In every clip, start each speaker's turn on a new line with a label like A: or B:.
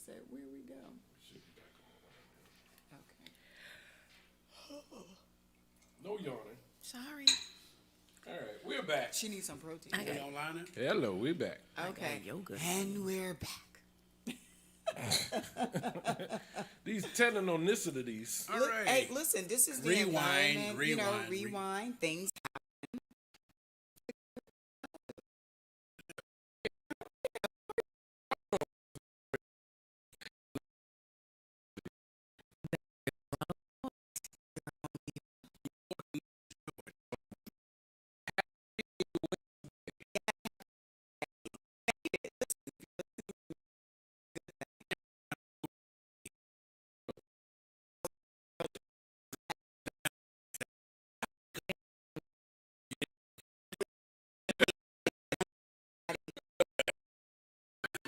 A: said, where we go? Okay.
B: No yawning.
A: Sorry.
B: All right, we're back.
A: She needs some protein.
C: We online?
B: Hello, we're back.
A: Okay.
C: Yoga.
A: And we're back.
B: These tendinonicities.
C: All
A: Look,
C: right.
A: hey, listen, this is the
C: Rewind,
A: environment, rewind, things.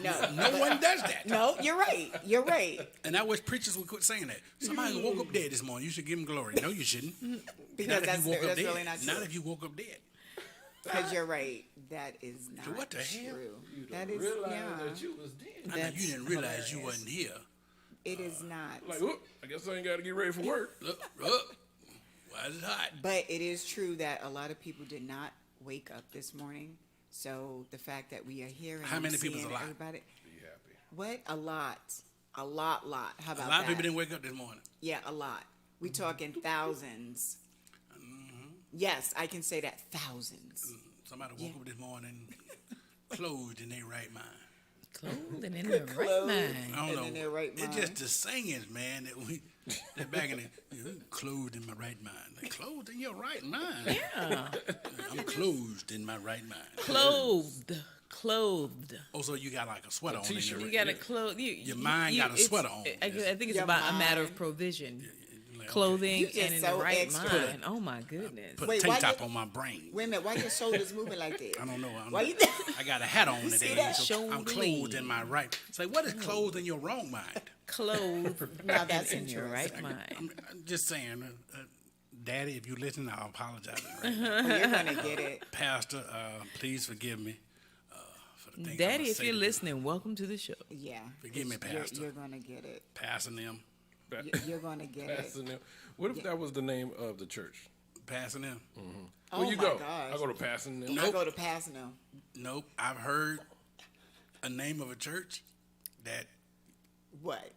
C: No one does that.
A: No, you're right. You're right.
C: And I wish preachers would quit saying that. Somebody woke up dead this morning. You should give him glory. No, you shouldn't.
A: Because
C: Not if you woke up
A: that's
C: dead.
A: really not true.
C: Not if you woke up dead.
A: Because you're right. That is not
C: what the
A: true.
C: hell?
B: You
A: That
B: don't
A: is,
B: realize
A: yeah.
B: that you was dead.
C: I know
A: That's
C: you didn't realize you
A: hilarious.
C: wasn't here.
A: It is not.
B: Like, whoop, I guess I ain't got to get ready for work.
C: Look. Why is it hot?
A: But it is true that a lot of people did not wake up this morning. So the fact that we are here and
C: How many people's
A: seeing
C: alive?
A: everybody,
B: Be happy.
A: what? A lot. How about
C: A
A: that?
C: lot of people didn't wake up this morning.
A: Yeah, a lot. We talking thousands. Yes, I can say that, thousands.
C: Somebody woke up this morning clothed in their right mind.
D: Clothed and in the right
A: Clothed.
D: mind.
C: I don't
A: And
C: know.
A: in their right
C: It's
A: mind.
C: just the sayings, man, that back in the clothed in my right mind. Like, clothed in your right mind.
D: Yeah.
C: I'm clothed in my right mind.
D: Clothed.
C: Also, you got like a sweater on.
B: t-shirt.
D: You got to clothe.
C: Your mind got a sweater on.
D: I think it's
A: Your
D: about a matter of
A: mind.
D: provision.
C: Like,
D: Clothing
A: You just
D: and in the
A: so
D: right
A: extra.
D: mind. Oh my goodness.
C: Put
A: Wait,
C: a tank
A: why
C: top
A: you-
C: on my brain.
A: Wait a minute, why your shoulders moving like that?
C: I don't know.
A: Why you?
C: I got a hat on
A: see
C: today,
A: that?
C: so I'm clothed in my right. Say, what is clothed in your wrong mind?
D: Clothed
A: Now that's
D: in your right
A: interesting.
D: mind.
C: I'm just saying, Daddy, if you listen, I apologize. Right
A: Oh, you're gonna get it.
C: Pastor, please forgive me for the things
D: Daddy,
C: I'm
D: if you're listening, welcome to the show.
A: Yeah.
C: Forgive me, Pastor.
A: You're gonna get it.
C: Passing them,
A: You're gonna get it.
B: Passing them. What if that was the name of the church?
C: passing them.
A: Oh
B: Where you
A: my
B: go?
A: gosh.
B: I go to passing them.
A: I go to Pasno.
C: Nope. I've heard a name of a church that
A: What?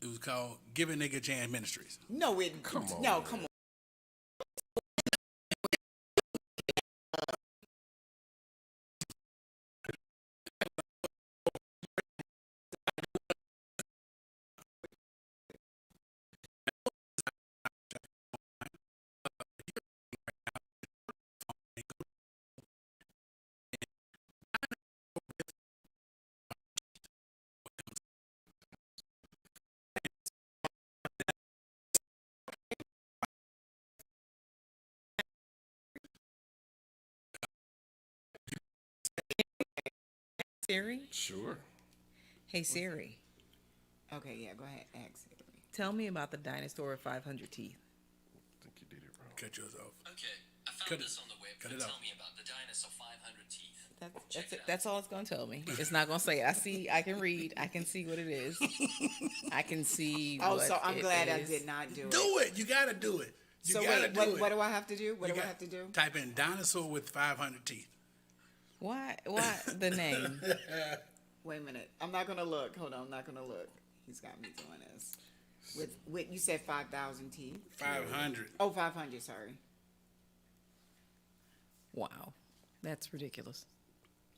C: it was called Give a Nigga a Chance Ministries.
A: No, it.
B: Come on,
A: No,
B: man.
A: come on.
D: Siri?
B: Sure.
D: Hey Siri,
A: Okay, yeah, go ahead. Ask Siri.
D: tell me about the dinosaur with 500 teeth.
B: I think you did it wrong.
C: Cut yours off.
E: Okay, I found
C: Cut it-
E: this on the web.
C: cut
E: To
C: it
E: tell
C: off.
E: me about the dinosaur 500 teeth.
D: That's it. That's all it's gonna tell me. It's not gonna say. I can read. I can see what it is. I can see.
A: Oh,
D: what
A: so I'm
D: it
A: glad I
D: is.
A: did not do it.
C: Do it. You gotta do it. You
A: So
C: gotta
A: wait,
C: do it.
A: what do I have to do? What
C: You
A: do I
C: got-
A: have to do?
C: Type in dinosaur with 500 teeth.
D: Why? Why the name?
A: Wait a minute. I'm not gonna look. Hold on. I'm not gonna look. He's got me doing this. With you said 5,000 teeth.
C: 500.
A: Oh, 500. Sorry.
D: Wow, that's ridiculous.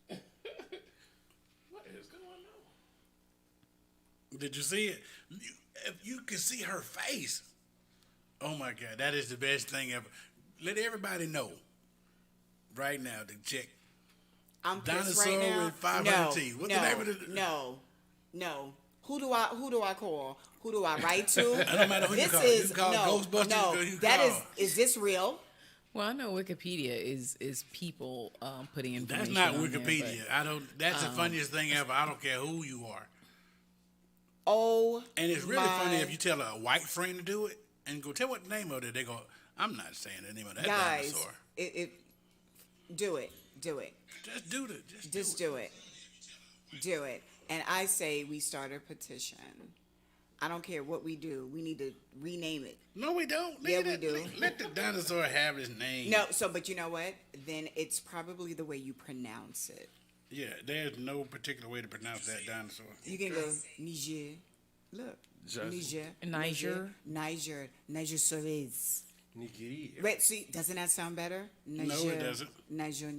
B: What is going on?
C: Did you see it? If you could see her face. Oh my God, that is the best thing ever. Let everybody know right now to check.
A: I'm pissed
C: Dinosaur
A: right now.
C: with 500 teeth. What's the name of the-
A: No. Who do I call? Who do I write to?
C: It don't matter who you
A: This
C: call.
A: is
C: You call Ghostbusters,
A: no.
C: you
A: That
C: call-
A: is this real?
D: Well, I know Wikipedia is people putting
C: That's
D: information.
C: not
D: on there,
C: Wikipedia. I don't. That's the funniest thing ever. I don't care who you are.
A: Oh,
C: And it's really
A: my
C: funny if you tell a white friend to do it and go tell what the name of it. They go, I'm not saying the name of that
A: guys.
C: dinosaur.
A: Do it.
C: Just do it.
A: Just do it. Do it. And I say we start a petition. I don't care what we do. We need to rename it.
C: No, we don't.
A: Yeah, we do.
C: Let the dinosaur have his name.
A: No, but you know what? Then it's probably the way you pronounce it.
C: Yeah, there's no particular way to pronounce that dinosaur.
A: You can go Niger. Look.
B: Just-
A: Niger. Suarez.
B: Nigiri.
A: Wait, see, doesn't that sound better?
C: No, it doesn't.
A: Niger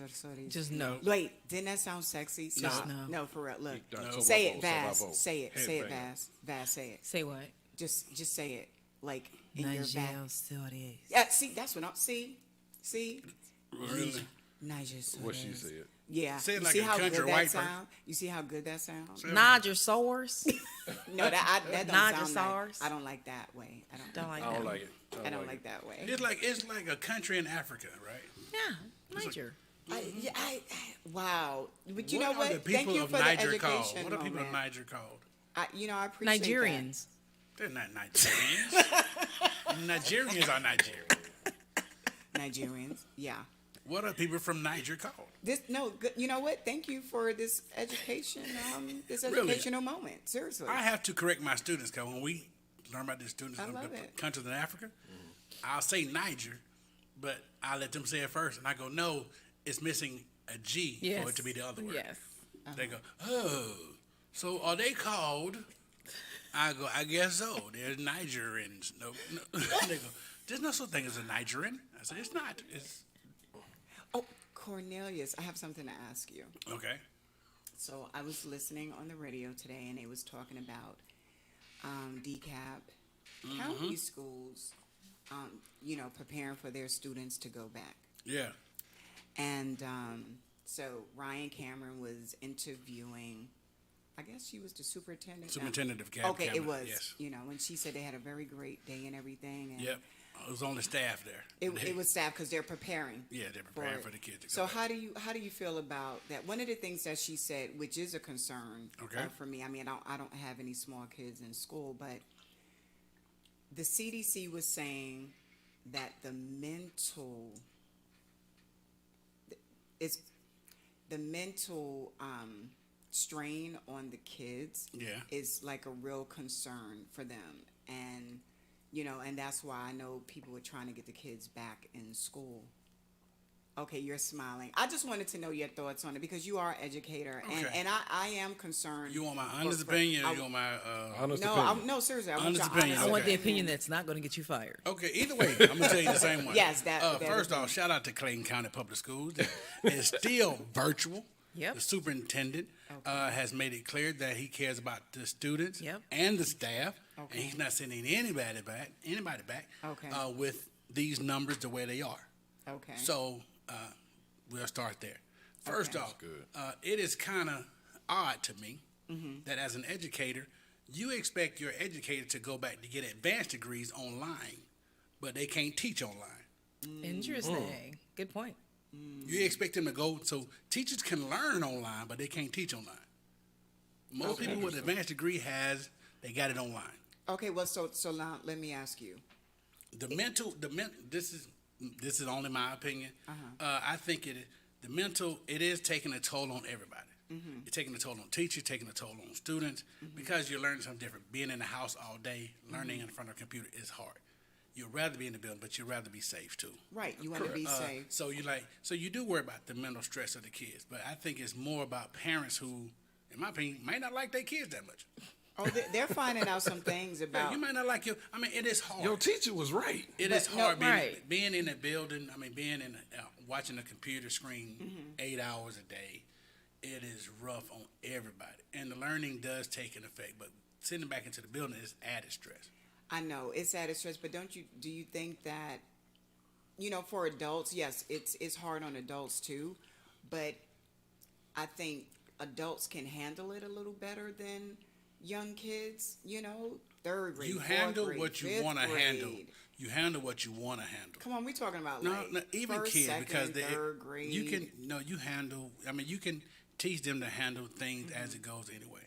A: Suarez.
D: Just no.
A: Wait, didn't that sound sexy? Stop.
D: no.
A: No, for real. Look.
B: No.
A: Say it,
B: So
A: Vaz.
B: bravo.
A: Say it. Say it,
B: Headbanger.
A: Vaz. Vaz, say it.
D: Say what?
A: Just say it. Like in your back.
D: Nigel Suarez.
A: Yeah, see, that's what I'm. See?
C: Really?
A: Niger Suarez.
B: What she said.
A: Yeah.
C: Say it
A: You
C: like
A: see
C: a
A: how
C: country
A: good
C: white
A: that
C: person.
A: sound? You see how good that sounds?
D: Nigel Soares.
A: No, that don't
D: Nigel
A: sound like.
D: SARS?
A: I don't like that way. I don't.
D: Don't like
B: I don't
D: that.
B: like it.
A: I don't like that way.
C: It's like a country in Africa, right?
D: Yeah, Niger.
A: Wow. But you
C: What
A: know
C: are
A: what?
C: the
A: Thank
C: people
A: you
C: of
A: for the
C: Niger
A: education
C: called? What are people of
A: moment.
C: Niger called?
A: I appreciate
D: Nigerians.
C: They're not Nigerians. Nigerians are Nigerian.
A: that. Nigerians. Yeah.
C: What are people from Niger called?
A: You know what? Thank you for this education. This
C: Really?
A: educational moment. Seriously.
C: I have to correct my students because when we learn about the students
A: I
C: of
A: love
C: the
A: it.
C: countries in Africa, I'll say Niger, but I let them say it first, and I go, no, it's missing a G
D: Yes.
C: for it to be the other word.
D: Yes.
C: They go, oh, so are they called? I go, I guess so. They're Nigerians. No. They go, there's no such thing as a Nigerian. I said, it's not. It's
A: Oh, Cornelius, I have something to ask you.
C: okay.
A: So I was listening on the radio today, and they was talking about DCAP county schools, preparing for their students to go back.
C: Yeah.
A: And so Ryan Cameron was interviewing, I guess she was the superintendent.
C: Superintendent of
A: Okay, it
C: Cameron,
A: was.
C: yes.
A: And she said they had a very great day and everything. And
C: Yep. It was only staff there.
A: It was staff because they're preparing.
C: Yeah, they're preparing
A: it.
C: for the kids to go
A: So
C: back.
A: how do you feel about that? One of the things that she said, which is a concern
C: Okay.
A: for me. I mean, I don't have any small kids in school, but the CDC was saying that the mental strain on the kids
C: Yeah.
A: is like a real concern for them. And and that's why I know people were trying to get the kids back in school. Okay, you're smiling. I just wanted to know your thoughts on it because you are an educator,
C: Okay.
A: and I am concerned.
C: You want my honest opinion or you want my
B: Honest
A: No,
B: opinion.
A: no, seriously. I want
C: Honest
A: your
C: opinion,
A: honest
D: I want the
C: Okay.
D: opinion that's not going to get you fired.
C: Okay, either way, I'm gonna tell you the same one.
A: Yes, that
C: First off, shout out to Clayton County Public Schools. It's still virtual.
D: Yep.
C: The superintendent has made it clear that he cares about the students
D: Yep.
C: and the staff,
A: Okay.
C: and he's not sending anybody back.
A: Okay.
C: With these numbers the way they are.
A: Okay.
C: So we'll start there. First
A: Okay.
C: off,
B: Good.
C: it is kind of odd to me
A: Mm-hmm.
C: that as an educator, you expect your educator to go back to get advanced degrees online, but they can't teach online.
D: Interesting. Good point.
C: You expect them to go so teachers can learn online, but they can't teach online. Most people with advanced degree they got it online.
A: Okay. Well, so now let me ask you.
C: This is only my opinion.
A: Uh-huh.
C: I think it is taking a toll on everybody.
A: Mm-hmm.
C: It's taking a toll on teachers, taking a toll on students because you're learning something different. Being in the house all day, learning
A: Mm-hmm.
C: in front of a computer is hard. You'd rather be in the building, but you'd rather be safe too.
A: Right. You want to be safe.
C: So you do worry about the mental stress of the kids, but I think it's more about parents who, in my opinion, might not like their kids that much.
A: Oh, they're finding out some things
C: Yeah,
A: about.
C: you might not like it is hard.
B: Your teacher was right.
C: It is
A: But no,
C: hard
D: right.
C: being in a building. I mean, being in watching a computer screen 8 hours a day. It is rough on everybody, and the learning does take an effect. But sitting back into the building is added stress.
A: I know it's added stress, but do you think that, for adults, yes, it's hard on adults too, but I think adults can handle it a little better than young kids, third grade,
C: You
A: fourth
C: handle
A: grade,
C: what you
A: fifth
C: want to handle.
A: grade.
C: You handle what you want to handle.
A: Come on, we're talking about
C: No, even
A: first,
C: kids
A: second,
C: because
A: third grade.
C: you can you handle. I mean, you can teach them to handle things as it goes anyway.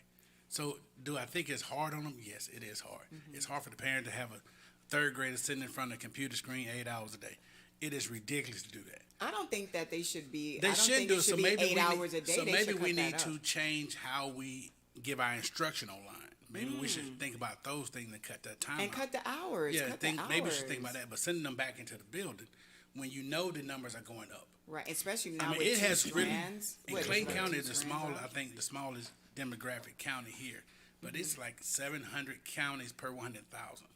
C: So, do I think it's hard on them? Yes, it is hard. It's hard for the parent to have a third grader sitting in front of a computer screen 8 hours a day. It is ridiculous to do that.
A: I don't think that they should be.
C: They
A: I don't
C: should
A: think
C: do
A: it
C: it.
A: should
C: So
A: be
C: maybe
A: 8
C: we
A: hours a
C: need,
A: day.
C: so
A: They
C: maybe
A: should
C: we
A: cut
C: need
A: that
C: to
A: up.
C: change how we give our instruction online. Maybe we should think about those things and cut that time
A: And
C: out.
A: cut the hours.
C: Yeah,
A: cut
C: think
A: the hours.
C: maybe we should think about that. But sending them back into the building when you know the numbers are going up.
A: Right, especially now
C: I mean,
A: with
C: it
A: two
C: has really.
A: strands.
C: And
A: What, it's
C: Clayton
A: like
C: County
A: two
C: is the
A: strands
C: small.
A: off?
C: I think the smallest demographic county here, but it's like 700 counties per 100,000.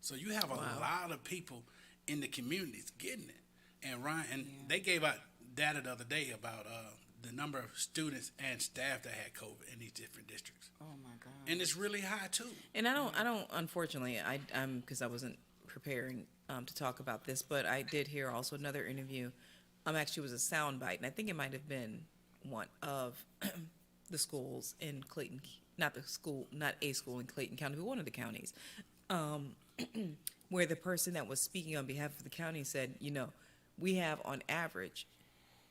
C: So you have a lot of people in the communities getting it. And Ryan, they gave out data the other day about the number of students and staff that had COVID in these different districts,
A: Oh my God.
C: and it's really high too.
D: And I don't. Unfortunately, I'm because I wasn't preparing to talk about this, but I did hear also another interview. Actually, it was a soundbite, and I think it might have been one of the schools in Clayton, not a school in Clayton County, but one of the counties, where the person that was speaking on behalf of the county said, we have on average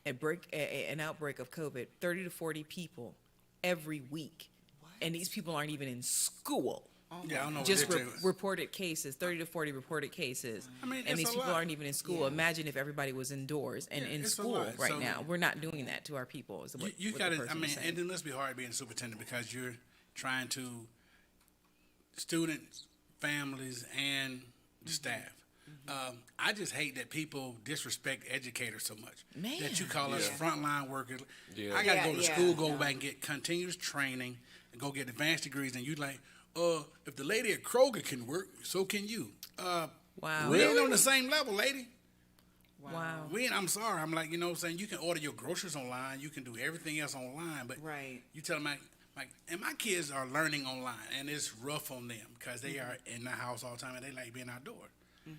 D: an outbreak of COVID, 30 to 40 people every week, and these people aren't even in school.
C: Yeah, I don't know.
D: Just
C: what they're doing.
D: reported cases, 30 to 40 reported cases.
C: I mean,
D: and
C: it's
D: these
C: a
D: people
C: lot.
D: aren't even in school. Imagine if everybody was indoors and
C: Yeah,
D: in
C: it's a
D: school
C: lot.
D: right
C: So-
D: now. We're not doing that to our people. Is what,
C: You
D: what
C: got
D: the
C: to. I
D: person was
C: mean,
D: saying.
C: and it must be hard being a superintendent because you're trying to students, families, and the staff. I just hate that people disrespect educators so much.
D: Man.
C: That you call us frontline workers.
B: Yeah.
C: I got to
A: Yeah,
C: go to
A: yeah,
C: school, go
A: no.
C: back and get continuous training, and go get advanced degrees, and you like, if the lady at Kroger can work, so can you.
D: Wow.
C: We ain't on the same level, lady.
D: Wow.
C: I'm sorry. I'm like, what I'm saying? You can order your groceries online. You can do everything else online. But
A: Right.
C: you tell them, and my kids are learning online, and it's rough on them because they are in the house all the time, and they like being outdoors.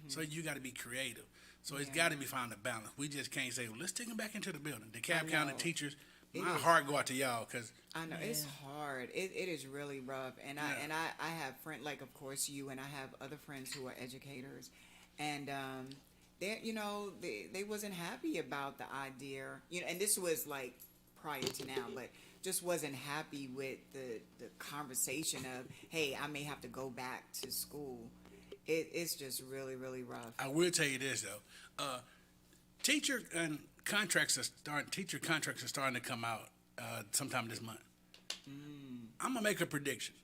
C: So you got to be creative. So it's got to be found a balance. We just can't say, well, let's take them back into the building. The County
A: know.
C: teachers,
A: It
C: my
A: is.
C: heart go out to y'all because
A: I know it's hard. It is really rough, and I have friends like, of course, you, and I have other friends who are educators, and they wasn't happy about the idea, and this was like prior to now, but just wasn't happy with the conversation of, hey, I may have to go back to school. It's just really, really rough.
C: I will tell you this though, teacher contracts are starting to come out sometime this month. I'm gonna make a prediction.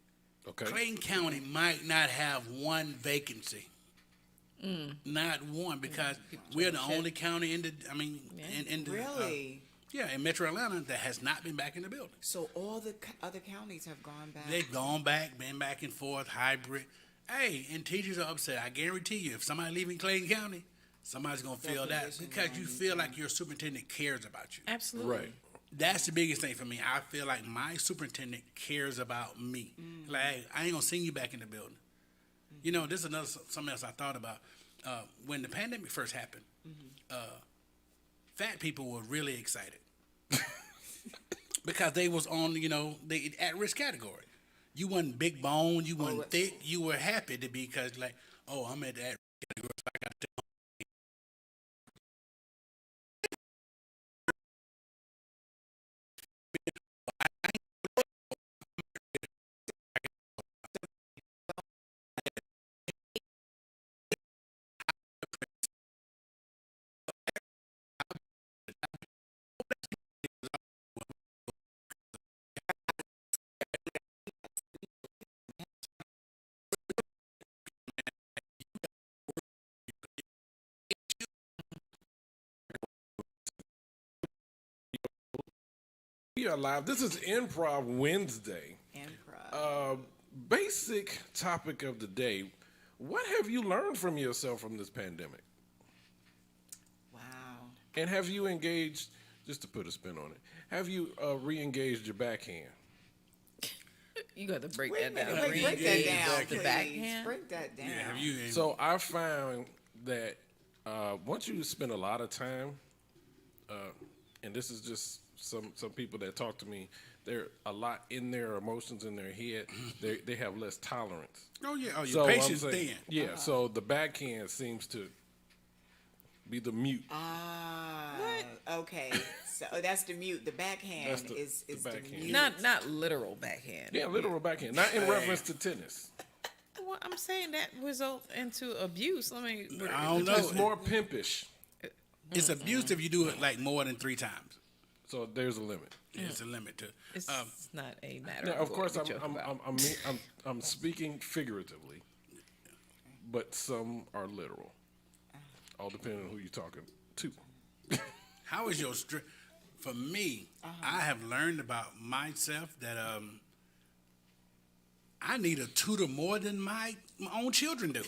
B: Okay.
C: Clayton County might not have one vacancy. Not one, because we're the only county in the
A: Really?
C: in Metro Atlanta that has not been back in the building.
A: So all the other counties have gone back.
C: They've gone back, been back and forth, hybrid. Hey, and teachers are upset. I guarantee you, if somebody leaving Clayton County, somebody's gonna feel that
A: position
C: because
A: going
C: you
A: to
C: feel
A: be-
C: like your superintendent cares about you.
D: Absolutely.
B: Right.
C: That's the biggest thing for me. I feel like my superintendent cares about me. Like, hey, I ain't gonna send you back in the building. This is something else I thought about. When the pandemic first happened, fat people were really excited because they was on, the at-risk category. You wasn't big bone, you wasn't thick. You were happy to be because, like, oh, I'm at the at-risk category, so I got to
B: We are live. This is Improv Wednesday.
A: Improv.
B: Basic topic of the day. What have you learned from yourself from this pandemic?
A: Wow.
B: And have you engaged, just to put a spin on it, have you re-engaged your backhand?
D: You got to break
A: Wait a
D: that down.
A: minute. Break that down,
D: The
A: please.
D: backhand.
A: Break that down.
C: Yeah, have you?
B: So I found that once you spend a lot of time, and this is just some people that talk to me, they're a lot in their emotions in their head. They have less tolerance.
C: Oh yeah,
B: So
C: your
B: I'm
C: patience
B: saying-
C: thin.
B: Yeah, so the backhand seems to be the mute.
A: Okay. So that's the mute. The backhand
B: That's the-
A: is
B: the
A: the
B: backhand.
A: mute.
D: Not literal backhand.
B: Yeah, literal backhand, not in reference to tennis.
D: Well, I'm saying that results into abuse.
C: I don't know.
B: It's more pimpish.
C: It's abuse if you do it like more than 3 times.
B: So there's a limit.
C: There's a limit to.
D: It's not a matter.
B: Now, of
D: what
B: course,
D: we
B: I'm
D: joke about.
B: I'm speaking figuratively, but some are literal. All depending on who you're talking to.
C: How is your strength? For me, I have learned about myself that I need a tutor more than my own children do.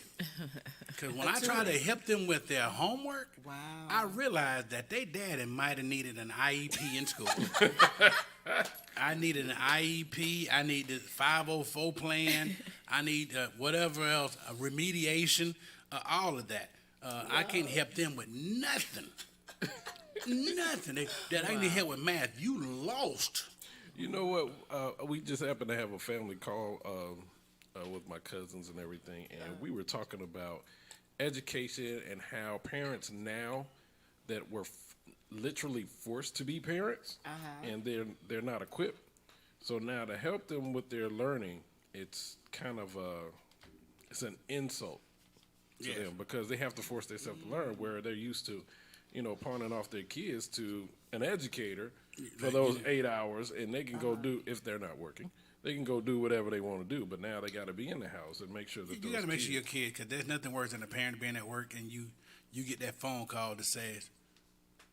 C: Because when I try to help them with their homework,
A: Wow.
C: I realized that they daddy might have needed an IEP in school. I needed an IEP. I need the 504 plan. I need whatever else, a remediation, all of that. I can't help them with nothing. Nothing. I need help with math. You lost.
B: You know what? We just happened to have a family call with my cousins and everything, and we were talking about education and how parents now that were literally forced to be parents, and they're not equipped. So now to help them with their learning, it's kind of it's an insult to them because they have to force themselves to learn where they're used to, pawning off their kids to an educator for those 8 hours, and they can go do, if they're not working, they can go do whatever they want to do. But now they got to be in the house and make sure that
C: You got to make sure your kid, because there's nothing worse than a parent being at work and you get that phone call that says,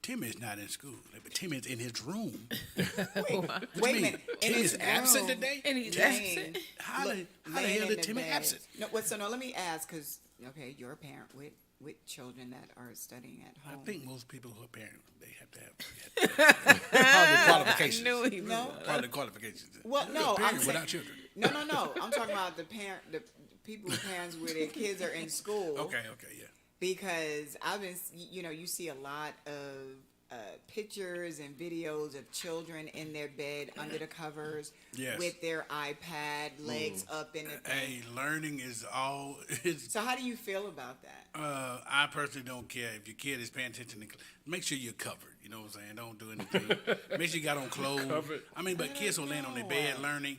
C: Timmy's not in school, but Timmy's in his room.
A: Wait a minute. In
C: Timmy's
A: his
C: absent
A: room?
C: today?
D: And he's
A: Dang.
D: absent.
C: How the
A: Laying
C: hell
A: in
C: did Timmy
A: bed.
C: absent?
A: No, so let me ask, because you're a parent with children that are studying at
C: I
A: home.
C: think most people who are parents, they have to have probably qualifications.
D: I knew he was.
A: No.
C: Probably qualifications.
A: Well,
C: You're
A: no,
C: a parent
A: I'm saying,
C: without children.
A: No. I'm talking about the people who parents where their kids are in school.
C: Okay, yeah.
A: Because I've been, you see a lot of pictures and videos of children in their bed under the covers
C: Yes.
A: with their iPad, legs up in the thing.
C: Hey, learning is all. It's,
A: So how do you feel about that?
C: I personally don't care if your kid is paying attention. Make sure you're covered. You know what I'm saying? Don't do anything. Make sure you got on clothes.
B: Covered.
C: I mean, but kids will land on their bed
A: know.
C: learning.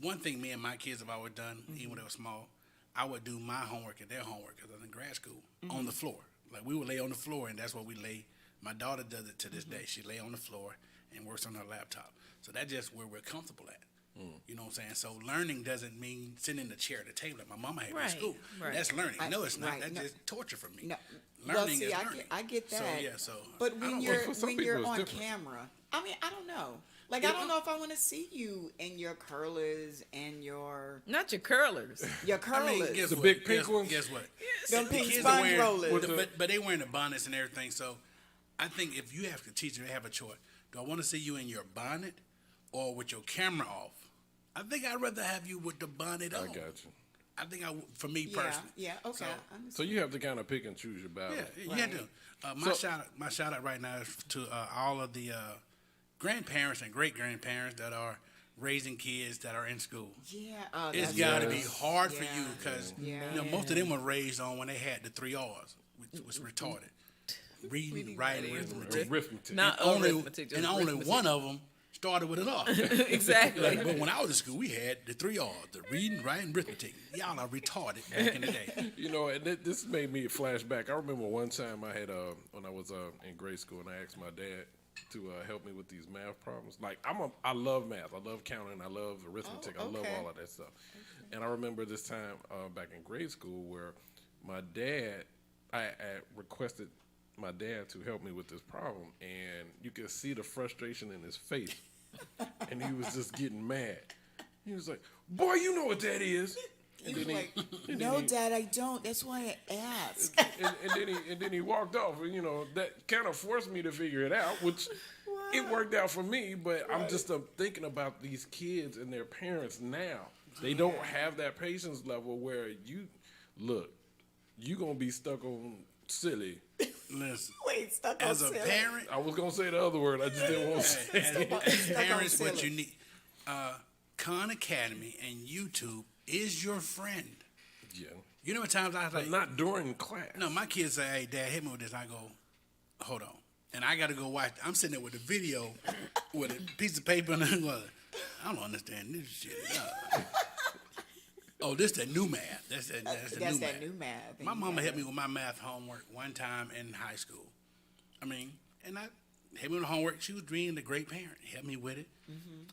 C: One thing me and my kids have always done, even when they were small, I would do my homework and their homework because I was in grad school on the floor. Like we would lay on the floor, and that's where we lay. My daughter does it to this day. She lay on the floor and works on her laptop. So that's just where we're comfortable at. You know what I'm saying? So learning doesn't mean sitting in the chair at the table like my mama had in
D: Right,
C: school.
D: right.
C: That's learning. No, it's not.
A: Right,
C: That's
A: no.
C: just torture for me.
A: No.
C: Learning is
A: I
C: learning.
A: I get that.
C: So yeah, so
A: But
C: I don't-
A: when
B: for some
A: you're
B: people it's
A: on
B: different.
A: camera, I mean, I don't know. Like, I don't know if I want to see you in your curlers and your
D: Not your curlers.
A: curlers.
C: I mean, guess
B: The
C: what?
B: big pink
C: guess,
B: ones?
C: Guess what?
A: Them
C: The
A: pink
C: kids
A: sponge
C: are wearing,
A: rollers.
C: but they wearing the bonnets and everything. So I think if you have to teach them, they have a choice. Do I want to see you in your bonnet or with your camera off? I think I'd rather have you with the bonnet on.
B: I got you.
C: I think for me
A: Yeah,
C: personally.
A: yeah, okay.
C: So,
A: I understand.
B: So you have to kind of pick and choose your battle.
C: yeah, you
A: Right.
C: had to. My shout out right now is to all of the grandparents and great grandparents that are raising kids that are in school.
A: Yeah,
C: It's
A: that's
C: got to
A: right.
C: be hard for you
A: Yeah.
C: because
A: Yeah.
C: most of them were raised on when they had the 3 R's, which was retarded. Reading, writing, arithmetic.
B: Arithmetic.
D: Not
C: Only,
D: arithmetic, just
C: and only
D: arithmetic.
C: one of them started with an R.
D: Exactly.
C: Like, but when I was in school, we had the 3 R's, the reading, writing, arithmetic. Y'all are retarded back in the day.
B: And this made me flash back. I remember one time I had when I was in grade school, and I asked my dad to help me with these math problems. Like I love math, I love counting, I love arithmetic, I love
A: okay.
B: all of that stuff. And I remember this time back in grade school where my dad, I requested my dad to help me with this problem, and you could see the frustration in his face, and he was just getting mad. He was like, "Boy, you know what that is."
A: He was like, no, Dad, I don't. That's why I asked.
B: and then he walked off, and that kind of forced me to figure it out, which it worked out for me. But I'm just thinking about these kids and their parents now. They don't have that patience level where you gonna be stuck on silly.
C: Listen,
A: Wait, stuck
C: as
A: on
C: a
A: silly.
C: parent,
B: I was gonna say the other word, I just didn't want to say it.
C: as
A: on
C: parents, what
A: silly.
C: you need, Khan Academy and YouTube is your friend.
B: Yeah,
C: You know what times I was
B: but
C: like,
B: not during class.
C: no, my kids say, "Hey, Dad, hit me with this." I go, "Hold on," and I got to go watch. I'm sitting there with a video, with a piece of paper, and I'm going, "I don't understand this shit." Oh, this the new math. That's the
A: That's
C: new
A: that
C: math.
A: new math.
C: My mama helped me with my math homework one time in high school. I mean, and I helped me with the homework. She was being the great parent. Helped me with it,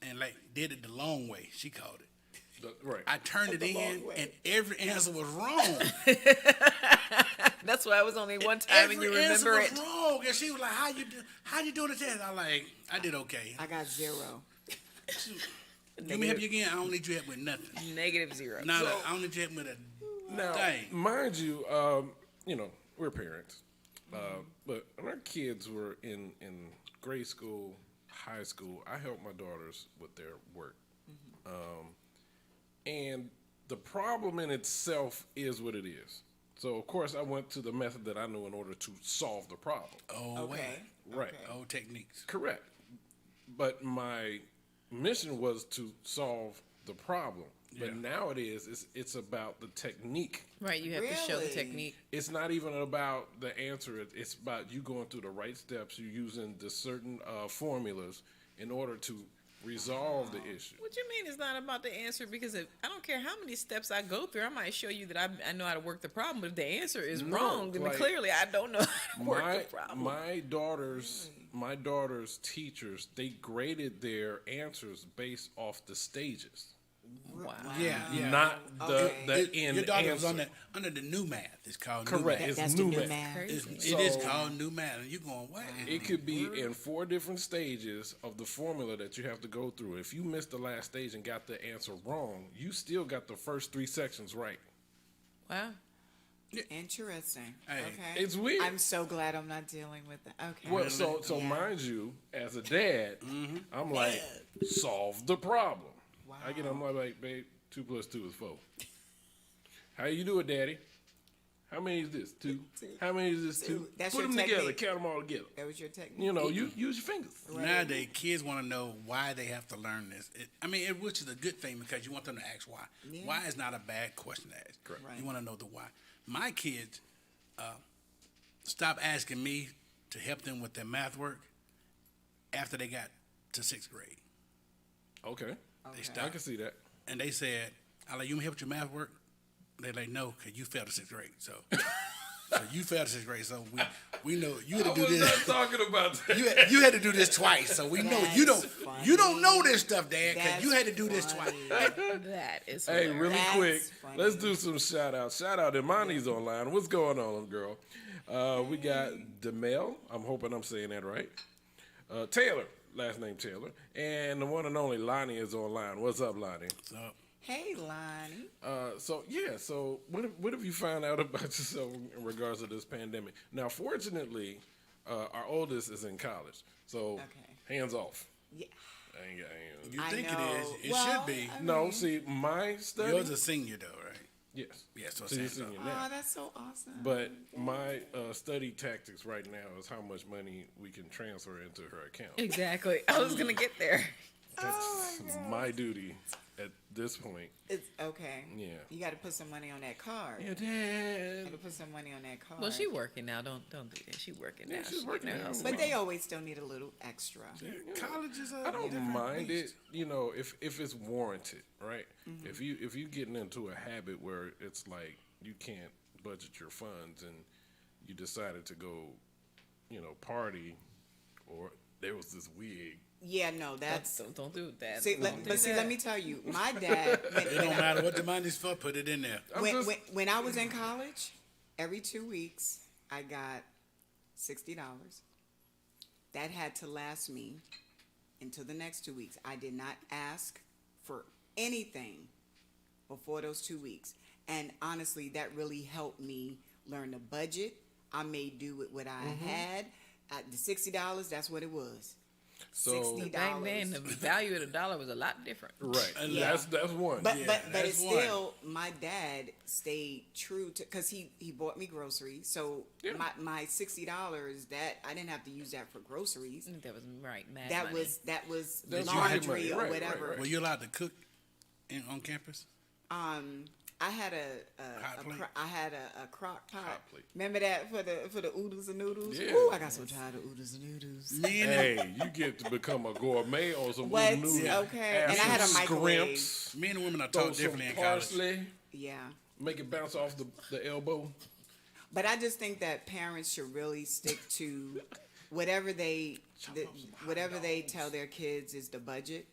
C: and like did it the long way. She called it.
B: Right.
C: I turned it
A: The long
C: in,
A: way.
C: and every answer was wrong.
D: That's why it was only one time, and
C: Every
D: you
C: answer
D: remember it.
C: was wrong. And she was like, "How you doing the test?" I like, "I did okay."
A: I got 0.
C: Let me help you again. I don't need your help with nothing.
D: -0.
C: No, I don't need your help with a
B: Now,
C: thing.
B: mind you, we're parents, but when our kids were in grade school, high school, I helped my daughters with their work. And the problem in itself is what it is. So, of course, I went to the method that I knew in order to solve the problem.
C: Oh,
A: Okay.
B: Right.
A: Okay.
C: Old techniques.
B: Correct. But my mission was to solve the problem. But
C: Yeah.
B: now it's about the technique.
D: Right, you have to show the
A: Really?
D: technique.
B: It's not even about the answer. It's about you going through the right steps. You're using the certain formulas in order to resolve the issue.
D: What you mean it's not about the answer? Because if, I don't care how many steps I go through, I might show you that I know how to work the problem. But if the answer is
B: No,
D: wrong, then
B: like,
D: clearly I don't know how to work the problem.
B: My daughter's teachers, they graded their answers based off the stages,
D: Wow.
C: Yeah.
B: not
A: Okay.
B: the end
C: Your daughter
B: answer.
C: was under the new math. It's called new
B: Correct.
C: math.
B: It's
A: That's
B: new
A: the new
B: math.
A: math.
D: Crazy.
C: It is
B: So-
C: called new math. And you're going, what?
B: It could be in 4 different stages of the formula that you have to go through. If you missed the last stage and got the answer wrong, you still got the first 3 sections right.
D: Wow.
A: Interesting.
C: Hey,
A: Okay.
B: it's weird.
A: I'm so glad I'm not dealing with that. Okay.
B: Well, so
A: Yeah.
B: mind you, as a dad, I'm like, solve the problem. I get on my like, babe, 2 + 2 is 4. How you do it, Daddy? How many is this? 2. How many is this? 2.
A: That's
B: Put
A: your
B: them together.
A: technique.
B: Count them all together.
A: That was your technique.
B: You know, you use your fingers.
C: Nowadays, kids want to know why they have to learn this. Which is a good thing because you want them to ask why.
A: Yeah.
C: Why is not a bad question to ask.
B: Correct.
A: Right.
C: You want to know the why. My kids stopped asking me to help them with their math work after they got to 6th grade.
B: Okay.
C: They
A: Okay.
B: I
C: stopped.
B: can see that.
C: And they said, I like, you want me help with your math work? They like, no, because you failed the 6th grade. So you failed the 6th grade. So we know you had to do this.
B: talking about that.
C: You had to do this twice. So we know you
A: That's
C: don't know this stuff, Dad, because you
A: That's
C: had to do this twice.
A: funny.
D: That is
B: Hey,
D: hilarious.
B: really
A: That's
B: quick,
A: funny.
B: let's do some shout outs. Shout out Imani's online. What's going on, girl? We got Demel. I'm hoping I'm saying that right. Taylor, last name Taylor. And the one and only Lonnie is online. What's up, Lonnie?
C: So
A: Hey, Lonnie.
B: So what have you found out about yourself in regards to this pandemic? Now, fortunately, our oldest is in college. So
A: Okay.
B: hands off.
A: Yeah.
B: I ain't-
C: you
A: I
C: think
A: know.
C: it is. It
A: Well,
C: should be.
A: I
B: No,
A: mean-
B: see, my study.
C: Yours a senior, though, right?
B: Yes.
C: Yeah, so
B: So you're
C: same
B: senior
C: stuff.
B: now.
A: Oh, that's so awesome.
B: But my study tactics right now is how much money we can transfer into her account.
D: Exactly. I was going to get there.
B: That's my duty at this point.
A: It's okay.
B: Yeah.
A: You got to put some money on that card.
B: Yeah,
A: You
B: Dad.
A: got to put some money on that card.
D: Well, she working now. Don't do that. She working
B: Yeah,
D: now.
B: she's
D: She
B: working
D: getting her
B: now.
D: hustle
A: But
D: on.
A: they always still need a little extra.
C: College is a
B: I don't
C: different
B: mind
C: beast.
B: it, if it's warranted, right?
A: Mm-hmm.
B: If you getting into a habit where it's like you can't budget your funds and you decided to go, party, or there was this wig.
A: Yeah, no, that's.
D: Don't do that.
A: See,
D: Don't do
A: but see,
D: that.
A: let me tell you, my dad.
C: It don't matter what the money's for, put it in there.
A: When I was in college, every 2 weeks I got $60. That had to last me until the next 2 weeks. I did not ask for anything before those 2 weeks, and honestly, that really helped me learn the budget. I made do with what I had. The $60, that's what it was.
B: So
A: $60.
D: Back then, the value of the dollar was a lot different.
B: right,
A: Yeah.
B: that's one.
A: But
C: Yeah,
A: but
C: that's
A: it's
C: one.
A: still, my dad stayed true to, because he bought me groceries. So
B: Yeah.
A: my $60, that I didn't have to use that for groceries.
D: That was right. Mad
A: That
D: money.
A: was
B: That's
A: laundry
B: pocket money.
A: or
B: Right,
A: whatever.
B: right, right.
C: Were you allowed to cook on campus?
A: I had
C: Hot plate.
A: I had a crock pot.
B: Hot plate.
A: Remember that for the oodles and noodles?
B: Yeah.
A: Ooh, I got so tired of oodles and noodles.
C: Me and
B: Hey, you get to become a gourmet on some
A: What?
B: good noodles.
A: Okay.
B: Add
A: And I had
B: some
A: a microwave.
B: scrimps,
C: me and the women are
B: throw
C: taught
B: some
C: differently in college.
B: parsley,
A: Yeah.
B: make it bounce off the elbow.
A: But I just think that parents should really stick to whatever whatever they tell their kids is the budget.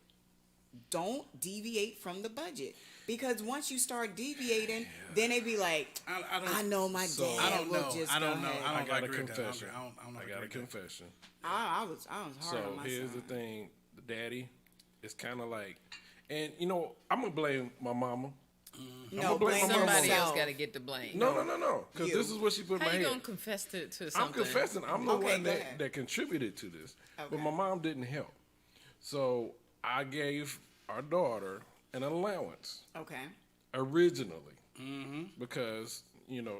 A: Don't deviate from the budget, because once you start deviating, then they be like, I know my
B: So-
A: dad
C: I don't
A: will
C: know.
A: just
C: I don't
A: go
C: know.
A: ahead.
C: I
B: I
C: don't
B: got a
C: agree with that.
B: confession.
C: I don't
B: I
C: agree
B: got a
C: with that.
B: confession.
A: I was hard
B: So
A: on my
B: here's
A: son.
B: the thing, the daddy, it's kind of like, and I'm gonna blame my mama.
A: No,
B: I'ma blame
A: blame
B: my mama.
D: Somebody else
A: yourself.
D: got to get the blame.
B: No, because
A: You.
B: this is what she put in
D: How
B: my
D: you
B: head.
D: gonna confess to
B: I'm
D: something?
B: confessing. I'm the
A: Okay,
B: one
A: go
B: that,
A: ahead.
B: that contributed to this.
A: Okay.
B: But my mom didn't help. So I gave our daughter an allowance
A: Okay.
B: originally because,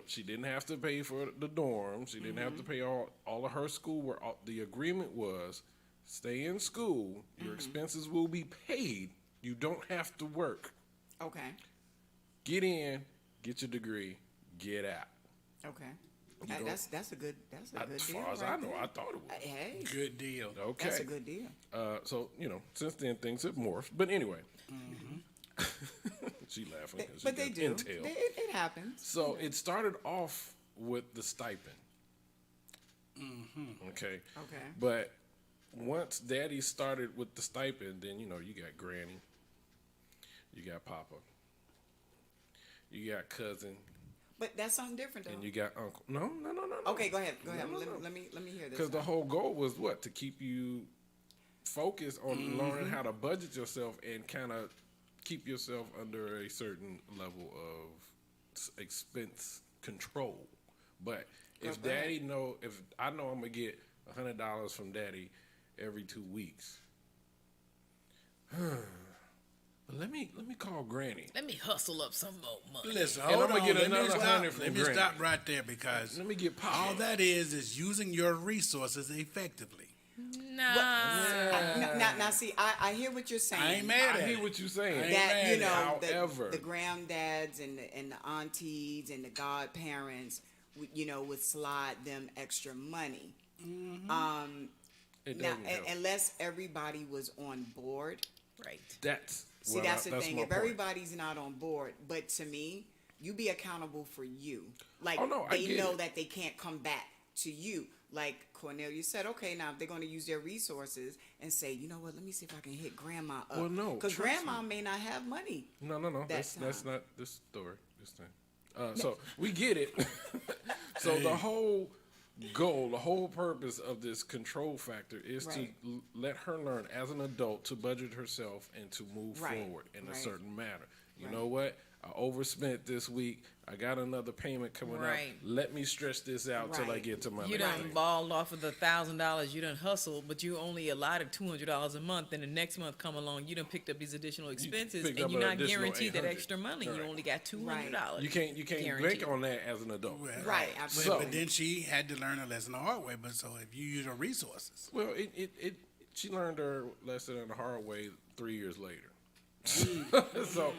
B: she didn't have to pay for the dorm. She didn't have to pay all of her schoolwork. The agreement was stay in school. Your expenses will be paid. You don't have to work.
A: Okay.
B: Get in, get your degree, get out.
A: Okay.
B: go-
A: That's a good
B: As
A: deal.
B: far as
A: right
B: I know,
A: there.
B: I thought it was.
A: Hey,
C: Good deal.
B: Okay.
A: that's a good deal.
B: So, since then things have morphed. But anyway. She laughing. 'cause she
A: But they
B: got
A: do.
B: Intel.
A: It happens.
B: So it started off with the stipend. Okay.
A: Okay.
B: But once daddy started with the stipend, then, you got granny. You got papa. You got cousin.
A: But that's something different,
B: And
A: though.
B: you got uncle. No.
A: Okay, go ahead. Go ahead.
B: No.
A: Let me hear this.
B: Because the
A: one.
B: whole goal was what? To keep you focused on learning how to budget yourself and kind of keep yourself under a certain level of expense control. But if
A: Go ahead.
B: if I know I'm gonna get $100 from daddy every 2 weeks, let me call granny.
D: Let me hustle up some more money.
C: Listen,
B: And
C: hold
B: I'ma
C: on.
B: get
C: Let me
B: another
C: stop.
B: 100 from
C: Let me
B: Granny.
C: stop right there because
B: Let me get papa.
C: all that is using your resources effectively.
D: Nah.
A: Now, see, I hear what you're saying.
C: I ain't mad
B: I
C: at
B: hear
C: it.
B: what you're saying.
C: I ain't
A: That
C: mad at it.
B: However.
A: the granddads and the aunties and the godparents, would slide them extra money.
B: It
A: Now,
B: doesn't help.
A: unless everybody was on board.
D: Right.
B: That's
A: See, that's the thing.
B: my
A: If
B: point.
A: everybody's not on board, but to me, you be accountable for you. Like
B: Oh, no, I
A: they
B: get
A: know
B: it.
A: that they can't come back to you. Like Cornelia said, okay, now if they're going to use their resources and say, you know what, let me see if I can hit grandma up.
B: Well, no,
A: because
B: trust
A: grandma may not have money.
B: No. That's
A: time.
B: not this story. This thing. So we get it. So the whole goal, the whole purpose of this control factor is
A: Right.
B: to let her learn as an adult to budget herself and to move
A: Right,
B: forward in a
A: right.
B: certain manner. You
A: Right.
B: know what? I overspent this week. I got another payment coming
D: Right.
B: up. Let me stretch this out till I
A: Right.
B: get to my
D: You
B: next
D: done
B: thing.
D: balled off of the $1,000 you done hustled, but you only allotted $200 a month, and the next month come along, you done picked up these additional expenses,
B: picked
D: and
B: up
D: you're
B: an
D: not
B: additional
D: guaranteed that
B: 800.
D: extra money. You
B: Right.
D: only got $200.
B: You can't
D: guaranteed.
B: bank on that as an adult.
A: Right,
C: But,
A: absolutely.
C: but then she had to learn a lesson the hard way. But so if you use your resources,
B: Well, she learned her lesson in the hard way 3 years later. So,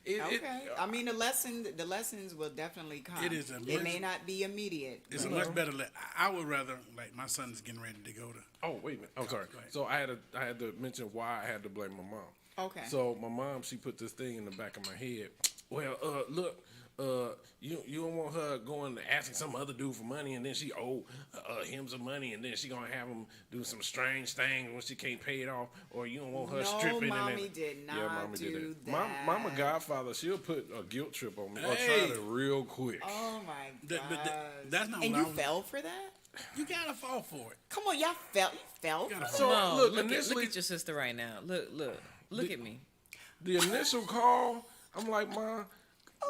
A: Okay. I mean, the lessons will definitely come.
C: It is a
A: It may
C: much-
A: not be immediate.
C: it's
A: but-
C: a much better. I would rather like my son's getting ready to go to.
B: oh wait a minute. I'm sorry.
C: go ahead.
B: So I had to mention why I had to blame my mom.
A: Okay.
B: So my mom, she put this thing in the back of my head. Well, look, you don't want her going to asking some other dude for money, and then she owe him some money, and then she gonna have him do some strange thing when she can't pay it off, or you don't want her
A: No,
B: stripping.
A: mommy
B: and then,
A: did not
B: mommy
A: do
B: did
A: that.
B: Mama Godfather, she'll put a guilt trip on me or
C: Hey.
B: try to real quick.
A: Oh my
C: But
A: god.
C: that's not
A: And
C: what
A: you
C: I was-
A: fell for that?
C: You gotta fall for it.
A: Come on, y'all fell. You fell.
C: You gotta
A: for
C: fall.
A: it?
B: So
D: No,
B: look,
D: look
B: initially,
D: at your sister right now. Look at me.
B: the initial call, I'm like, Ma,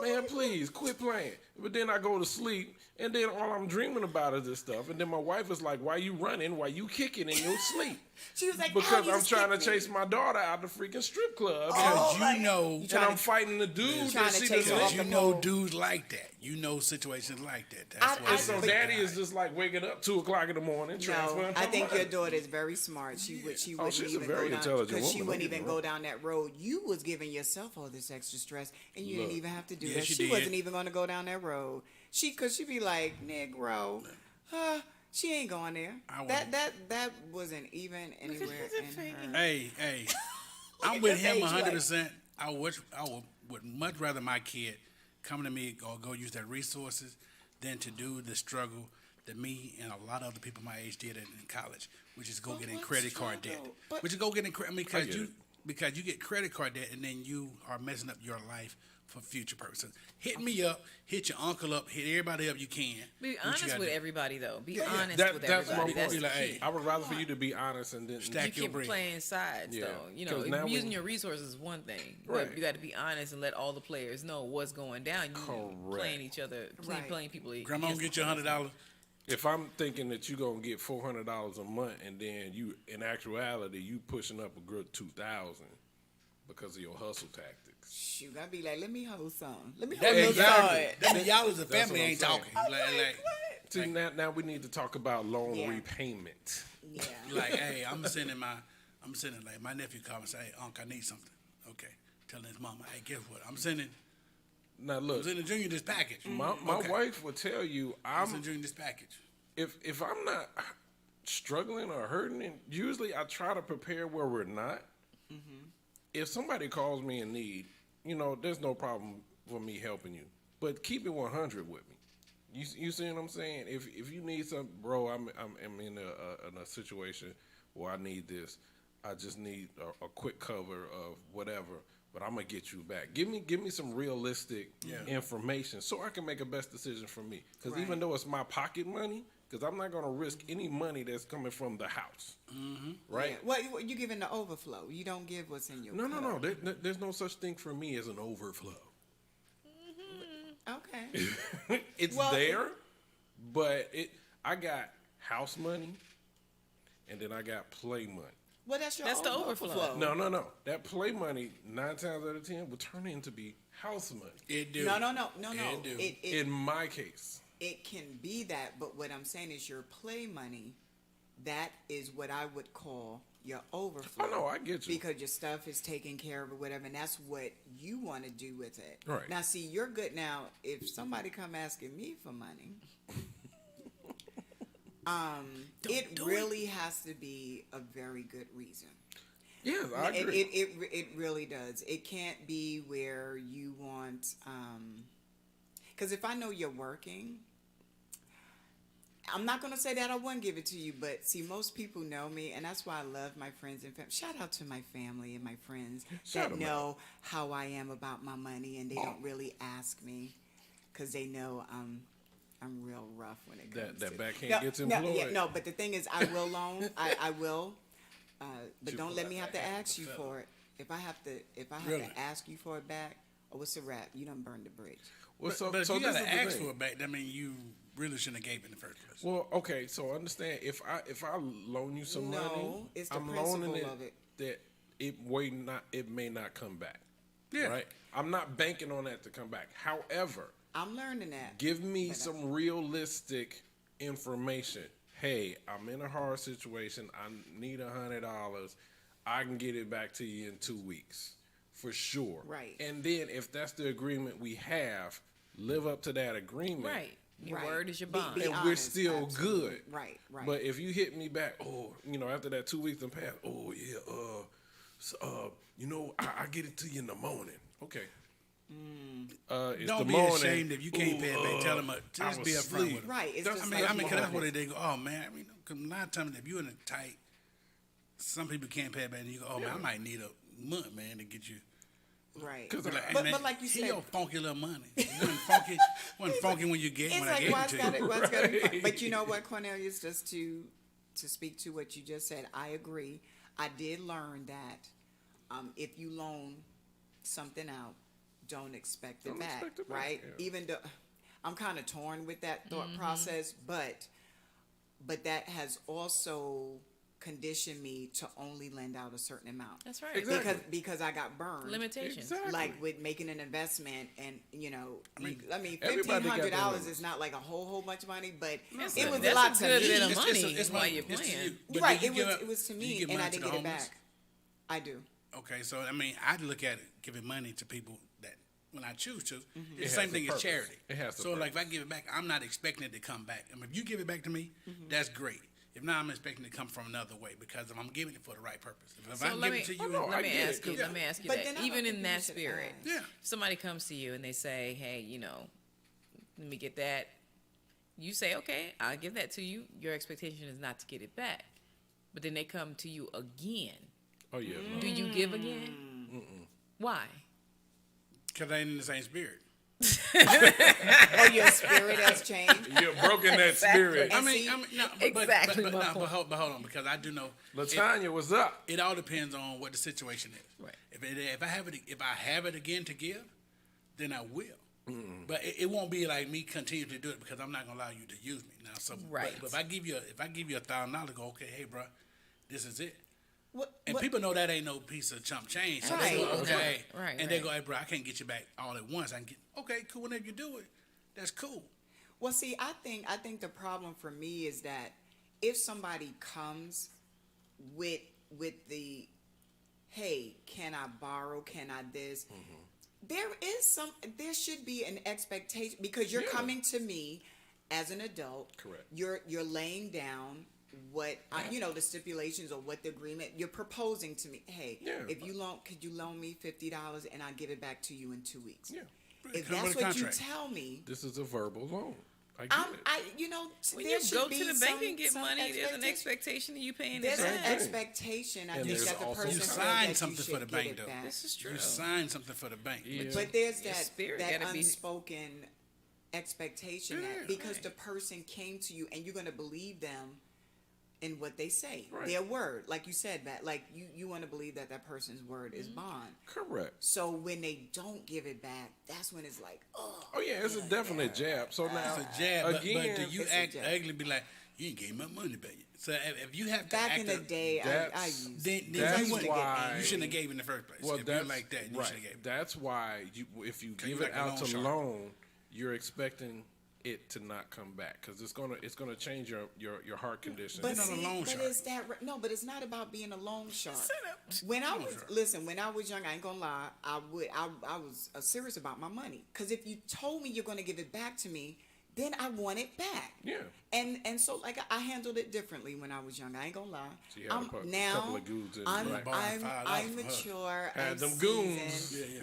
B: man, please quit playing. But then I go to sleep And then all I'm dreaming about is this stuff. And then my wife is like, why you running? Why you kicking in your sleep?
A: She was like,
B: Because
A: "Oh, you
B: I'm trying to
A: skipped me."
B: chase my daughter out the freaking strip club.
C: Because
A: Oh,
C: you know,
B: And I'm fighting the dude
A: trying
B: that
A: to
B: she
A: chase her
B: doesn't
A: off
C: because
A: the
C: you know
A: pole.
C: dudes like that. You know situations like that. That's
A: I-
C: what
A: I-
C: it
B: So
C: is.
B: daddy is just like waking up 2:00 in the morning,
A: No,
B: transferring.
A: I
B: her
A: think your
B: money.
A: daughter is very smart. She wouldn't
B: she's a
A: even
B: very
A: go down
B: intelligent
A: because she
B: woman,
A: wouldn't
B: don't get
A: even
B: me
A: go
B: wrong.
A: down that road. You was giving yourself all this extra stress, and you
B: Look.
A: didn't even have to do
C: Yes,
A: that.
C: you
A: She
C: did.
A: wasn't even going to go down that road. Because she'd be like, Negro, she ain't going there.
C: I
A: That wasn't even anywhere in her.
C: Hey, I'm
A: at
C: with
A: your
C: him
A: age,
C: 100%. I would much rather my kid come to me or go use their resources than to do the struggle that me and a lot of other people my age did in college, which is go
A: But
C: get in
A: what
C: credit card debt.
A: struggle? But-
C: Which is go get in credit because
B: get
C: you
B: it.
C: because you get credit card debt and then you are messing up your life for future purposes. Hit me up, hit your uncle up, hit everybody up you can.
D: Be
C: What you
D: honest
C: gotta
D: with
C: do.
D: everybody, though. Be
C: Yeah, yeah.
D: honest
B: That's
D: with
B: my
D: everybody.
B: point.
D: That's
C: Be
D: the
C: like,
D: key.
C: hey,
B: I would rather for you to be honest and then
C: Stack
D: You
C: your
D: keep
C: bread.
D: playing sides,
B: Yeah.
D: though. You
B: 'Cause
D: know,
B: now
D: using
B: when-
D: your resources is one thing,
B: Right.
D: but you got to be honest and let all the players know what's going down. You
B: Correct.
D: playing each other,
A: Right.
D: playing people.
C: Grandma
D: against
C: get you
D: each other.
C: $100.
B: If I'm thinking that you're gonna get $400 a month, and then you, in actuality, you pushing up a good 2,000 because of your hustle tactics.
A: Shoot, I'd be like, let me hold some. Let me
C: That
A: hold
C: means
A: some.
C: that means y'all as a
B: That's
C: family
B: what I'm
C: ain't
B: saying.
C: talking. Like,
B: See, now we need to talk about loan
A: Yeah.
B: repayment.
A: Yeah.
C: like, hey, I'm sending like my nephew called and say, hey, Unc, I need something. Okay. Telling his mama, hey, guess what? I'm sending
B: Now look,
C: Junior this package.
B: my
C: Okay.
B: wife will tell you
C: I'm
B: I'm
C: sending Junior this package.
B: if I'm not struggling or hurting, and usually I try to prepare where we're not. If somebody calls me in need, there's no problem for me helping you. But keep it 100 with me. You see what I'm saying? If you need something, bro, I'm in a situation where I need this. I just need a quick cover of whatever. But I'm gonna get you back. Give me some realistic information so I can make a best decision for me. Because
A: Right.
B: even though it's my pocket money, because I'm not gonna risk any money that's coming from the house, right?
A: Yeah. Well, you give in the overflow. You don't give what's in your
B: No.
A: cup.
B: There's no such thing for me as an overflow.
A: Okay.
B: It's
A: Well,
B: there, but I got house money, and then I got play money.
A: Well, that's your
D: That's the overflow.
B: No. That play money 9 times out of 10 will turn into be house money.
C: It do.
A: No.
C: It do.
A: It
B: In my case,
A: it can be that, but what I'm saying is your play money. That is what I would call your overflow.
B: Oh, no, I get you.
A: Because your stuff is taken care of or whatever, and that's what you want to do with it.
B: Right.
A: Now, see, you're good. Now, if somebody come asking me for money, it really has to be a very good reason.
B: yes, I
A: It,
B: agree.
A: it really does. It can't be where you want, because if I know you're working, I'm not going to say that I wouldn't give it to you, but see, most people know me, and that's why I love my friends and family. Shout out to my family and my friends
B: Shout
A: that
B: 'em
A: know how I am about my money, and they don't really ask me because they know I'm real rough when it comes
B: That
A: to
B: backhand gets employed.
A: No, but the thing is, I will loan. I will, but
B: You
A: don't
B: pull
A: let
B: that
A: me have to
B: backhand
A: ask you for it. If I have
C: Really?
A: to ask you for it back, oh, it's a wrap. You done burned the bridge.
B: Well,
C: But if
B: so
C: you
B: this
C: gotta
B: is the
C: ask
B: thing.
C: for it back, that means you really shouldn't have gave it in the first place.
B: Well, okay, so understand if I loan you some money,
A: No, it's the
B: I'm loaning
A: principle of it.
B: that it may not come back.
C: Yeah.
B: Right? I'm not banking on that to come back. However,
A: I'm learning that.
B: give me
A: But,
B: some realistic information. Hey, I'm in a hard situation. I need $100. I can get it back to you in 2 weeks. For sure.
A: Right.
B: And then if that's the agreement we have, live up to that agreement.
D: Right. Your
A: Right.
D: word is your
A: Be-
D: bond.
A: be
B: And we're
A: honest,
B: still
A: absolutely.
B: good.
A: Right.
B: But if you hit me back, after that 2 weeks and pass, I get it to you in the morning. Okay. It's
C: Don't
B: the
C: be
B: morning.
C: ashamed if you can't pay it back. Tell them,
B: I
C: just
B: was
C: be upfront
B: asleep.
C: with them.
A: Right, it's
B: That's-
A: just
C: I
A: like
C: mean,
A: you
C: 'cause that's
A: have
C: what
A: it.
C: they go, oh man, I mean, 'cause a lot of times if you're in a tight, some people can't pay it back, and you go, oh man, I might need a month, man, to get you.
A: Right.
B: 'Cause
C: Be like, hey,
A: But
C: man,
A: like you
C: here
A: said,
C: your funky little money. It wasn't funky when you gave
A: it's
C: when I
A: like
C: gave
A: why
C: it
A: it's
C: to
A: got
C: you.
A: to why it's got to be fun. But you know what, Cornelius, just to speak to what you just said, I agree. I did learn that if you loan something out, don't expect it
B: Don't
A: back,
B: expect it back,
A: right?
B: yeah.
A: Even though I'm kind of torn with that thought
D: Mm-hmm.
A: process, but that has also conditioned me to only lend out a certain amount.
D: That's right.
B: Exactly.
A: Because I got burned.
D: Limitations.
B: Exactly.
A: Like with making an investment, and I mean,
B: everybody got their
A: $1,500
B: limits.
A: is not like a whole bunch of money, but
D: That's
A: it was
D: that's
A: a lot to
D: good
A: me.
D: bit of
C: It's-
D: money
C: it's
D: while
C: money.
D: you're
C: It's to
D: playing.
C: you. But
A: Right,
C: do you
A: it was to
C: do
A: me,
C: you give
A: and I
C: money to
A: didn't
C: the
A: get it
C: homeless?
A: back. I do.
C: Okay, so I mean, I look at it, giving money to people that when I choose to,
B: It
C: it's the
B: has
C: same
B: a
C: thing as
B: purpose.
C: charity.
B: It has a
C: so like if I
B: purpose.
C: give it back, I'm not expecting it to come back. I mean, if you give it back to me, that's great. If not, I'm expecting it to come from another way because if I'm giving it for the right purpose. If
D: So
C: I
D: let
C: give
D: me
C: it to you,
B: no, I
D: let me
B: get
D: ask
B: it.
D: you.
C: Yeah.
D: Let me ask you
A: But
D: that.
A: then I don't
D: Even
A: think
D: in
A: you
D: that
A: should
D: spirit,
A: ask.
C: Yeah.
D: if somebody comes to you and they say, "Hey, let me get that." You say, "Okay, I'll give that to you." Your expectation is not to get it back, but then they come to you again.
B: Oh yeah. No.
D: Do you give again? Why?
C: because they ain't in the same spirit.
A: Oh, your spirit has changed.
B: You're broken that spirit.
C: I mean, no, but,
D: Exactly
C: but,
D: my
C: no, but,
D: point.
C: hold on, because I do know
B: Latanya, what's up?
C: it all depends on what the situation is.
D: Right.
C: If I have it again to give, then I will. But it won't be like me continue to do it because I'm not gonna allow you to use me now. So,
D: Right.
C: But if I give you $1,000, go okay, hey, bro, this is it.
A: What,
C: And
A: what-
C: people know that ain't no piece of chump change. So
A: Right.
C: they go, okay.
D: Right,
C: And they
D: right.
C: go, hey, bro, I can't get you back all at once. I can get, okay, cool. Whenever you do it, that's cool.
A: Well, see, I think the problem for me is that if somebody comes with the, hey, can I borrow? Can I this? There should be an expectation because you're
B: Yeah.
A: coming to me as an adult.
B: Correct.
A: You're laying down what the stipulations or what the agreement you're proposing to me. Hey,
B: Yeah.
A: could you loan me $50 and I'll give it back to you in 2 weeks?
B: Yeah.
A: If
C: Come with
A: that's
C: a
A: what you
C: contract.
A: tell me,
B: This is a verbal loan. I get it.
D: When
A: there
D: you
A: should
D: go
A: be
D: to the
A: some-
D: bank and get
A: some
D: money, there's an
A: expectation.
D: expectation of you paying it
A: There's an
D: back.
B: thing.
A: expectation. I
B: And
A: think
B: there's
A: that the
B: also
A: person
C: You
A: feels
C: signed
A: that you
C: something for
A: should
C: the
A: get
C: bank,
A: it
C: though.
A: back.
D: This is true.
C: You signed something for the bank.
B: Yeah.
A: But there's
D: Your
A: that
D: spirit
A: that
D: gotta be-
A: unspoken expectation
C: Yeah,
A: that because
D: right.
A: the person came to you and you're gonna believe them in what they say,
B: Right.
A: their word, like you said, that like you want to believe that person's word is bond.
B: Correct.
A: So when they don't give it back, that's when it's like, oh,
B: Oh yeah, it's a definite jab. So now
C: It's a jab, but
B: again,
C: do you
A: It's a
C: act
A: jab.
C: ugly? Be like, you ain't gave my money back. So if you have to
A: back
C: act
A: in the day, I
B: that's-
A: used
C: then
B: That's
C: you, wouldn't
B: why-
C: you shouldn't have gave in the first place.
B: well,
C: if
B: that's
C: you're like that, you
B: right.
C: should have gave.
B: That's why if you
C: you
B: give
C: like
B: it
C: a
B: out
C: loan
B: to
C: shark.
B: loan, you're expecting it to not come back because it's gonna change your heart condition.
A: But
C: You're not a
A: see,
C: loan
A: but
C: shark.
A: is that no? But it's not about being a loan shark.
D: up.
A: When I
C: Loan
A: was
C: shark.
A: when I was young, I ain't gonna lie. I was serious about my money because if you told me you're gonna give it back to me, then I want it back.
B: Yeah.
A: And so like I handled it differently when I was young. I ain't gonna lie.
B: So you had a couple
A: Now
B: of goons in
A: I'm
B: you,
C: right? Borrowing $5
A: I'm
C: from her.
A: mature.
B: Had
A: I'm
B: them goons.
A: seasoned.
C: Yeah.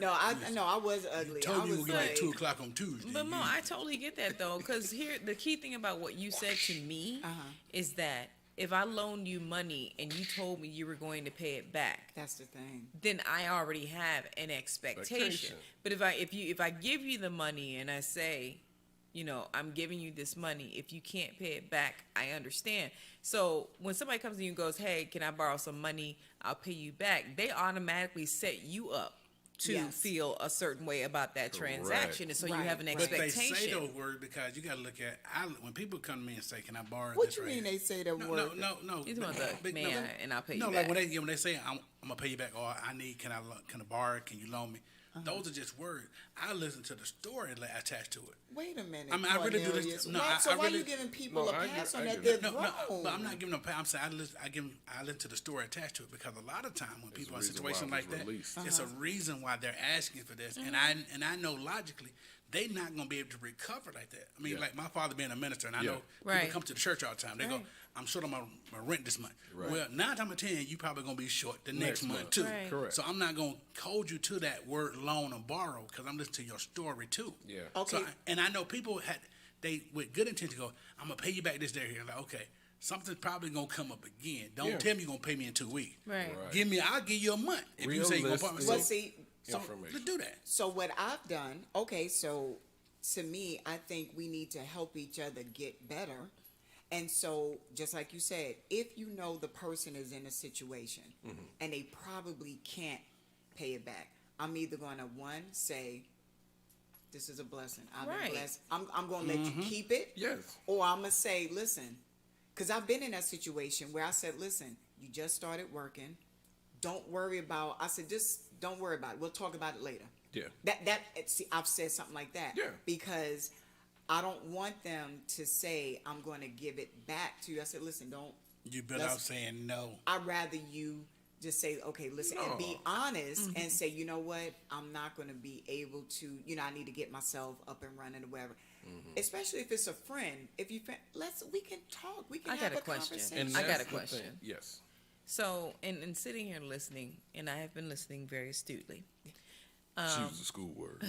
A: No, I was ugly.
C: Told
A: I
C: you
A: was
C: we get
A: like,
C: at 2:00 on Tuesday.
D: But Mo, I totally get that though, because here the key thing about what you said to me is that if I loaned you money and you told me you were going to pay it back,
A: that's the thing.
D: then I already have an expectation.
B: Expectation.
D: But if I give you the money and I say, I'm giving you this money, if you can't pay it back, I understand. So when somebody comes to you and goes, "Hey, can I borrow some money? I'll pay you back," they automatically set you up to
A: Yes.
D: feel a certain way about that
B: Correct.
D: transaction, and so you
A: Right.
D: have an
A: But
C: But they
D: expectation.
C: say those words because you got to look at when people come to me and say, "Can I borrow
A: What
C: this?"
A: you
C: right
A: mean
C: here?"
A: they say that
C: No,
A: word?
C: no.
D: You talking about the, "Man, and I'll pay you
C: No,
D: back."
C: like when they say, "I'm gonna pay you back," or "I need, can I borrow? Can you loan me?" Those are just words. I listen to the story attached to it.
A: Wait a minute.
C: I mean, I really do this-
A: Cornelius.
C: no,
A: What?
C: I-
A: So
C: I
A: why
C: really-
A: you giving people
B: No,
A: a
B: I
A: pass
B: get-
A: on
B: I
A: that?
B: get
A: They're
B: it.
A: grown.
C: But I'm not giving them. I'm saying I listen to the story attached to it because a lot of time when people are in a
B: reason why
C: situation
B: it was
C: like that,
B: released.
C: it's a reason why they're asking for this, and I know logically they not gonna be able to recover like that. I mean,
B: Yeah.
C: like my father being a minister, and I
B: Yeah.
C: know
D: Right.
C: people come to the church all the time. They go,
D: Right.
C: "I'm short on my rent this month."
B: Right.
C: Well, 9 times out of 10, you probably gonna be short the next
B: Next
C: month
B: month.
C: too.
D: Right.
B: Correct.
C: So I'm not gonna hold you to that word loan or borrow because I'm listening to your story too.
B: Yeah.
A: Okay.
C: So, and I know people with good intention go, "I'm gonna pay you back this day here." Like, okay, something's probably gonna come up again. Don't
B: Yeah.
C: tell me you're gonna pay me in 2 weeks.
D: Right.
B: Right.
C: I'll give you a month if you say you're gonna pay me.
B: Realistic.
A: Well,
C: So,
A: see,
B: Information.
C: let's do that.
A: so what I've done, okay, so to me, I think we need to help each other get better. And so, just like you said, if you know the person is in a situation and they probably can't pay it back, I'm either going to, one, say, this is a blessing. I've
D: Right.
A: been blessed. I'm going to let you keep it.
B: Yes.
A: Or I'm going to say, listen, because I've been in that situation where I said, listen, you just started working. Don't worry about, I said, just don't worry about it. We'll talk about it later.
B: Yeah.
A: See, I've said something like that.
B: Yeah.
A: Because I don't want them to say, I'm going to give it back to you. I said, listen, don't.
C: You better off saying no.
A: I'd rather you just say, okay, listen, and be honest and say, you know what, I'm not going to be able to, I need to get myself up and running or whatever. Especially if it's a friend. If you, we can talk. We can
D: I
A: have
D: got a
A: a
D: question.
A: conversation.
D: I got
B: that's
D: a
B: the
D: question.
B: thing. Yes.
D: So, in sitting here listening, and I have been listening very astutely,
B: She was a school word.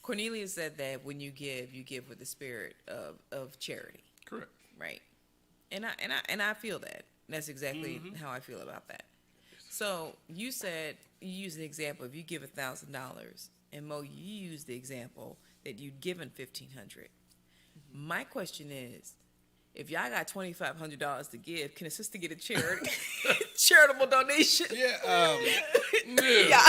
D: Cornelia said that when you give with the spirit of charity,
B: Correct.
D: right? And I feel that. That's exactly how I feel about that. So you said you used the example if you give $1,000, and Mo, you used the example that you'd given $1,500. My question is, if y'all got $2,500 to give, can a sister get a charitable donation?
C: Yeah.
D: Yeah,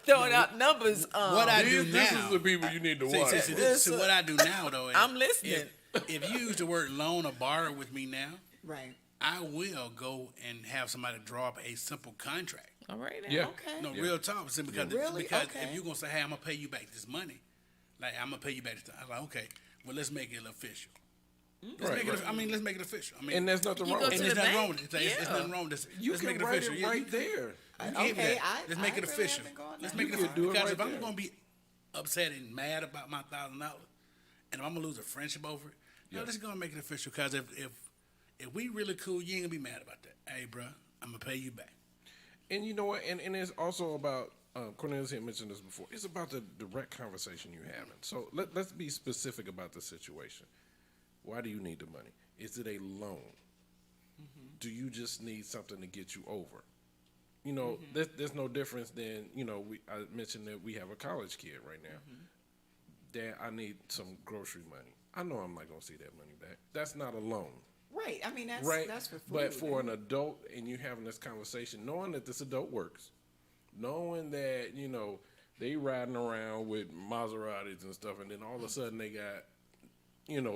D: throwing out numbers.
C: What I do
B: This
C: now.
B: is the people you need to
C: See,
B: watch.
C: see, this is what I do now, though. is
D: I'm listening.
C: If you use the word loan or borrow with me now,
A: Right.
C: I will go and have somebody draw up a simple contract.
D: All right, now.
B: Yeah.
A: Okay.
C: No, real talk. See, because
A: Really?
C: because
A: Okay.
C: if you're gonna say, "Hey, I'm gonna pay you back this money," like I'm gonna pay you back this, I'm like, okay, well, let's make it official.
B: Right, right.
C: Let's make it official. I mean,
B: And there's nothing
D: You
B: wrong
D: go
B: with
C: and
D: to
B: it.
C: there's
D: the
C: nothing wrong
D: bank?
C: with it. It's
D: Yeah.
C: nothing wrong with this.
B: You
C: Let's
B: can
C: make it
B: write
C: official.
B: it
C: Yeah,
B: right there.
A: Okay.
C: Let's make it
A: I
C: official.
A: haven't gone
C: Let's
A: that
C: make it
B: far.
C: official.
B: You could do it
C: Because if
B: right
C: I'm
B: there.
C: gonna be upset and mad about my $1,000, and if I'm gonna lose a friendship over it, no,
B: Yeah.
C: let's go and make it official. Because if we really cool, you ain't gonna be mad about that. Hey, bro, I'm gonna pay you back.
B: And you know what? And it's also about, Cornelius had mentioned this before, it's about the direct conversation you're having. So let's be specific about the situation. Why do you need the money? Is it a loan? Do you just need something to get you over? You know, there's no difference than, I mentioned that we have a college kid right now. Dad, I need some grocery money. I know I'm not going to see that money back. That's not a loan.
A: Right. I mean,
B: Right,
A: that's for food.
B: but for an adult, and you having this conversation, knowing that this adult works, knowing that they riding around with Maseratis and stuff, and then all of a sudden they got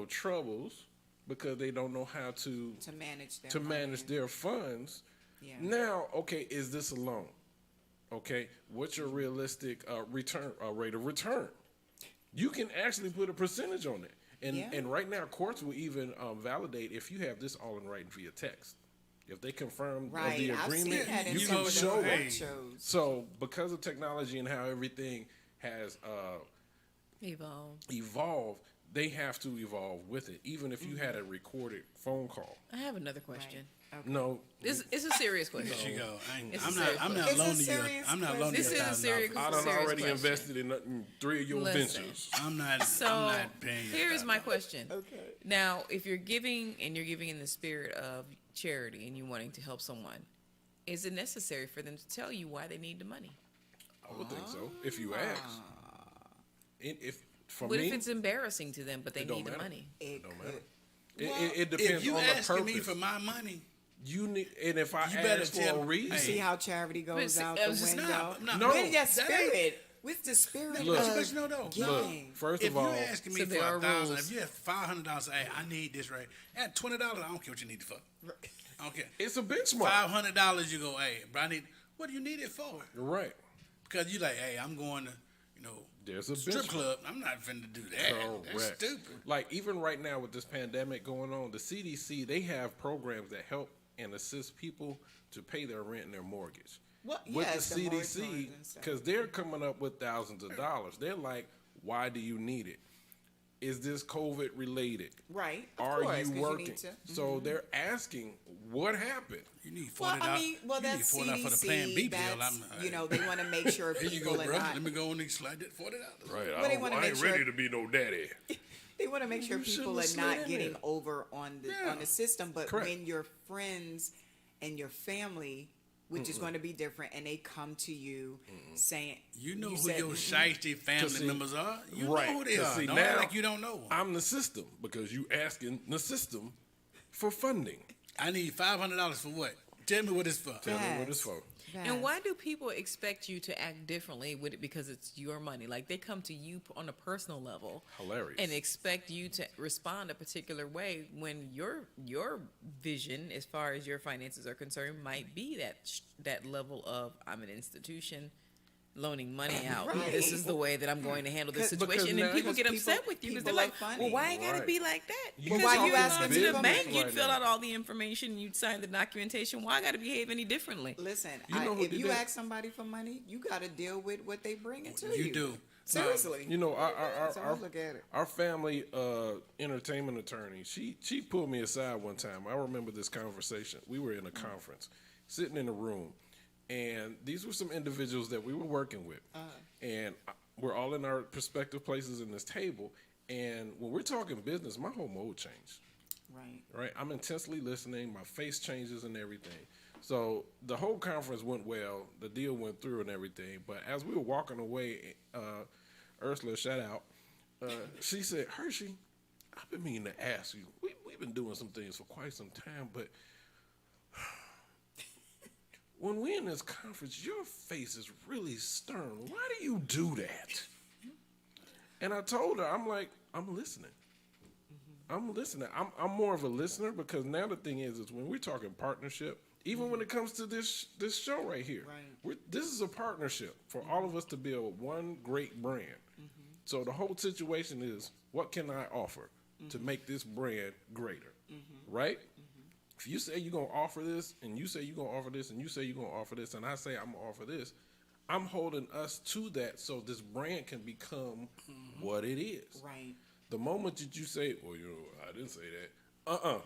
B: troubles because they don't know how to
A: manage
B: their funds.
A: Yeah.
B: Now, okay, is this a loan? Okay, what's your realistic return rate of return? You can actually put a percentage on it. And right now, courts will even validate if you have this all in writing via text. If they confirm
A: Right.
B: the
A: I've seen
B: agreement,
A: that in
B: you
A: some
B: can
A: of the
B: show
A: court
B: it.
A: shows.
B: So, because of technology and how everything has evolved, they have to evolve with it. Even if you had a recorded phone call.
D: I have another question.
B: No,
D: This it's a serious question.
C: There you go.
D: It's
C: I'm
D: a
C: not.
D: serious
C: I'm not
A: question.
C: loaning
A: It's a
C: you.
A: serious
C: I'm not
A: question.
C: loaning you
D: This is a
C: $1,000.
D: serious-
B: I done
D: serious
B: already
D: question.
B: invested in 3 of your
D: Listen.
B: ventures.
C: I'm not.
D: So
C: I'm not paying you.
D: here's my
C: $1,000.
D: question.
A: Okay.
D: Now, if you're giving and you're giving in the spirit of charity and you're wanting to help someone, is it necessary for them to tell you why they need the money?
B: I would think so, if you ask. If for
D: What
B: me,
D: if it's embarrassing to them, but they
B: It don't
D: need the
B: matter.
D: money?
A: It
B: don't
A: could.
B: matter.
A: Well,
B: it depends
C: If you
B: on the
C: asking
B: purpose.
C: me for my money,
B: You need, and if I
C: You better
B: ask for
C: tell
B: a
C: me.
B: reason,
C: Hey.
A: See how charity goes
D: see,
A: out
D: I
A: the
D: was just
A: window.
C: No,
A: With that
C: that ain't-
A: spirit. With the spirit
B: Look.
A: of
C: But you know, though,
A: giving.
B: first
C: if
B: of all,
C: you're asking me
D: So
C: for
D: there are
C: $1,000,
D: rules.
C: if you have $500, hey, I need this right. At $20, I don't care what you need it for. I don't care.
B: it's a benchmark.
C: $500, you go, hey, bro, I need. What do you need it for?
B: You're right.
C: Because you like, hey, I'm going to,
B: There's a
C: strip
B: benchmark.
C: club. I'm not finna do that. That's
B: Correct.
C: stupid.
B: Like even right now with this pandemic going on, the CDC they have programs that help and assist people to pay their rent and their mortgage.
A: Well,
B: With
A: yes,
B: the
A: the
B: CDC,
A: moratoriums and stuff.
B: because they're coming up with thousands of dollars. They're like, why do you need it? Is this COVID related?
A: Right. Of
B: Are
A: course, 'cause
B: you
A: need
B: working?
A: to-
B: So they're asking, what happened?
C: You need
A: Well,
C: $40.
A: I mean, well,
C: you need
A: that's
C: $40 for the Plan B
A: CDC.
C: bill.
A: That's, they want to make sure
C: Here you
A: people
C: go,
A: are
C: bro.
A: not.
C: Let me go and slide that $40.
B: Right.
A: But they wanna
B: I
A: make
B: ain't
A: sure-
B: ready to be no daddy.
A: They want to make sure
B: You
A: people
B: shouldn't
A: are
B: have slid
A: not
B: in
A: getting
B: there.
A: over on the system. But
B: Correct.
A: when your friends and your family, which is going to be different, and they come to you saying,
C: You know who
A: said-
C: your shiesty family
B: see-
C: members are. You
B: Right,
C: know who they
B: 'cause
C: are.
B: see,
C: Don't
B: now-
C: act like you don't know 'em.
B: I'm the system because you asking the system for funding.
C: I need $500 for what? Tell me what it's for.
B: Tell me what
A: Yes.
B: it's for.
D: And why do people expect you to act differently with it because it's your money? Like they come to you on a personal level,
B: Hilarious.
D: and expect you to respond a particular way when your vision, as far as your finances are concerned, might be that level of I'm an institution loaning money out.
A: Right.
D: This is the way that I'm going to handle this
B: Because
D: situation, and
B: now-
D: people get
A: because
D: upset
A: people-
D: with you because
A: people
D: they're like,
A: are funny.
D: "Well, why it got to
B: Right.
D: be like that?
B: You
D: Because
A: why
D: if
A: you
D: you
A: asking
D: gone to
A: people
D: the bank,
B: right
D: you'd fill
B: now.
D: out all the information, you'd sign the documentation. Why I got to behave any differently?"
A: Listen,
B: You know who
A: if
B: did
A: you
B: that?
A: ask somebody for money, you got to deal with what they bring to you.
C: You do.
A: Seriously.
B: You know,
A: So I look at it.
B: our family entertainment attorney, she pulled me aside one time. I remember this conversation. We were in a conference, sitting in a room, and these were some individuals that we were working with, and we're all in our prospective places in this table. And when we're talking business, my whole mode changed.
A: Right.
B: Right, I'm intensely listening. My face changes and everything. So the whole conference went well. The deal went through and everything. But as we were walking away, Ursula, shout out, she said, "Hershey, I've been meaning to ask you. We've been doing some things for quite some time, but when we're in this conference, your face is really stern. Why do you do that?" And I told her, I'm like, I'm listening. I'm listening. I'm more of a listener because now the thing is when we're talking partnership, even when it comes to this show right here, this is a partnership for all of us to build one great brand. So the whole situation is, what can I offer to make this brand greater, right? If you say you're going to offer this, and you say you're going to offer this, and you say you're going to offer this, and I say I'm going to offer this, I'm holding us to that so this brand can become what it is.
A: Right.
B: The moment that you say, "Well, I didn't say that,"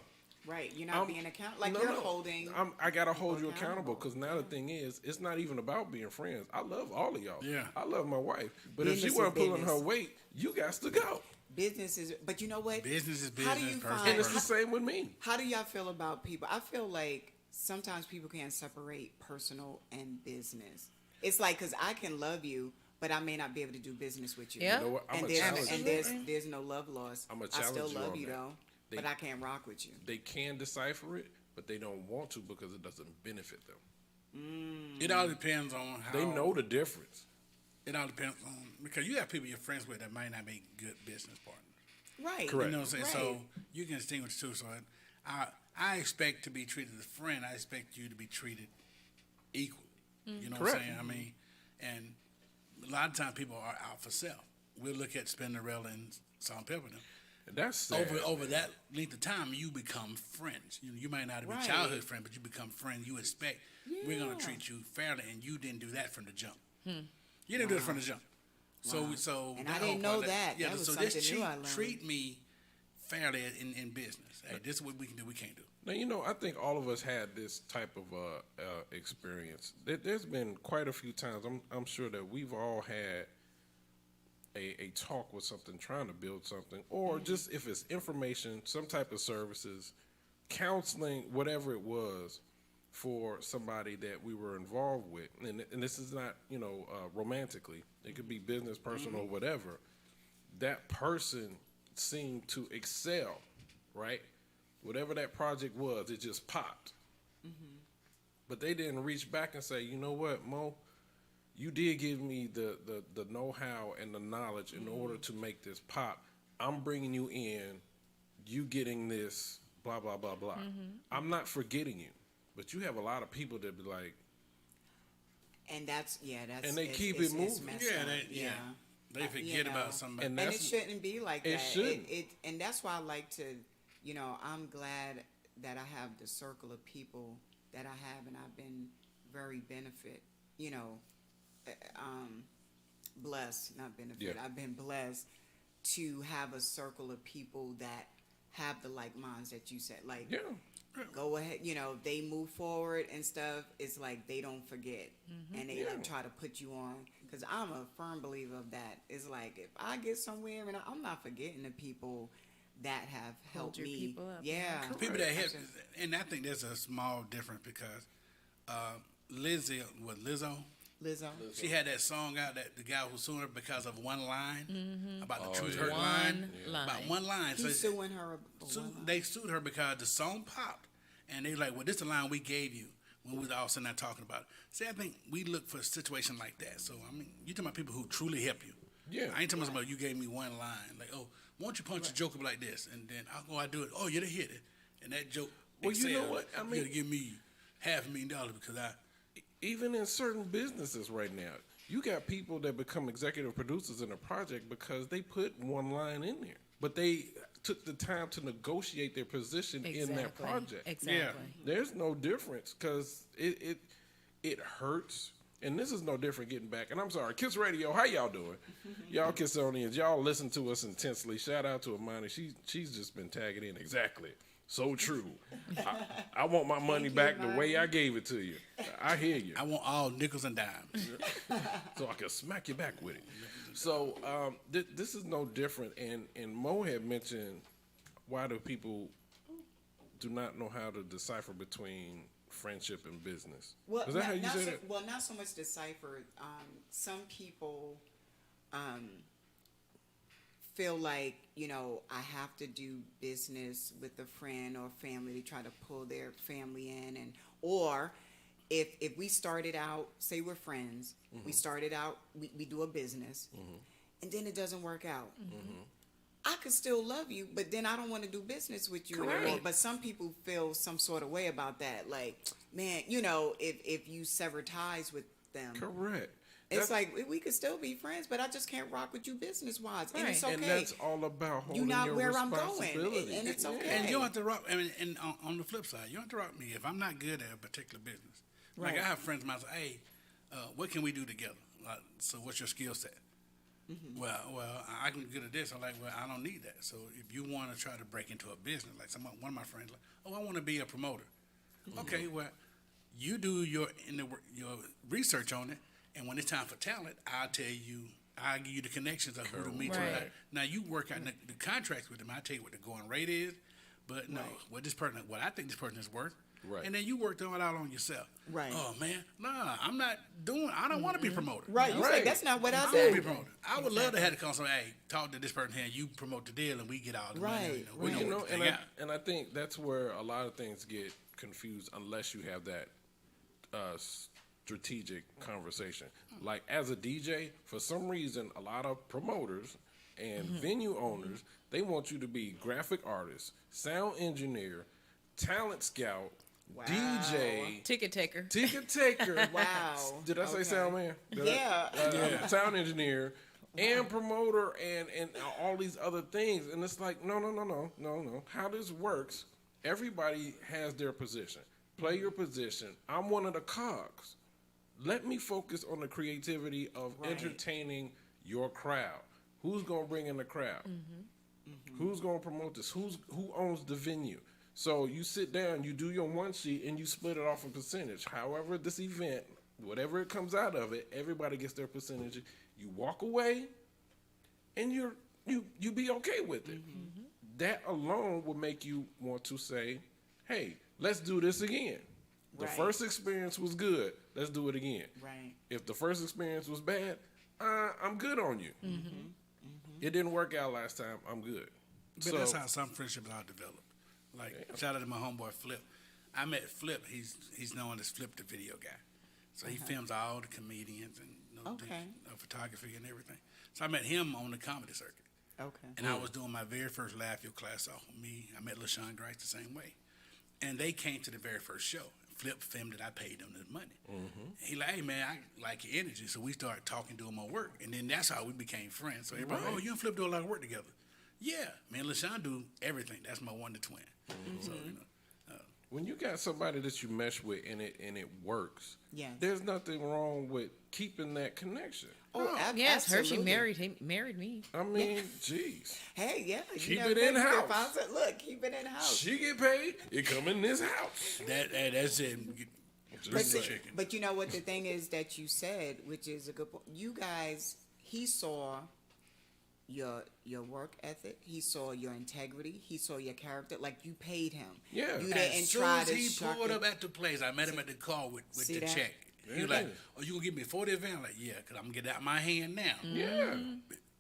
A: Right. You're not
B: I'm-
A: being accountable. Like
B: no,
A: you're
B: no.
A: holding.
B: I gotta hold you
A: people
B: accountable because now the thing is, it's not even about being friends. I love all of y'all.
C: Yeah.
B: I love my wife, but if
A: Business
B: she
A: is
B: wasn't pulling her
A: business.
B: weight, you got to go.
A: Business is, but you know what?
C: Business is
A: How do
C: business,
A: you
C: personal
A: find-
B: And it's the
C: personal.
B: same with me.
A: How do y'all feel about people? I feel like sometimes people can't separate personal and business. It's like, because I can love you, but I may not be able to do business with you.
D: Yeah.
B: You know what? I'm
A: And
B: a
A: there's,
B: challenge.
A: and there's no love lost.
B: I'ma
A: I still
B: challenge you
A: love
B: on
A: you
B: that.
A: though,
B: They-
A: but I can't rock with you.
B: They can decipher it, but they don't want to because it doesn't benefit them.
C: It all depends on how
B: They know the difference.
C: It all depends on because you have people you're friends with that might not be good business partners.
A: Right.
B: Correct.
C: You know what I'm saying?
A: Right.
C: So you can distinguish too. So I expect to be treated as a friend. I expect you to be treated equally. You know what I'm
B: Correct.
C: saying? I mean, and a lot of times people are out for self. We'll look at Spinderella and Salt and Pepper them.
B: And that's sad,
C: Over
B: man.
C: that length of time, you become friends. You might not be
A: Right.
C: childhood friends, but you become friends. You expect we're going
A: Yeah.
C: to treat you fairly, and you didn't do that from the jump. You didn't do it from the jump. So,
A: Wow.
C: so
A: And
C: that
A: I
C: whole
A: didn't know
C: part,
A: that.
C: Yeah,
A: That was
C: so just
A: something new I learned.
C: treat me fairly in business. Hey, this is what we can do. We can't do.
B: Now, I think all of us had this type of experience. There's been quite a few times. I'm sure that we've all had a talk with something, trying to build something, or just if it's information, some type of services, counseling, whatever it was, for somebody that we were involved with. And this is not, romantically. It could be business, personal, whatever. That person seemed to excel, right? Whatever that project was, it just popped. But they didn't reach back and say, "You know what, Mo? You did give me the know-how and the knowledge in order to make this pop. I'm bringing you in, you getting this, blah, blah, blah, blah. I'm not forgetting you." But you have a lot of people that be like,
A: And that's
B: And they keep it
A: it's
B: moving.
A: messed
C: Yeah,
A: up.
C: they
A: You
C: forget
A: know.
C: about somebody.
B: And
A: And it
B: that's-
A: shouldn't be like
B: it
A: that.
B: shouldn't.
A: And that's why I like to, I'm glad that I have the circle of people that I have, and I've been very blessed, not benefit.
B: Yeah.
A: I've been blessed to have a circle of people that have the like minds that you said. Like,
B: yeah.
A: go ahead, they move forward and stuff. It's like they don't forget, and they don't try to put you on. Because I'm a firm believer of that. It's like if I get somewhere, and I'm not forgetting the people that have helped
D: your
A: me.
D: people up.
A: Yeah,
C: People that have,
A: Absolutely.
C: and I think there's a small difference because Lizzo,
A: Lizzo.
C: she had that song out that the guy who sued her because of one line about the truth
B: yeah.
C: hurt line.
D: One line.
C: About one line.
A: He's suing her. For
C: So
A: one line.
C: they sued her because the song popped, and they like, well, this is the line we gave you. when we was all sitting there talking about it. See, I think we look for a situation like that. So, I mean, you talking about people who truly help you.
B: Yeah.
C: I ain't talking about you gave me one line. Like, oh, why don't you punch a joke up like this? And then I'll go, I do it. Oh, you done hit it. And that joke,
B: Well, you know
C: excelled.
B: what? I
C: You
B: mean-
C: gotta give me $500,000 because I,
B: Even in certain businesses right now, you got people that become executive producers in a project because they put one line in there, but they took the time to negotiate their position in that project.
D: Exactly.
B: There's no difference because it hurts, and this is no different getting back. And I'm sorry, Kiss Radio, how y'all doing? Y'all Kissonians, y'all listen to us intensely. Shout out to Amani, she's just been tagging in exactly. So true. I want my money back the way I gave it to you. I hear you.
C: I want all nickels and dimes.
B: So I can smack you back with it. So this is no different. And Mo had mentioned, why do people do not know how to decipher between friendship and business?
A: Well,
B: Is that how you
A: not
B: said
A: so,
B: it?
A: well, not so much decipher. Some people feel like, I have to do business with a friend or family to try to pull their family in, or if we started out, say we're friends, we started out, we do a business, and then it doesn't work out. I could still love you, but then I don't want to do business with you anymore. But some people feel some sort of way about that. Like, man, if you sever ties with them,
B: Correct.
A: it's like we could still be friends, but I just can't rock with you business wise, and
D: Right.
A: it's okay.
B: And that's all about holding
A: not
B: your
A: where I'm going,
B: responsibility.
A: and it's okay.
C: And you don't have to rock. I mean, and on the flip side, you don't have to rock me if I'm not good at a particular business. Like
A: Right.
C: I have friends of mine say, "Hey, what can we do together? Like, so what's your skill set?" Well, I can get at this. I'm like, well, I don't need that. So if you want to try to break into a business, like one of my friends, like, oh, I want to be a promoter. Okay, well, you do your research on it, and when it's time for talent, I'll give you the connections of who to meet.
D: Right.
C: Now you work out the contracts with them. I tell you what the going rate is, but no, what I think this person is worth.
B: Right.
C: And then you work it out on yourself.
A: Right.
C: Oh man, nah, I don't want to be promoted.
A: Right, you
B: Right.
A: say that's not what I
C: I want
A: said.
C: to be promoted. I would love to have to come somewhere, hey, talk to this person here, you promote the deal, and we get all the money.
A: Right,
C: We
A: right.
C: know what the thing out.
B: And I think that's where a lot of things get confused unless you have that strategic conversation. Like as a DJ, for some reason, a lot of promoters and venue owners, they want you to be graphic artist, sound engineer, talent scout,
A: Wow.
B: DJ,
D: Ticket taker.
B: ticket taker.
A: Wow.
B: Did I say
A: Okay.
B: sound man? Did
A: Yeah.
B: I? Sound engineer and promoter and all these other things. And it's like, no. How this works, everybody has their position. Play your position. I'm one of the cogs. Let me focus on the creativity of
A: Right.
B: entertaining your crowd. Who's going to bring in the crowd? Who's going to promote this? Who owns the venue? So you sit down, you do your one sheet, and you split it off a percentage. However, this event, whatever it comes out of it, everybody gets their percentage. You walk away, and you be okay with it. That alone will make you want to say, "Hey, let's do this again." The
A: Right.
B: first experience was good. Let's do it again.
A: Right.
B: If the first experience was bad, I'm good on you. It didn't work out last time. I'm good.
C: But that's how some friendships are developed. Like, shout out to my homeboy Flip. I met Flip. He's known as Flip the video guy. So he films all the comedians and
A: Okay.
C: photography and everything. So I met him on the comedy circuit.
A: Okay.
C: And I was doing my very first Laugh Your Class Off with me. I met LaShawn Grice the same way. And they came to the very first show. Flip filmed it. I paid them the money. He like, hey, man, I like your energy. So we started talking, doing more work. And then that's how we became friends. So everybody, oh, you and Flip do a lot of work together. Yeah. Me and LaShawn do everything. That's my one to twin. So,
B: When you got somebody that you mesh with and it works,
A: Yes.
B: there's nothing wrong with keeping that connection.
A: Oh,
D: Yes, Hershey
A: absolutely.
D: married me.
B: I mean, jeez.
A: Hey, yeah. you
B: Keep
A: never
B: it
A: know.
B: in-house.
A: If I said, look, keep it in house.
B: She get paid, it come in this house.
C: that's it.
A: But,
C: Just
A: see-
C: chicken.
A: but you know what the thing is that you said, which is a good point. You guys, he saw your work ethic. He saw your integrity. He saw your character. Like you paid him.
B: Yeah.
A: You
C: As
A: didn't
C: soon
A: try
C: as
A: to
C: he
A: shuck
C: pulled
A: it.
C: up at the place, I met him at the car with
A: See
C: the
A: that?
C: check. He was like, oh, you going to give me 40 event? I'm like, yeah, because I'm going to get it out my hand now.
B: Yeah.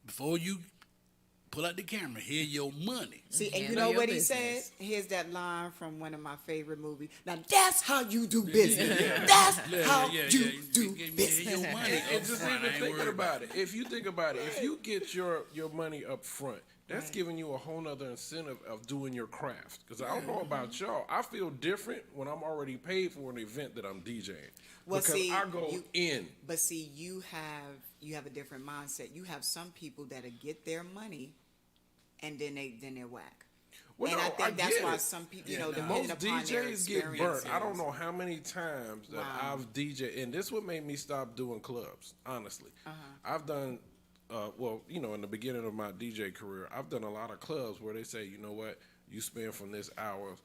C: Before you pull out the camera. Here your money.
A: See, and you
D: Handle
A: know
D: your
A: what
D: business.
A: he said? Here's that line from one of my favorite movies. Now that's how you do business. That's how you do
C: Here
A: business.
C: your money.
B: And just
C: up front. I
B: even
C: ain't
B: thinking
C: worried
B: about it, if you think about it, if you get your money up front, that's giving you a whole nother incentive of doing your craft. Because I don't know about y'all, I feel different when I'm already paid for an event that I'm DJing.
A: Well,
B: because
A: see,
B: I go in.
A: But see, you have a different mindset. You have some people that'll get their money, and then they're whack.
B: Well,
A: and
B: no,
A: I think that's
B: get
A: why
B: it.
A: some people,
C: Yeah,
A: depending
B: Most
A: upon their
B: DJs get
A: experiences.
B: burnt. I don't know how many times that
A: Wow.
B: I've DJ, and this would make me stop doing clubs. Honestly, I've done, in the beginning of my DJ career, I've done a lot of clubs where they say, you know what, you spend from this hour.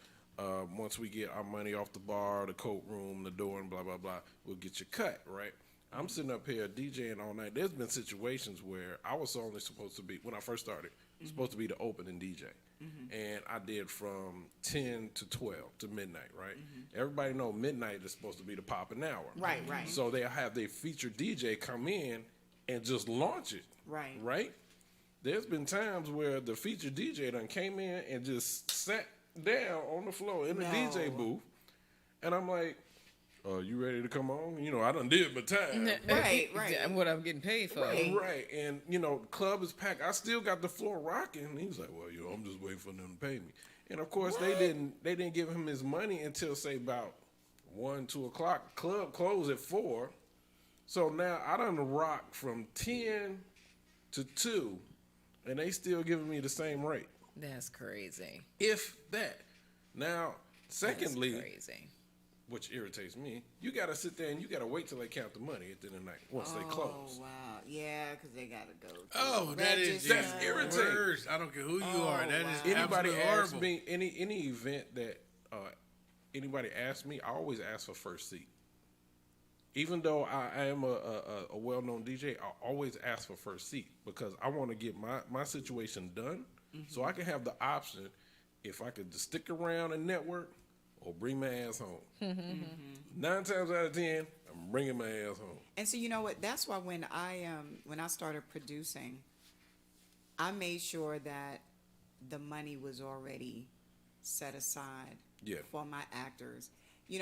B: Once we get our money off the bar, the coat room, the door, and blah blah blah, we'll get your cut, right? I'm sitting up here DJing all night. There's been situations where I was only supposed to be, when I first started, supposed to be the opening DJ. And I did from 10 to 12 to midnight, right? Everybody know midnight is supposed to be the popping hour.
A: Right.
B: So they'll have their featured DJ come in and just launch it.
A: Right.
B: Right? There's been times where the featured DJ done came in and just sat down on the floor in the DJ booth. And I'm like, you ready to come on? I done did my time.
A: Right.
D: What I'm getting paid for.
B: Right. And, the club is packed. I still got the floor rocking. And he was like, well, I'm just waiting for them to pay me. And, of course, they didn't give him his money until, say, about 1, 2 o'clock. Club closed at 4. So now I done rock from 10 to 2, and they still giving me the same rate.
D: That's crazy.
B: If that. Now, secondly,
D: That's crazy.
B: which irritates me, you got to sit there and you got to wait till they count the money at the end of the night once they close.
A: Oh wow, yeah, because they gotta go. to
C: Oh,
A: the
C: that's
A: register.
B: irritating.
C: Worst. I don't care who you are. That is
A: wow.
B: Anybody
C: absolutely
B: asks
C: horrible.
B: me any event that anybody asks me, I always ask for first seat. Even though I am a well-known DJ, I always ask for first seat because I want to get my situation done, so I can have the option if I could just stick around and network or bring my ass home. 9 times out of 10, I'm bringing my ass home.
A: And so you know what? That's why when I started producing, I made sure that the money was already set aside for my actors.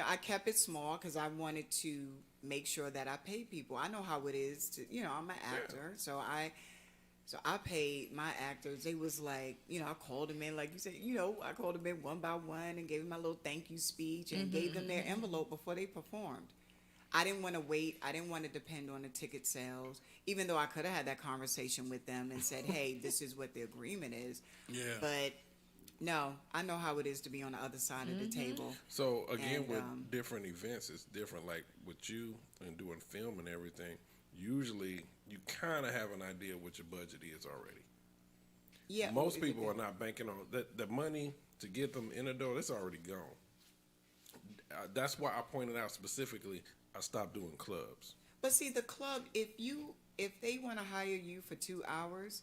A: I kept it small because I wanted to make sure that I paid people. I know how it is to, I'm an actor, so I paid my actors. They was like, I called them in, like you said, I called them in one by one and gave them my little thank you speech and gave them their envelope before they performed. I didn't want to wait. I didn't want to depend on the ticket sales, even though I could have had that conversation with them and said, hey, this is what the agreement is.
C: Yeah.
A: But no, I know how it is to be on the other side of the table.
B: So again,
A: And,
B: with different events, it's different. Like with you and doing film and everything, usually you kind of have an idea what your budget is already.
A: Yeah.
B: Most people are not banking on that. The money to get them in the door, it's already gone. That's why I pointed out specifically, I stopped doing clubs.
A: But see, the club, if they want to hire you for 2 hours,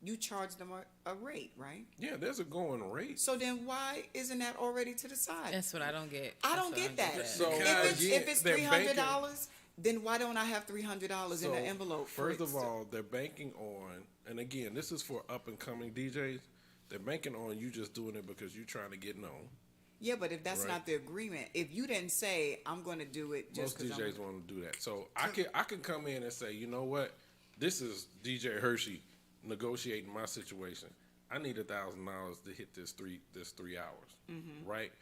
A: you charge them a rate, right?
B: Yeah, there's a going rate.
A: So then why isn't that already to the side?
D: That's what I don't get.
A: I don't get that.
B: So
A: If it's
B: they're banking-
A: $300, then why don't I have $300 in the envelope? for
B: First
A: it
B: of
A: to-
B: all, they're banking on, and again, this is for up and coming DJs. They're banking on you just doing it because you're trying to get known.
A: yeah, but if that's
B: Right.
A: not the agreement, if you didn't say I'm going to do it just
B: Most
A: because
B: DJs want to do that. So I can come in and say, you know what, this is DJ Hershey negotiating my situation. I need $1,000 to hit this 3 hours, right?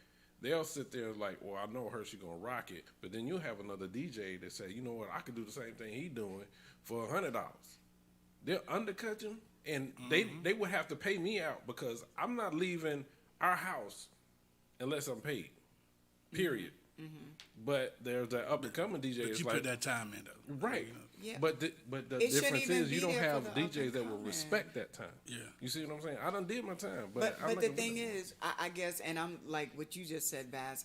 B: They'll sit there like, well, I know Hershey gonna rock it, but then you have another DJ that say, you know what, I could do the same thing he doing for $100. They'll undercut you, and they would have to pay me out because I'm not leaving our house unless I'm paid. Period. But there's that up and coming DJ.
C: But
B: It's
C: you
B: like,
C: put that time in though.
B: right.
A: Yeah.
B: But the
A: It shouldn't
B: difference
A: even
B: is you
A: be
B: don't
A: there
B: have
A: for the up
B: DJs
A: and
B: that will
A: coming.
B: respect that time.
C: Yeah.
B: You see what I'm saying? I done did my time, but I'm
A: But
B: not
A: the
B: gonna
A: thing
B: do that.
A: is, I guess, and I'm like what you just said, Bass.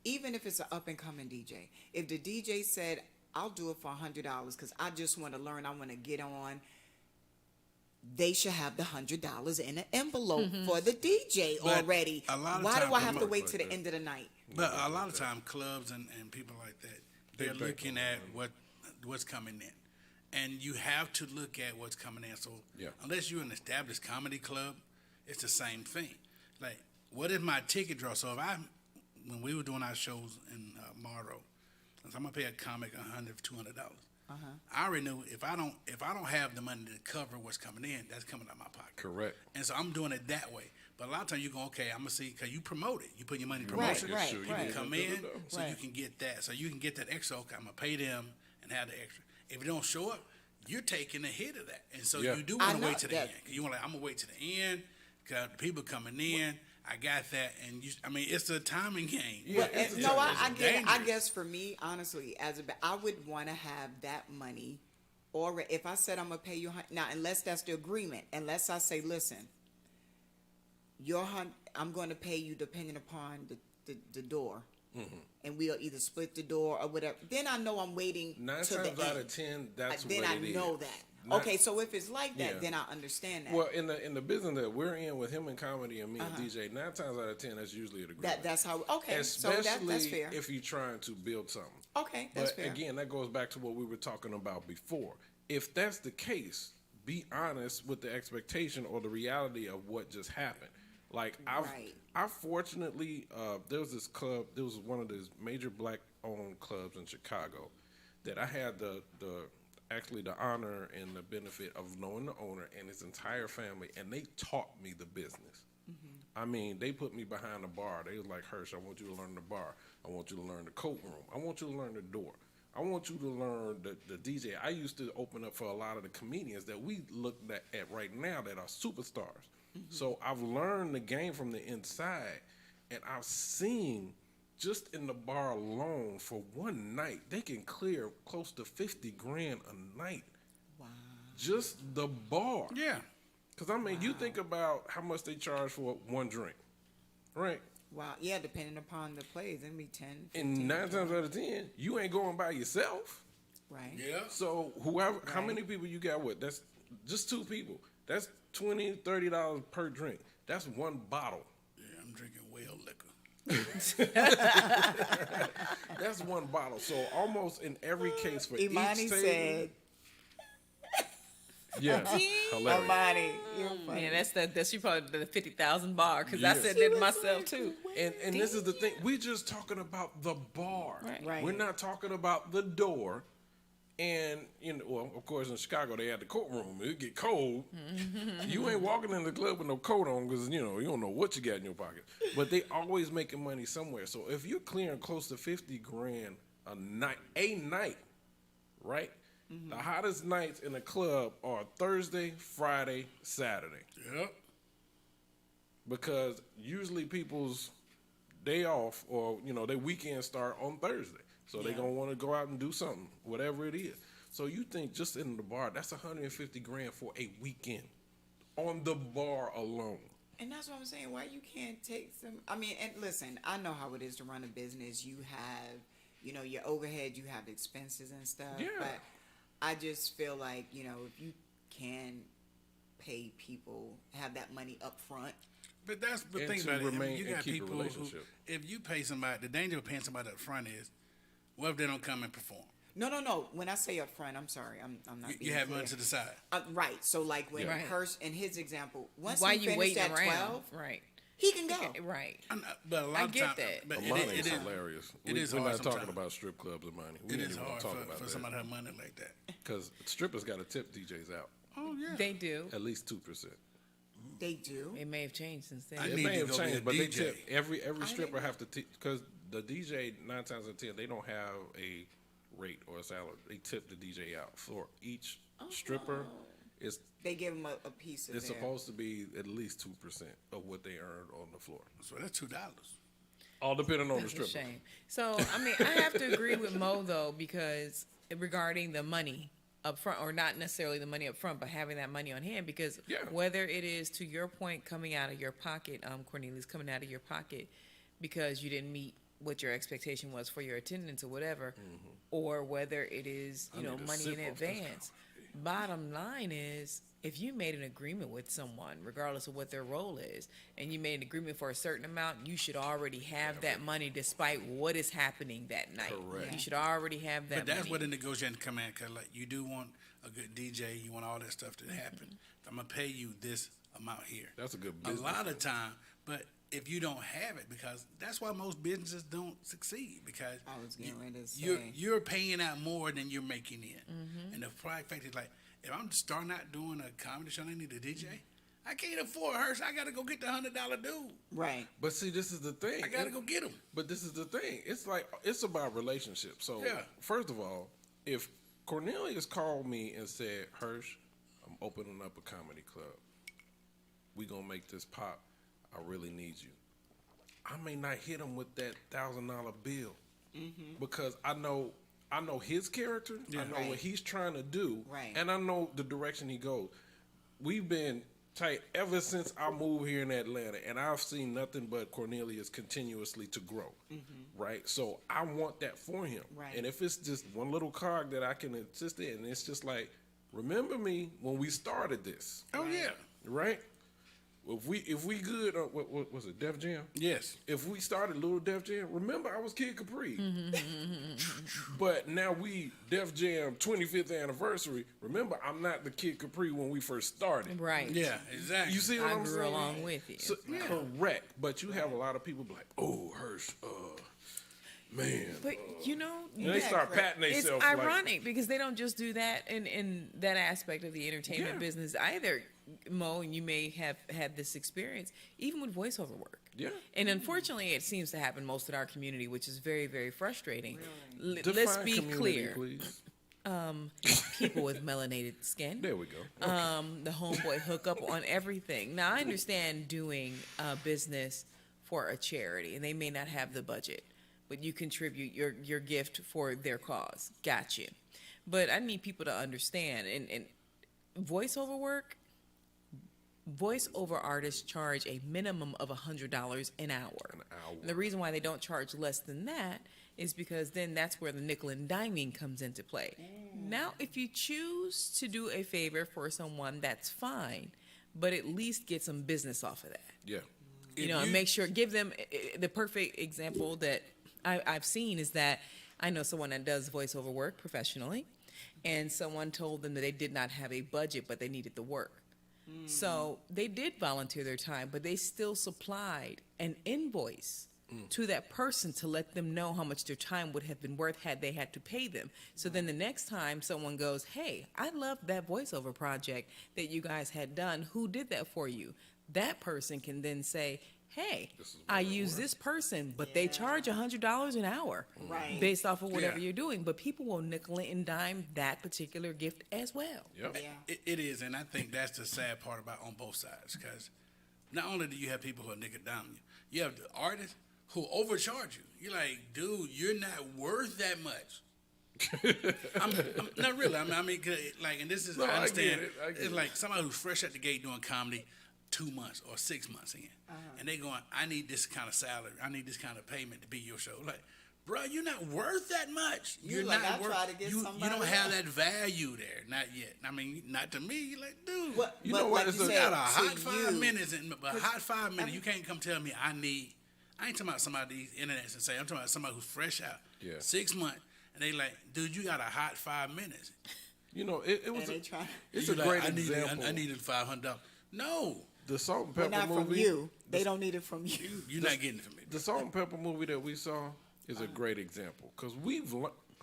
A: Even if it's an up and coming DJ, if the DJ said, "I'll do it for $100 because I just want to learn, I want to get on," they should have the $100 in an envelope for the DJ
C: But
A: already.
C: a lot of
A: Why do
C: time-
A: I have to
C: Look
A: wait
B: like
A: to the
B: that.
A: end of the night?
C: But a lot of time, clubs and people like that, they're
B: bank
C: looking
B: on
C: at
B: money.
C: what's coming in. And you have to look at what's coming in. So
B: Yeah.
C: unless you're an established comedy club, it's the same thing. Like, what is my ticket draw? So when we were doing our shows in Marlow, I'm gonna pay a comic $100, $200. I already know if I don't have the money to cover what's coming in, that's coming out of my pocket.
B: Correct.
C: And so I'm doing it that way. But a lot of times you go, okay, I'm gonna see, because you promote it. You put your money in
A: Right,
C: promotion.
A: right,
B: Sure, you
A: right.
B: can
C: Come
B: do
C: in,
B: that.
C: so you
A: Right.
C: can get that. So you can get that extra. Okay, I'm gonna pay them and have the extra. If it don't show up, you're taking a hit of that. And so
B: Yeah.
C: you do
A: I
C: want to
A: know
C: wait to the
A: that-
C: end. You want I'm gonna wait to the end because the people coming in. I got that, and it's a timing game.
A: Well,
B: it's
A: and-
B: a
A: no,
B: challenge.
A: I get it. I
C: dangerous.
A: guess for me, honestly, I would want to have that money, or if I said I'm gonna pay you now, unless that's the agreement, unless I say, listen, I'm going to pay you depending upon the door, and we'll either split the door or whatever. Then I know I'm waiting
B: 9
A: to the
B: times out
A: end.
B: of 10, that's
A: Then
B: what
A: I
B: it is.
A: know that.
B: Not-
A: Okay, so if it's like that,
B: Yeah.
A: then I understand that.
B: Well, in the business that we're in with him in comedy and me and DJ, 9 times out of 10, that's usually an agreement.
A: that's how. Okay, so
B: Especially
A: that's fair.
B: if you're trying to build something.
A: Okay, that's
B: But
A: fair.
B: again, that goes back to what we were talking about before. If that's the case, be honest with the expectation or the reality of what just happened. Like
A: Right.
B: I fortunately, there was this club. There was one of those major black-owned clubs in Chicago that I had the honor and the benefit of knowing the owner and his entire family, and they taught me the business. I mean, they put me behind the bar. They was like, Hirsch, I want you to learn the bar. I want you to learn the coat room. I want you to learn the door. I want you to learn the DJ. I used to open up for a lot of the comedians that we look at right now that are superstars. So I've learned the game from the inside, and I've seen just in the bar alone for one night, they can clear close to 50 grand a night.
A: Wow.
B: Just the bar.
C: Yeah.
B: Because, I mean, you think about how much they charge for one drink, right?
A: Wow. Yeah, depending upon the plays, it'd be 10, 15.
B: And 9 times out of 10, you ain't going by yourself.
A: Right.
C: Yeah.
B: So whoever, how
A: Right.
B: many people you got with? That's just 2 people. That's $20, $30 per drink. That's one bottle.
C: Yeah, I'm drinking whale liquor.
B: That's one bottle. So almost in every case for
A: Imani
B: each table.
A: said,
B: Yeah, hilarious.
A: Imani, you're funny.
D: Man, that's you probably the 50,000 bar because I
B: Yes.
D: said that myself too.
B: And this is the thing. We just talking about the bar.
D: Right.
B: We're not talking about the door. And well, of course, in Chicago they had the coat room. It get cold. You ain't walking in the club with no coat on because you don't know what you got in your pocket. But they always making money somewhere. So if you're clearing close to 50 grand a night, right? The hottest nights in the club are Thursday, Friday, Saturday.
C: Yep.
B: Because usually people's day off or their weekend start on Thursday, so they
A: Yeah.
B: gonna want to go out and do something, whatever it is. So you think just in the bar, that's 150 grand for a weekend on the bar alone.
A: And that's what I'm saying. Why you can't take some? I mean, and listen, I know how it is to run a business. You have, your overhead. You have expenses and stuff.
B: Yeah.
A: But I just feel like if you can pay people, have that money up front.
C: But that's the
B: And
C: thing
B: to
C: about it. I mean,
B: remain
C: you
B: and
C: got
B: keep a
C: people who,
B: relationship.
C: if you pay somebody, the danger of paying somebody up front is, what if they don't come and perform?
A: No. When I say up front, I'm sorry. I'm not.
C: You
A: being
C: have
A: clear.
C: money to the side.
A: Right. So like when
D: Right.
A: Hirsch in his example, once
D: Why
A: he
D: you
A: finished
D: waiting
A: at
D: around?
A: 12,
D: Right.
A: he can go.
D: Okay, right.
C: But a lot
D: I
C: of
D: get
C: time,
D: that.
C: But
B: Amani
C: it
B: is
C: is
B: hilarious.
C: it is
B: we're
C: hard
B: not talking
C: sometimes.
B: about strip clubs and money. We
C: It
B: ain't
C: is
B: even gonna
C: hard
B: talk
C: for
B: about that
C: somebody to have money like that.
B: because strippers got to tip DJs out
C: Oh yeah.
D: They do.
B: at least 2%.
A: They do.
D: It may have changed since then.
C: I
B: It
C: need
B: may
C: to
B: have
C: go be a
B: changed, but they
C: DJ.
B: tip every
A: I
B: stripper
A: didn't-
B: have to because the DJ 9 times out of 10 they don't have a rate or a salary. They tip the DJ out for each stripper. It's
A: They give him a piece of
B: it's
A: their.
B: supposed to be at least 2% of what they earned on the floor.
C: So that's $2.
B: All depending on the
D: That's a
B: stripper.
D: shame. So, I mean, I have to agree with Mo, though, because regarding the money up front, or not necessarily the money up front, but having that money on hand, because
B: Yeah.
D: whether it is, to your point, coming out of your pocket, Cornelius, coming out of your pocket because you didn't meet what your expectation was for your attendance or whatever, or whether it is,
B: I need a
D: money
B: sip
D: in
B: off this
D: advance. bottom line is, if you made an agreement with someone, regardless of what their role is, and you made an agreement for a certain amount, you should already have that money despite what is happening that night.
B: Correct.
D: You should already have that
C: But that's
D: money.
C: where the negotiating come in, because like, you do want a good DJ, you want all that stuff to happen. I'm going to pay you this amount here.
B: That's a good
C: A
B: business.
C: lot of time, but if you don't have it, because that's why most businesses don't succeed, because
A: I was getting ready to
C: you're,
A: say.
C: you're paying out more than you're making in. And the fact is, like, if I'm starting out doing a comedy show and I need a DJ, I can't afford Hearst. I got to go get the $100 dude.
A: Right.
B: But see, this is the thing.
C: I got to go get him.
B: But this is the thing. It's like, it's about relationships. So,
C: Yeah.
B: first of all, if Cornelius called me and said, Hirsch, I'm opening up a comedy club. We going to make this pop. I really need you. I may not hit him with that $1,000 bill because I know his character. I know
A: Right.
B: what he's trying to do.
A: Right.
B: And I know the direction he goes. We've been tight ever since I moved here in Atlanta, and I've seen nothing but Cornelius continuously to grow, right? So I want that for him.
A: Right.
B: And if it's just one little cog that I can assist in, it's just like, remember me when we started this,
C: Oh, yeah.
B: right? If we good, what was it, Def Jam?
C: Yes.
B: If we started Little Def Jam, remember I was Kid Capri. But now we Def Jam 25th anniversary. Remember, I'm not the Kid Capri when we first started.
D: Right.
C: Yeah, exactly.
B: You see what
D: I
B: I'm
D: grew
B: saying?
D: along with you.
B: So, correct. But you have a lot of people be like, oh, Hirsch, man.
D: But you know,
B: And they start patting
D: it's
B: themselves.
D: ironic because they don't just do that in that aspect of the entertainment
B: Yeah.
D: business either, Mo. And you may have had this experience even with voiceover work.
B: Yeah.
D: And unfortunately, it seems to happen most in our community, which is very, very frustrating. Let's
B: Define
D: be
B: community,
D: clear:
B: please.
D: people with melanated skin.
B: There we go.
D: The homeboy hookup on everything. Now I understand doing business for a charity, and they may not have the budget, but you contribute your gift for their cause. Got you. But I need people to understand, and voiceover work, voiceover artists charge a minimum of $100 an hour. And the reason why they don't charge less than that is because then that's where the nickel and diming comes into play. Now, if you choose to do a favor for someone, that's fine, but at least get some business off of that.
B: Yeah.
D: You know, and make sure, give them the perfect example that I've seen is that I know someone that does voiceover work professionally, and someone told them that they did not have a budget, but they needed the work. So they did volunteer their time, but they still supplied an invoice to that person to let them know how much their time would have been worth had they had to pay them. So then the next time someone goes, hey, I love that voiceover project that you guys had done. Who did that for you? That person can then say, hey, I use this person, but they charge $100 an hour
A: Right.
D: based off of whatever
C: Yeah.
D: you're doing. But people will nickel and dime that particular gift as well.
B: Yep.
A: Yeah.
C: It is, and I think that's the sad part about on both sides, because not only do you have people who are nickel down you have the artists who overcharge you. You're like, dude, you're not worth that much. I'm not really. I mean, 'cause, like, and this is,
B: No,
C: I understand.
B: I get
C: It's
B: it.
C: like somebody who's fresh at the gate doing comedy 2 months or 6 months in, and they going, I need this kind of salary. I need this kind of payment to be your show. Like, bro, you're not worth that much.
A: You're
C: You're
A: like,
C: not
A: I
C: worth.
A: try to get
C: You
A: somebody
C: don't have
A: else.
C: that value there, not yet. I mean, not to me. You're like, dude,
A: But,
B: You
A: but
B: know what,
A: like
B: it's
A: you
B: a-
C: you
A: said,
C: got a hot
A: to
C: 5
A: you,
C: minutes, but hot 5 minutes, you can't come tell me I ain't talking about somebody internets and say, I'm talking about somebody who's fresh out,
B: Yeah.
C: 6 months, and they like, dude, you got a hot 5 minutes.
B: You know, it was.
A: And they try.
B: It's
C: You
B: a
C: like,
B: great
C: I needed,
B: example.
C: I needed $500. No,
B: The Salt and
A: But
B: Pepper
A: not from
B: movie.
A: you. They don't need it from you.
C: you're not getting it from me.
B: The Salt and Pepper movie that we saw is a great example because we've.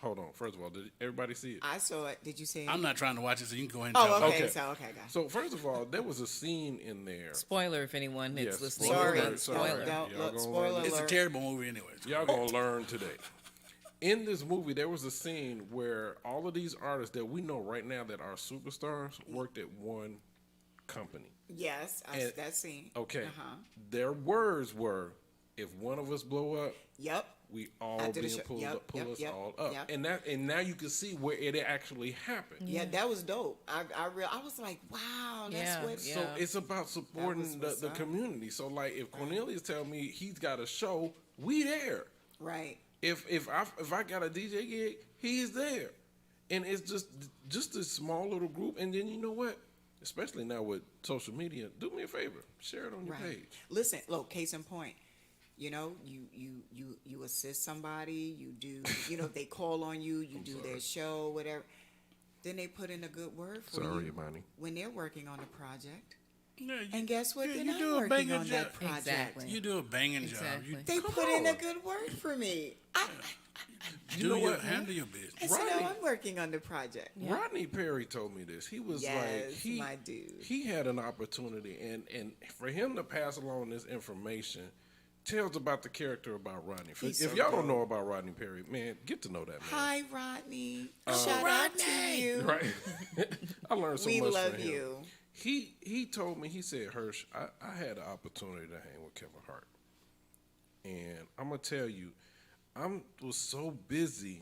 B: Hold on. First of all, did everybody see it?
A: I saw it. Did you see it?
C: I'm not trying to watch it, so you can go ahead and
A: Oh,
C: talk.
A: okay.
B: Okay.
A: So, okay, got it.
B: So first of all, there was a scene in there.
D: Spoiler if anyone that's
B: Yes,
D: listening.
A: Sorry.
B: alert,
D: Spoiler.
A: Don't
B: Y'all
A: look,
B: gonna
A: spoiler
B: learn.
C: It's a
A: alert.
C: terrible movie anyway.
B: Y'all gonna learn today. In this movie, there was a scene where all of these artists that we know right now that are superstars worked at one company.
A: Yes,
B: And-
A: that scene.
B: Okay.
A: Uh-huh.
B: Their words were, "If one of us blow up,
A: Yep.
B: we all
A: After the
B: being
A: show-
B: pulled
A: yep,
B: up, pull
A: yep,
B: us
A: yep,
B: all up."
A: yep.
B: And now you can see where it actually happened.
A: Yeah, that was dope. I was like, wow, that's
D: Yeah,
A: what.
D: yeah.
B: So it's about supporting
A: what's
B: the
A: up.
B: community. So like, if Cornelius tell me he's got a show, we there.
A: Right.
B: If I got a DJ gig, he's there. And it's just a small little group. And then you know what? Especially now with social media, do me a favor, share it on your page.
A: Listen, look, case in point. You know, you assist somebody. You do. You know, if they call on you, you do their show, whatever. Then they put in a good word for
B: Sorry,
A: you
B: Imani.
A: when they're working on a project.
C: Yeah,
A: And guess what?
C: yeah,
A: They're
C: you
A: not
C: do a
A: working
C: banging
A: on that
C: job.
A: project.
D: Exactly.
C: You do a banging job. You
D: Exactly.
A: They
B: Come
A: put in a
B: on.
A: good word for me.
B: You know what?
C: handle your business.
A: I said,
B: Rodney-
A: "No, I'm working on the project."
B: Rodney Perry told me this. He was
A: Yes,
B: like,
A: my dude.
B: he had an opportunity, and for him to pass along this information tells about the character about Rodney.
A: He's
B: If
A: so
B: y'all don't
A: dope.
B: know about Rodney Perry, man, get to know that man.
A: Hi, Rodney. Shout out to you.
B: Right? I learned so
A: We
B: much
A: love
B: from him.
A: you.
B: He told me, he said, Hirsch, I had the opportunity to hang with Kevin Hart. And I'm going to tell you, I was so busy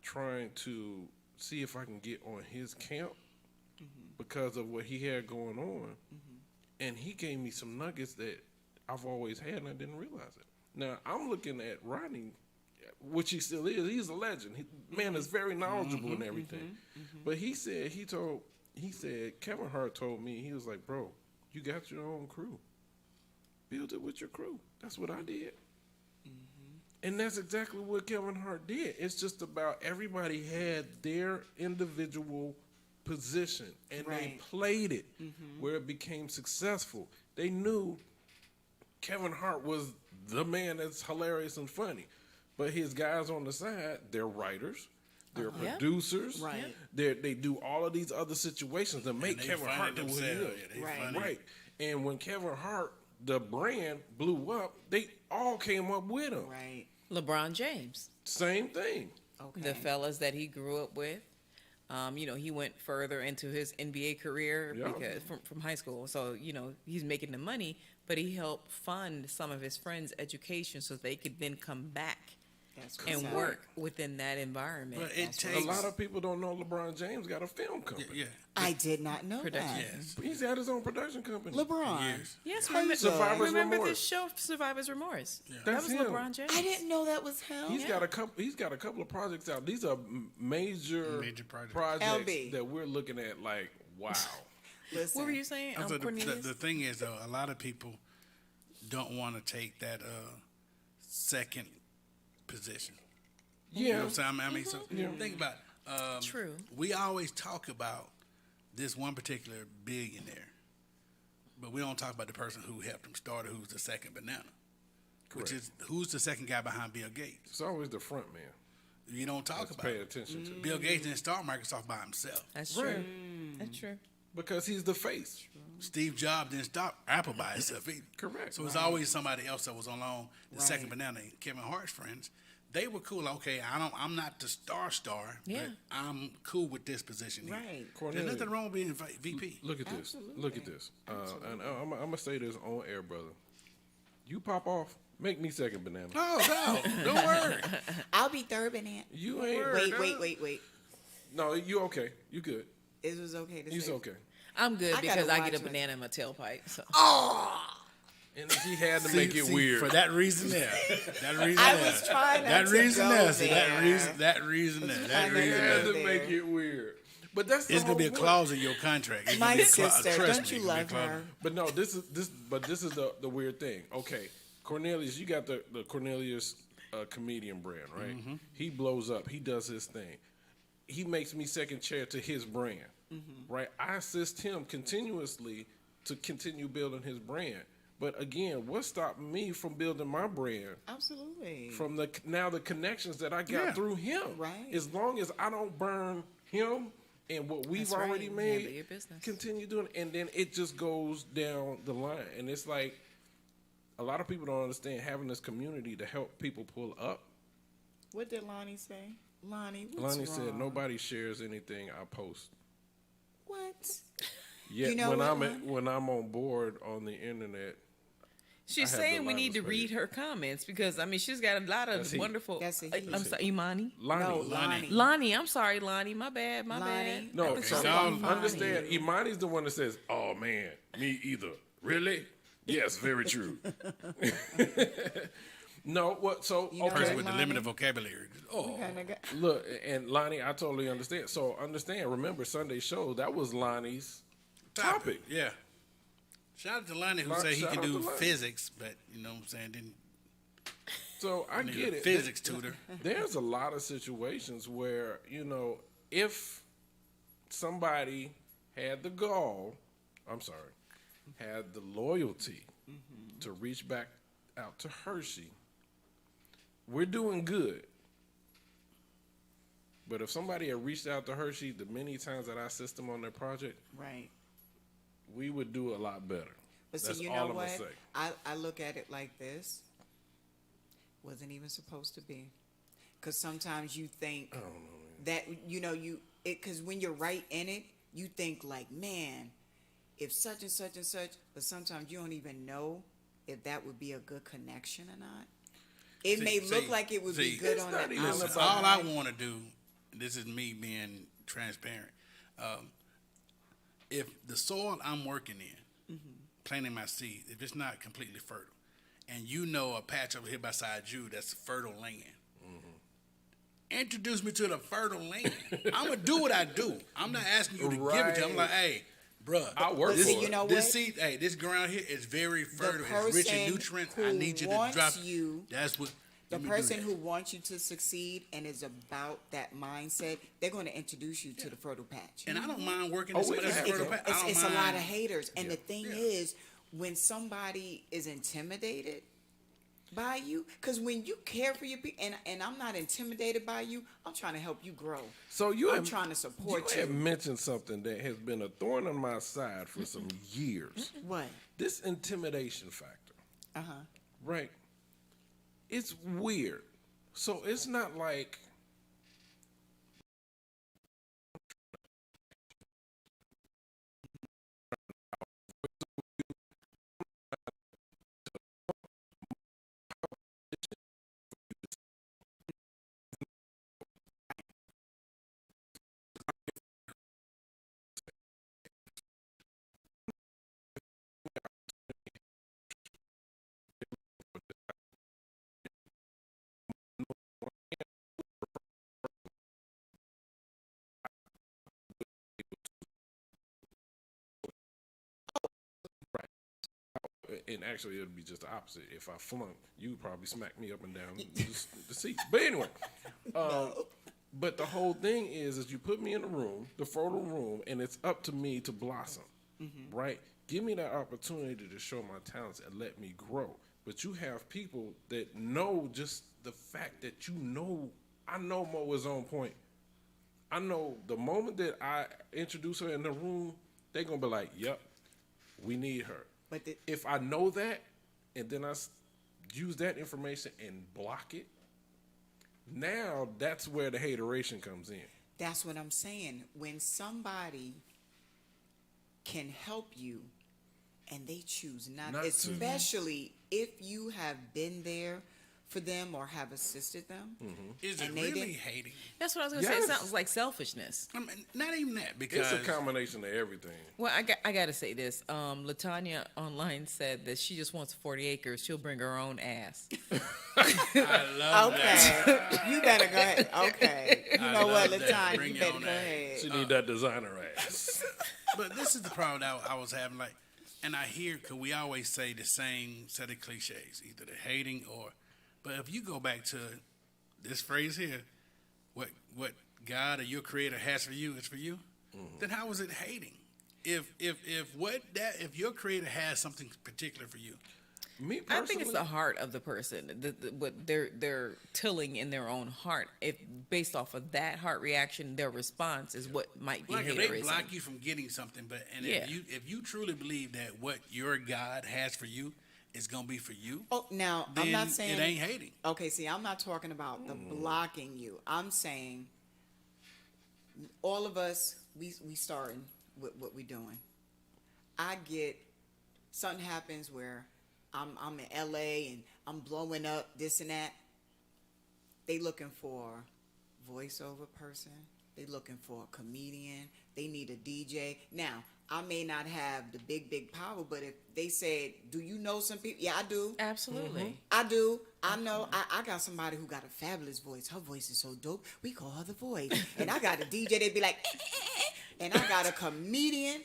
B: trying to see if I can get on his camp because of what he had going on. And he gave me some nuggets that I've always had and I didn't realize it. Now, I'm looking at Rodney, which he still is. He's a legend. Man is very knowledgeable and everything. But he said, Kevin Hart told me, he was like, bro, you got your own crew. Build it with your crew. That's what I did. And that's exactly what Kevin Hart did. It's just about everybody had their individual position and they
A: Right.
B: played it where it became successful. They knew Kevin Hart was the man that's hilarious and funny. But his guys on the side, they're writers, they're
D: Yeah.
B: producers.
A: Right.
B: They do all of these other situations that make
C: they
B: Kevin
C: find
B: Hart do what he
C: themselves.
B: is.
C: Yeah, they
A: Right.
C: find it.
B: Right. And when Kevin Hart, the brand, blew up, they all came up with him.
A: Right.
D: LeBron James,
B: Same thing.
A: Okay.
D: the fellas that he grew up with. You know, he went further into his NBA career
B: Yeah.
D: because from high school. So, you know, he's making the money, but he helped fund some of his friends' education so they could then come back
A: That's
D: and
A: what's up.
D: work within that environment.
C: But it
A: That's
C: takes
B: A lot of people don't know LeBron James got a film company.
C: yeah.
A: I did not know
D: Production.
A: that.
C: Yes.
B: He's had his own production company.
A: LeBron.
C: Years.
D: Yes,
A: How you
B: Survivor's
D: remember
B: Remorse.
D: this show, Survivor's Remorse? That
B: That's
D: was
B: him.
D: LeBron James.
A: I didn't know that was him.
B: He's got a couple. He's got a couple of projects out. These are major
C: projects.
A: LB.
B: that we're looking at. Like, wow.
A: Listen.
D: What were you saying,
C: So
D: Cornelius?
C: the thing is, though, a lot of people don't want to take that second position. You know
B: Yeah.
C: what I'm saying? I mean, so think about it.
D: True.
C: We always talk about this one particular billionaire, but we don't talk about the person who helped him start it, who's the second banana. Which is, who's the second guy behind Bill Gates?
B: It's always the front man.
C: You don't talk
B: Let's
C: about
B: pay
C: it.
B: attention to
C: Bill Gates didn't start Microsoft by himself.
D: That's
B: Right.
D: true. That's true.
B: because he's the face.
C: Steve Jobs didn't start Apple by himself either.
B: Correct.
C: So it's always somebody else that was along the
A: Right.
C: second banana. Kevin Hart's friends, they were cool. Okay, I'm not the star,
D: Yeah.
C: but I'm cool with this position here.
A: Right.
C: There's
B: Cornelius.
C: nothing wrong with being VP.
B: Look at this.
A: Absolutely.
B: Look at this. And I'm gonna say this on air, brother. You pop off, make me second banana.
C: Oh no, don't worry.
A: I'll be third banana.
B: You ain't.
A: Wait.
B: No, you okay? You good?
A: It was okay to
B: He's
A: say.
B: okay.
D: I'm good
A: I gotta
D: because I
A: watch
D: get a
A: my-
D: banana in my tailpipe. So.
B: And he had to make it weird.
C: For that reason there. That reason
A: I
C: there.
A: was trying not
C: that
A: to
C: reason
A: go
C: there. See, that
A: there.
C: reason there. That reason
A: trying
C: there.
A: not
B: He
A: to
B: had
A: go
B: to
A: there.
B: make it weird. But that's the
C: It's gonna be a
B: whole point.
C: clause in your contract. It's
A: My
C: gonna be a
A: sister,
C: trust
A: don't
C: me,
A: you
C: it's gonna be a
A: love
C: clause.
A: her?
B: But no, this is the weird thing. Okay, Cornelius, you got the Cornelius comedian brand, right?
C: Mm-hmm.
B: He blows up. He does his thing. He makes me second chair to his brand, right? I assist him continuously to continue building his brand. But again, what stopped me from building my brand?
A: Absolutely.
B: From the connections that I got
C: Yeah.
B: through him.
A: Right.
B: As long as I don't burn him and what we've
D: That's right.
B: already
D: Handle
B: made,
D: your business.
B: continue doing it. And then it just goes down the line. And it's like a lot of people don't understand having this community to help people pull up.
A: What did Lonnie say? Lonnie, what's
B: Lonnie
A: wrong?
B: said nobody shares anything I post.
A: What?
B: Yet
A: You know
B: when
A: what,
B: I'm
A: Lonnie?
B: when I'm on board on the internet,
D: She's
B: I have
D: saying
B: the
D: we
B: line
D: need
B: of
D: to read
B: space.
D: her comments because I mean she's got a lot of
B: That's he.
D: wonderful.
A: That's a he.
D: I'm sorry, Imani.
B: Lonnie.
A: No, Lonnie.
D: Lonnie, I'm sorry, Lonnie. My bad. My
A: Lonnie.
D: bad.
B: No,
D: I was
B: so
D: talking about
B: understand. Imani's the one that says, "Oh man, me either." Really? Yes, very true. No, what? So
A: You know
B: okay,
C: Person with the
A: Lonnie?
C: limited vocabulary. Oh,
B: look, and Lonnie, I totally understand. So understand. Remember Sunday show? That was Lonnie's topic.
C: Yeah. Shout out to Lonnie who
B: Lon-
C: said he
B: shout
C: can
B: out
C: do
B: to Lonnie.
C: physics, but you know what I'm saying? Didn't
B: So I
C: need
B: get
C: a
B: it.
C: physics tutor.
B: There's a lot of situations where, if somebody had the gall, had the loyalty to reach back out to Hershey, we're doing good. But if somebody had reached out to Hershey the many times that I assist them on their project,
A: Right.
B: we would do a lot better.
A: But
B: That's
A: see, you
B: all
A: know
B: I'm
A: what?
B: gonna say.
A: I look at it like this. Wasn't even supposed to be. Because sometimes you think that, because when you're right in it, you think like, man, if such and such and such, but sometimes you don't even know if that would be a good connection or not. It may look like it would be good
B: it's
A: on
B: not
A: the
B: even
A: outside.
B: about-
C: All I want to do, this is me being transparent. If the soil I'm working in, planting my seed, if it's not completely fertile, and you know a patch over here beside you that's fertile land, introduce me to the fertile land. I'm gonna do what I do. I'm not asking you to give it to me. I'm like, hey, bruh,
B: I'll work
C: this,
B: for it.
A: You know
C: this
A: what?
C: seed, hey, this ground here is very fertile.
A: The
C: It's rich in
A: person
C: nutrients.
A: who
C: I need you to
A: wants
C: drop.
A: you-
C: That's what.
A: The
C: let me do
A: person
C: that.
A: who wants you to succeed and is about that mindset, they're going to introduce you to the fertile patch.
C: And I don't mind working
B: Oh,
C: in somebody
B: we
C: else's
B: can
C: fertile
B: have
C: patch. I don't
A: It's
C: mind.
A: a lot of haters. And the thing
C: Yeah.
A: is, when somebody is intimidated by you, because when you care for your people, and I'm not intimidated by you, I'm trying to help you grow.
B: So
A: I'm trying to support
B: You have
A: you.
B: mentioned something that has been a thorn on my side for some years.
A: What?
B: This intimidation factor,
A: Uh-huh.
B: right? It's weird. So it's not like and actually it'd be just the opposite. If I flunk, you would probably smack me up and down the seat. But anyway, but the whole thing is you put me in a room, the fertile room, and it's up to me to blossom, right? Give me that opportunity to show my talents and let me grow. But you have people that know just the fact that I know Mo is on point. I know the moment that I introduce her in the room, they're going to be like, yep, we need her.
A: But
B: If I know that, and then use that information and block it, now that's where the hateration comes in.
A: that's what I'm saying. When somebody can help you and they choose not
B: Not to.
A: especially if you have been there for them or have assisted them.
C: Is it
A: and they
C: really
A: didn't-
C: hating?
D: That's what I was gonna say.
B: Yes.
D: It sounds like selfishness.
C: I mean, not even that, because
B: It's a combination of everything.
D: Well, I got to say this. Latanya online said that she just wants 40 acres. She'll bring her own ass.
C: I love that.
A: Okay. You better go ahead. Okay. You
C: I
A: know what,
C: love that.
A: Latanya,
C: Bring
A: you
C: your
A: better
C: own
A: go
C: ass.
A: ahead.
B: She need that designer ass.
C: But this is the problem that I was having, like, and I hear, because we always say the same set of cliches, either the hating or, but if you go back to this phrase here, what God or your creator has for you is for you, then how is it hating? If your creator has something particular for you,
B: Me
D: I
B: personally,
D: think it's the heart of the person, what they're tilling in their own heart. If based off of that heart reaction, their response is what might be
C: like if they
D: haterism.
C: block you from getting something,
D: Yeah.
C: if you truly believe that what your God has for you is gonna be for you,
A: Oh, now,
C: then
A: I'm not saying
C: it ain't hating.
A: Okay, see, I'm not talking about the blocking you. I'm saying all of us, we starting with what we doing. I get something happens where I'm in LA and I'm blowing up this and that. They looking for voiceover person. They looking for a comedian. They need a DJ. Now, I may not have the big power, but if they said, do you know some people? Yeah, I do.
D: Absolutely.
A: I do. I know. I got somebody who got a fabulous voice. Her voice is so dope. We call her the voice. And I got a DJ. They'd be like, and I got a comedian.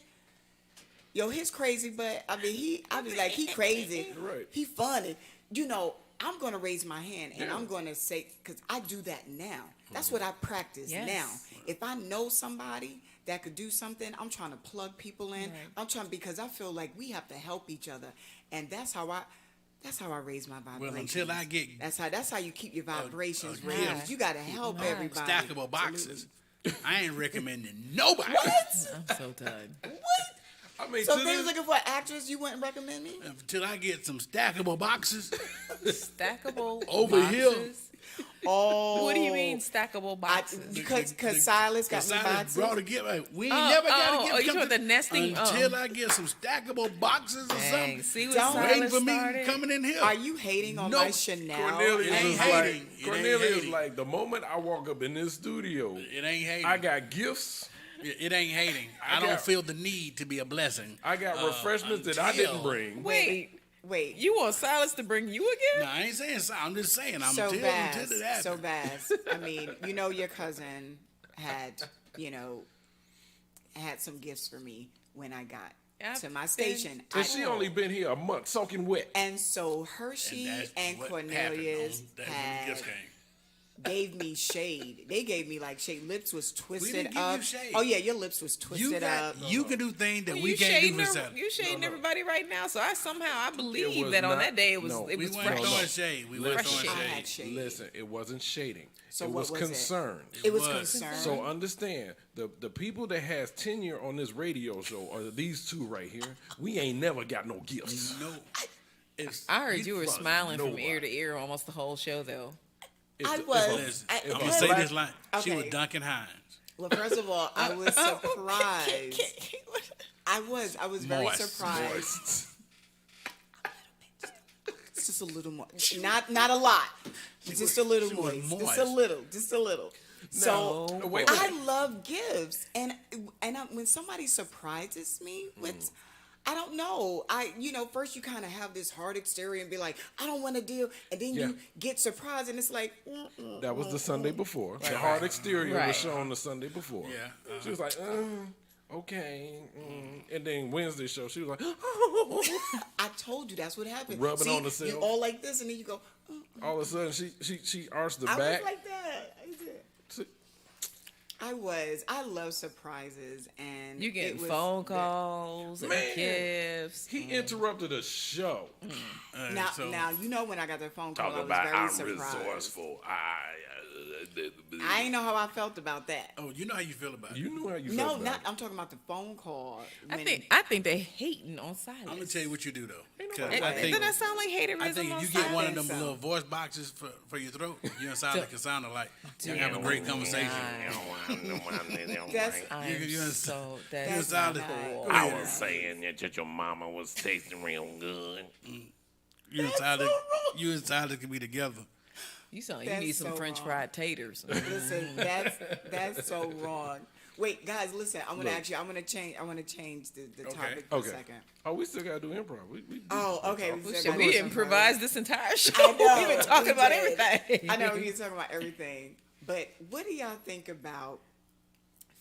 A: Yo, he's crazy, but I mean, I be like, he crazy.
B: Right.
A: He funny. You know, I'm going to raise my hand and
B: Yeah.
A: I'm going to say, because I do that now. That's what I practice
D: Yes.
A: now. If I know somebody that could do something, I'm trying to plug people in.
D: Right.
A: I'm trying, because I feel like we have to help each other. And that's how I raise my vibrations.
C: Well, until I get
A: That's how you keep your vibrations
C: a
A: raised.
C: gift.
A: You got to help
D: Nice.
A: everybody.
C: stackable boxes, I ain't recommending nobody.
D: I'm so done.
B: I mean,
A: So
B: to
A: if they
B: this-
A: was looking for an actress, you wouldn't recommend me?
C: Until I get some stackable boxes.
D: Stackable
C: Over here.
D: boxes?
A: Oh.
D: What do you mean stackable boxes?
A: Because Silas got some
C: Silas
A: boxes.
C: brought a gift. We ain't
D: Oh,
C: never got
D: oh,
C: a gift.
D: oh, you
C: come
D: talking
C: to-
D: the nesting?
C: Until I get some stackable boxes or
D: Dang,
C: something.
D: see what
A: Don't-
C: Waiting
D: Silas
C: for me
D: started?
C: coming in here.
A: Are you hating on
C: No,
A: my Chanel?
B: Cornelius
C: ain't
B: is
C: hating.
B: like,
C: It ain't
B: Cornelius
C: hating.
B: like, the moment I walk up in this studio,
C: It ain't hating.
B: I got gifts.
C: It ain't hating. I,
B: I
C: don't
B: got-
C: feel the need to be a blessing.
B: I got refreshments that I
C: until-
B: didn't bring.
A: Wait.
D: You want Silas to bring you
C: No,
D: again?
C: I ain't saying so. I'm just saying. I'm
A: So
C: until
A: Bass.
C: it happens.
A: So Bass. I mean, you know your cousin had, had some gifts for me when I got
D: I've
A: to my
D: been-
A: station.
B: And she only been here a month, soaking wet.
A: And so Hershey
C: that's
A: and
C: what
A: Cornelius
C: happened. That's when the gifts came.
A: gave me shade. They gave me like shade. Lips was twisted
C: didn't give
A: up.
C: you shade.
A: Oh yeah, your lips was
C: You
A: twisted up.
C: can do things that
D: Well,
C: we
D: you
C: can't do
D: shading
C: for
D: her-
C: self.
D: You shading everybody right now, so I believe
B: was
D: that on
B: not-
D: that day it was
B: no.
D: it
C: We
D: was
C: weren't
D: fresh.
C: throwing shade. We weren't
B: Fresh
C: throwing
B: shade.
A: I
C: shade.
A: had shade.
B: Listen, it wasn't shading.
A: So
B: it
A: what
B: was
A: was it?
B: concern.
A: It was
C: was.
A: concern.
B: So understand, the people that has tenure on this radio show are these two right here. We ain't never got no gifts.
C: No. It's,
D: I heard you were
B: fuck
D: smiling from
B: nobody.
D: ear to ear almost the whole show, though.
B: If
A: I
B: the- if
A: was-
B: a-
C: Listen,
A: I-
C: I'm
B: if
C: gonna
B: a
C: say
B: black-
C: this line. She was
A: Okay.
C: Duncan Hines.
A: Well, first of all, I was surprised. I was very
C: Moist.
A: surprised.
B: Moist.
A: Just a little more. Not a lot. Just a little
C: she was
A: moist.
C: moist.
A: Just a little. So
B: No, wait a
A: I
B: minute.
A: love gifts, and when somebody surprises me with, I don't know. First you kind of have this hard exterior and be like, I don't want to deal, and then
B: Yeah.
A: you get surprised, and it's like,
B: That was the Sunday before. The hard exterior
D: Right.
B: was shown the Sunday before.
C: Yeah,
B: She was like, okay. And then Wednesday show, she was like,
A: I told you that's what happened.
B: Rubbing
A: See,
B: on the
A: you
B: cell.
A: all like this, and then you go.
B: all of a sudden she arched the
A: I
B: back.
A: was like that. I love surprises, and
D: You
A: it
D: getting
A: was
D: phone calls and
B: Man.
D: gifts.
B: He interrupted a show.
A: Now you know when I got the phone call, I was very surprised. I didn't know how I felt about that.
C: Oh, you know how you feel about it.
B: You knew how you
A: No,
B: felt.
A: not. I'm talking about the phone call.
D: I
A: when-
D: think they hating on Silas.
C: I'm gonna tell you what you do though. 'Cause
B: nobody-
C: I think
D: Doesn't that sound like haterism
C: I think
D: on
C: you get one of
A: Silas?
C: them
A: So.
C: little voice boxes for your throat. You and Silent can sound like you have a great conversation.
A: That's
D: I'm
C: you and-
D: so
C: You and
A: That's
C: Silent.
A: not-
C: Go
F: I
C: ahead.
F: was saying that your mama was tasting real good.
C: You and Silent. You and Silent can be together.
D: you sound you
A: That's
D: need some
A: so
D: French
A: wrong.
D: fried taters.
A: listen. That's so wrong. Wait, guys, listen. I'm gonna actually. I'm gonna change the topic for a
B: Okay.
A: second.
B: Oh, we still gotta do improv. We do
A: Oh, okay.
B: improv.
A: We still
D: Should
A: gotta
D: we
A: do some
D: improvise this entire show?
A: I know,
D: We've been talking
A: we
D: about
A: did.
D: everything.
A: I know we're talking about everything, but what do y'all think about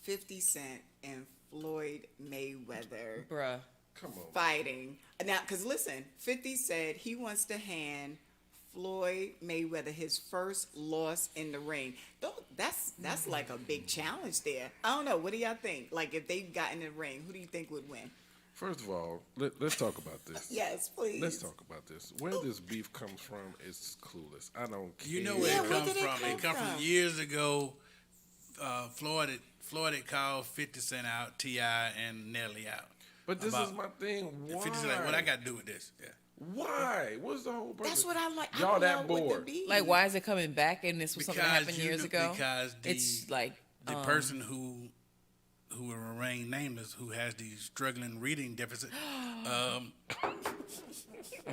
A: 50 Cent and Floyd Mayweather
D: Bruh.
B: Come on.
A: fighting? Now, because listen, 50 said he wants to hand Floyd Mayweather his first loss in the ring. That's like a big challenge there. I don't know. What do y'all think? Like, if they got in the ring, who do you think would win?
B: First of all, let's talk about this.
A: Yes, please.
B: Let's talk about this. Where this beef comes from is clueless. I don't care.
C: You know where
A: Yeah,
C: it
A: where
C: comes
A: did it
C: from. It
A: come
C: come from
A: from?
C: years ago. Floyd had called 50 Cent out, T.I. and Nelly out.
B: But this
C: About-
B: is my thing. Why?
C: 50 Cent like, what I got to do with this? Yeah.
B: Why? What's the whole purpose?
A: That's what I'm like. I
B: Y'all
A: don't
B: that
A: know what
B: bored?
A: to be.
D: Like, why is it coming back? And this was something that happened years ago.
C: Because
D: it's like
C: the person who will remain nameless, who has the struggling reading deficit,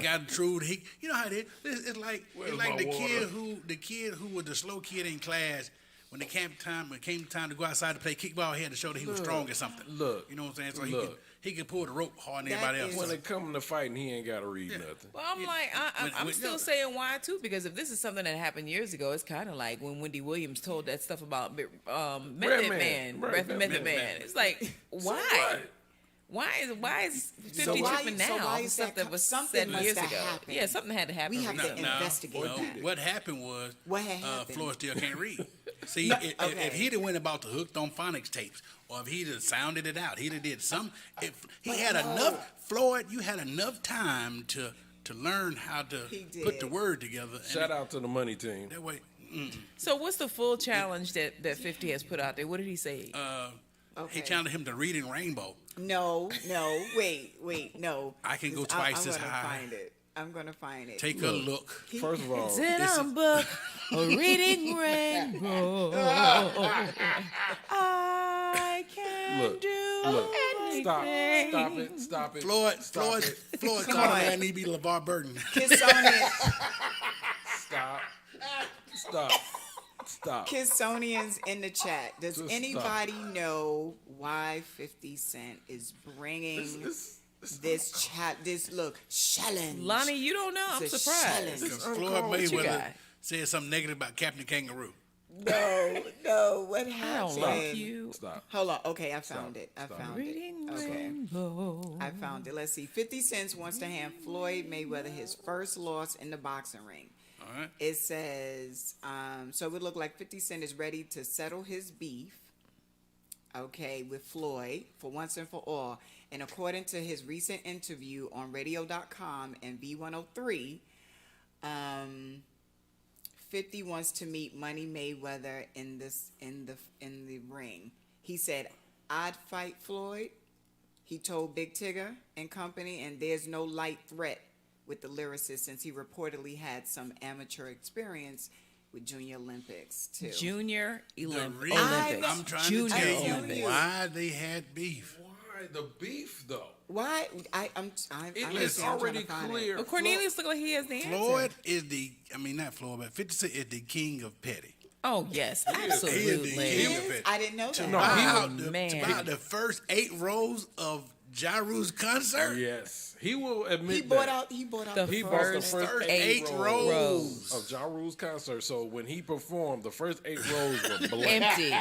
C: got truth. You know how it is. It's like
B: Where's
C: it's like
B: my
C: the
B: water?
C: kid who was the slow kid in class when it came time to go outside to play kickball, he had to show that he was strong at something.
B: Look,
C: you know what I'm saying? So
B: look.
C: he could pull the rope harder than
A: That
C: everybody else.
A: is-
B: When it comes to fighting, he ain't got to read nothing.
D: Well, I'm like, I'm still saying why too, because if this is something that happened years ago, it's kind of like when Wendy Williams told that stuff about Method
B: Man.
D: Man,
B: Right,
D: Method
B: Method
D: Man.
B: Man.
D: It's like, why?
B: what?
D: Why is 50
A: So why-
D: tripping
A: so
D: now?
A: why
D: for
A: is
D: stuff
A: that
D: that was
A: something
D: said
A: must
D: years
A: have
D: ago.
A: happened.
D: Yeah, something had to happen.
A: We have
D: from
A: to
D: that.
A: investigate that.
C: What happened was
A: What had happened?
C: Floyd still can't read. See,
A: No,
C: if
A: okay.
C: he'd have went about the hooked on phonics tapes, or if he'd have sounded it out, he'd have did some. If he
A: But
C: had
A: no.
C: enough, Floyd, you had enough time to learn how to
A: He
C: put the
A: did.
C: word together. And
B: Shout out to the money team.
C: that way.
D: So what's the full challenge that 50 has put out there? What did he say?
A: Okay.
C: He challenged him to reading Rainbow.
A: No, wait, no.
C: I can go
A: 'Cause
C: twice
A: I'm
C: as
A: gonna
C: high.
A: Find it. I'm gonna find it.
C: Take a look.
B: First of all,
D: Sit on book, a reading rainbow. I can
B: look,
D: do
B: look,
D: anything.
B: stop it.
C: Floyd,
B: Stop
C: Floyd,
B: it.
C: Floyd,
A: Come
C: called
A: on.
C: a man need to be LeVar Burton.
A: Kissonian,
B: Stop.
A: Kissonians in the chat. Does
B: Just
A: anybody know why 50 Cent is bringing this challenge?
D: Lonnie, you don't know. I'm
A: It's a
D: surprised.
A: challenge.
C: Because Floyd
D: What you
C: Mayweather
D: got?
C: said something negative about Captain Kangaroo.
A: No, what
D: I
A: happened?
D: don't like you.
B: Stop.
A: Hold on. Okay, I found it.
B: Stop.
D: Reading
A: Okay.
D: rainbow.
A: I found it. Let's see. 50 Cent wants to hand Floyd Mayweather his first loss in the boxing ring.
C: All right.
A: It says, so it would look like 50 Cent is ready to settle his beef, okay, with Floyd for once and for all. And according to his recent interview on radio.com and V103, 50 wants to meet Money Mayweather in the ring. He said, "I'd fight Floyd," he told Big Tigger and Company, and there's no light threat with the lyricist since he reportedly had some amateur experience with Junior Olympics too.
D: Junior
C: The
D: Olympics.
C: reason I'm trying
D: Junior
C: to tell you
D: Olympics.
C: why they had beef.
B: Why the beef though?
A: Why? I'm
B: It's
A: trying
B: already
A: to find it.
B: clear.
D: Well, Cornelius look like he has the answer.
C: Floyd is not Floyd, but 50 Cent is the king of petty.
D: Oh yes,
C: He is the
D: absolutely.
C: king of petty.
A: I didn't know that.
B: No,
D: man.
C: About the first 8 rows of Ja Rule's concert.
B: Yes, he will admit
A: He
B: that.
A: bought out. He bought out
D: The
B: He
A: the
B: bought the
A: first.
B: first
C: 8 rows.
B: of Ja Rule's concert. So when he performed, the first 8 rows were blank.
D: Empty.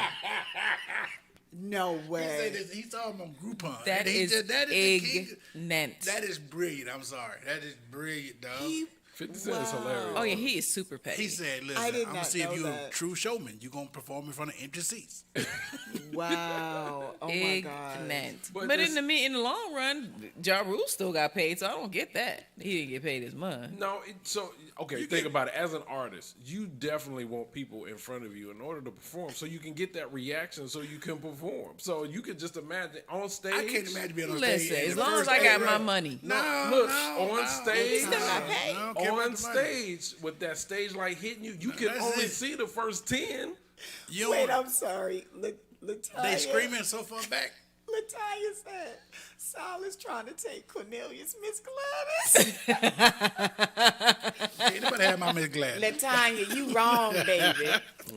A: No
C: He
A: way.
C: said this, he saw him on Groupon.
D: That
C: And he
D: is
C: said, that is the king.
D: ignorant.
C: That is brilliant. I'm sorry. That is brilliant, dog.
A: He,
B: 50 Cent is hilarious.
D: Oh yeah, he is super petty.
C: He said, listen,
A: I did
C: I'm going
A: not
C: to see if
A: know
C: you're a
A: that.
C: true showman. You're going to perform in front of empty seats.
A: wow. Oh my God.
D: ignorant.
B: But
D: But
B: this-
D: in the long run, Ja Rule still got paid, so I don't get that. He didn't get paid his money.
B: No, think about it. As an artist, you definitely want people in front of you in order to perform, so you can get that reaction, so you can perform. So you can just imagine on stage.
C: I can't imagine being on
D: Listen,
C: stage. in
D: as
C: the
D: long as
C: first
D: I got
C: 8
D: my
C: rows.
D: money.
C: No,
B: Look,
C: no,
B: on
C: no.
B: stage,
D: Still got paid.
C: No, give
B: on
C: us the money.
B: stage with that stage light hitting you, you can
C: That's
B: only
C: it.
B: see the first 10.
C: You
A: Wait,
C: don't-
A: I'm sorry. Latanya.
C: they screaming so far back.
A: Latanya said, Sal is trying to take Cornelius Miss Gladys.
C: Ain't nobody had my Miss Gladys.
A: Latanya, you wrong, baby.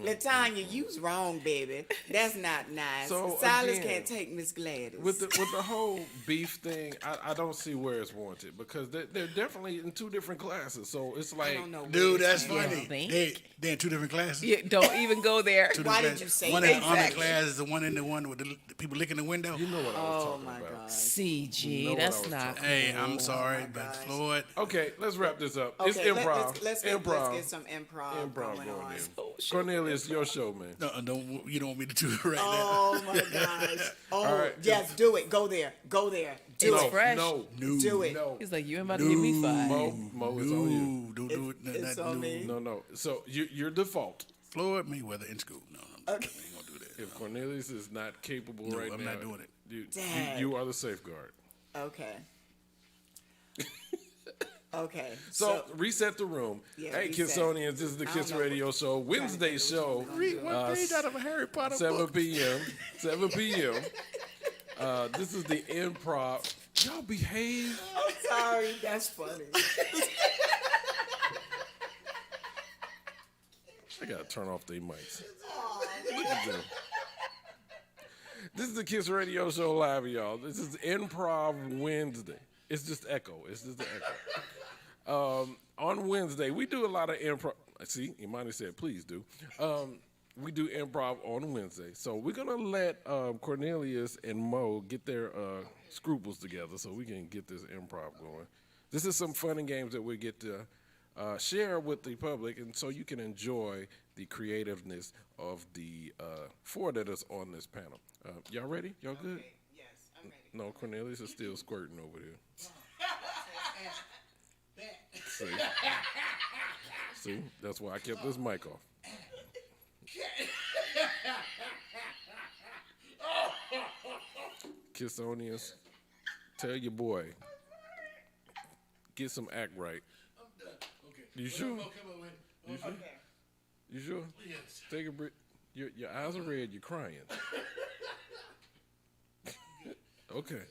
A: Latanya, you's wrong, baby. That's not nice.
B: So,
A: Silas
B: again,
A: can't take Miss Gladys.
B: With the whole beef thing, I don't see where it's warranted because they're definitely in 2 different classes. So it's
A: I
B: like,
A: don't know. where
C: Dude,
A: this
C: that's
A: came
C: funny.
D: think?
C: They're in 2 different classes.
D: Yeah, don't even go there.
C: Two
A: Why
C: different
A: did you
C: classes.
A: say
C: one
A: that?
C: in the honor
A: Exactly.
C: class is the one in the one with the people licking the window.
B: you know what I was
A: Oh
B: talking
A: my
B: about.
A: God.
D: CG,
B: know what
D: that's
B: I was
D: not.
B: talking
C: Hey, I'm sorry,
A: my
C: but
A: gosh.
C: Floyd.
B: Okay, let's wrap this up.
A: Okay,
B: It's improv.
A: Let's
B: improv.
A: get some improv,
B: Improv
A: going
B: going
A: on.
B: in.
D: Oh, shit.
B: Cornelius, your show, man.
C: No, you don't want me to do it right
A: Oh my gosh. Oh,
B: All right.
A: yes, do it. Go there. Go there. Do
D: It's
A: it.
D: fresh.
B: No,
C: now.
A: Do it.
B: no.
D: He's like, you ain't about to give me 5.
B: Mo is on you.
C: No, don't do it.
A: It's on me.
B: No. So your default.
C: Floyd Mayweather in school. No, I ain't gonna do that.
B: If Cornelius is not capable
C: No,
B: right
C: I'm
B: now,
C: not doing it.
A: Dad.
B: You are the safeguard.
A: Okay. Okay.
B: So, reset the room.
A: Yeah,
B: Hey,
A: reset.
B: Kissonians, this is the
A: I don't
B: Kiss
A: know
B: Radio
A: what-
B: Show, Wednesday
A: think
B: show,
A: what
C: What page out of a Harry Potter
B: 7
C: book?
B: p.m. 7 p.m. This is the improv. Y'all behave.
A: I'm sorry. That's funny.
B: I gotta turn off their mics. Look at them. This is the Kiss Radio Show live, y'all. This is Improv Wednesday. It's just echo. It's just the echo. On Wednesday, we do a lot of improv. See, Imani said, please do. We do improv on Wednesday. So we're going to let Cornelius and Mo get their scruples together so we can get this improv going. This is some fun and games that we get to share with the public, and so you can enjoy the creativeness of the four that is on this panel. Y'all ready? Y'all good?
A: Okay, yes, I'm ready.
B: No, Cornelius is still squirting over there. See? See? That's why I kept this mic off. Kissonius, tell your boy, get some act right.
C: I'm done. Okay.
B: You sure?
C: Come on, man.
B: You sure? You sure?
C: Yes.
B: Take a breath. Your eyes are red. You're crying. Okay.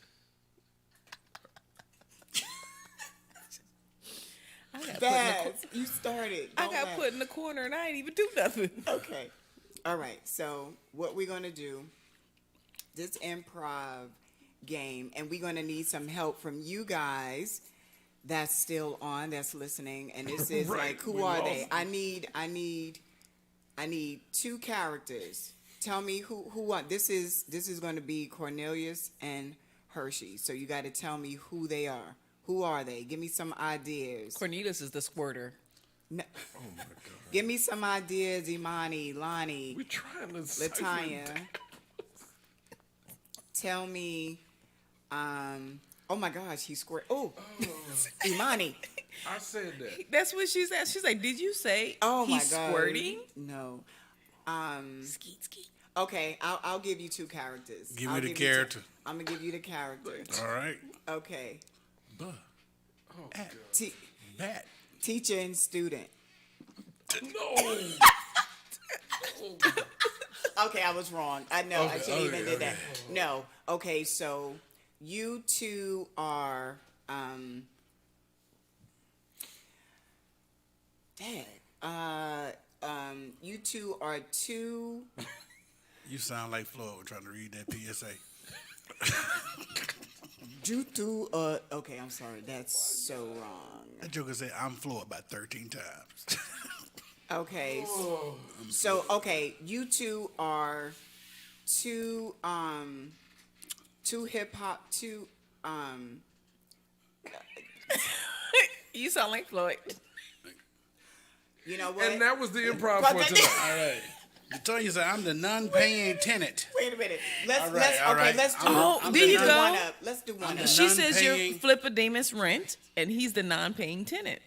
D: I got put in the
A: Baz, you started.
D: I
A: Don't
D: got
A: laugh.
D: put in the corner and I ain't even do nothing.
A: Okay. All right. So what we're gonna do, this improv game, and we're gonna need some help from you guys that's still on, that's listening. And this is
B: Right.
A: like, who
B: We
A: are
B: lost
A: they?
B: them.
A: I need two characters. Tell me who are. This is gonna be Cornelius and Hershey. So you got to tell me who they are. Who are they? Give me some ideas.
D: Cornelius is the squirter.
A: No.
B: Oh my God.
A: Give me some ideas, Imani, Lonnie,
B: We're trying to cipher it
A: Latanya.
B: down.
A: Tell me, oh my gosh, he squirt. Oh, Imani.
B: I said that.
D: That's what she said. She's like, did you say
A: Oh my
D: he's
A: god.
D: squirting?
A: No.
D: Skeet, skeet.
A: Okay, I'll give you two characters.
C: Give me
A: I'll
C: the
A: give you
C: character.
A: I'm gonna give you the character.
C: All right.
A: Okay.
C: Buh.
A: Te-
C: Bat.
A: teacher and student.
B: No.
A: Okay, I was wrong. I know. I
C: Okay,
A: shouldn't even
C: okay,
A: did that. No. Okay, so you two are you two are two.
C: You sound like Floyd trying to read that PSA.
A: You two okay, I'm sorry. That's so wrong.
C: That joker said I'm Floyd about 13 times.
A: Okay. So okay, you two are two hip hop
D: You sound like Floyd.
A: you know what?
B: And that was the improv
A: But
B: for
A: that-
B: tonight.
C: All right. You told you, I'm the non-paying tenant.
A: Wait a minute. Let's
C: All right, all right.
A: let's do
D: Oh,
C: I'm
D: there
C: the
D: you
A: let's do
D: go.
A: one up. Let's do one
C: I'm
A: up.
C: the
D: She says you're
C: non-paying-
D: Flippodemus Rent, and he's the non-paying tenant.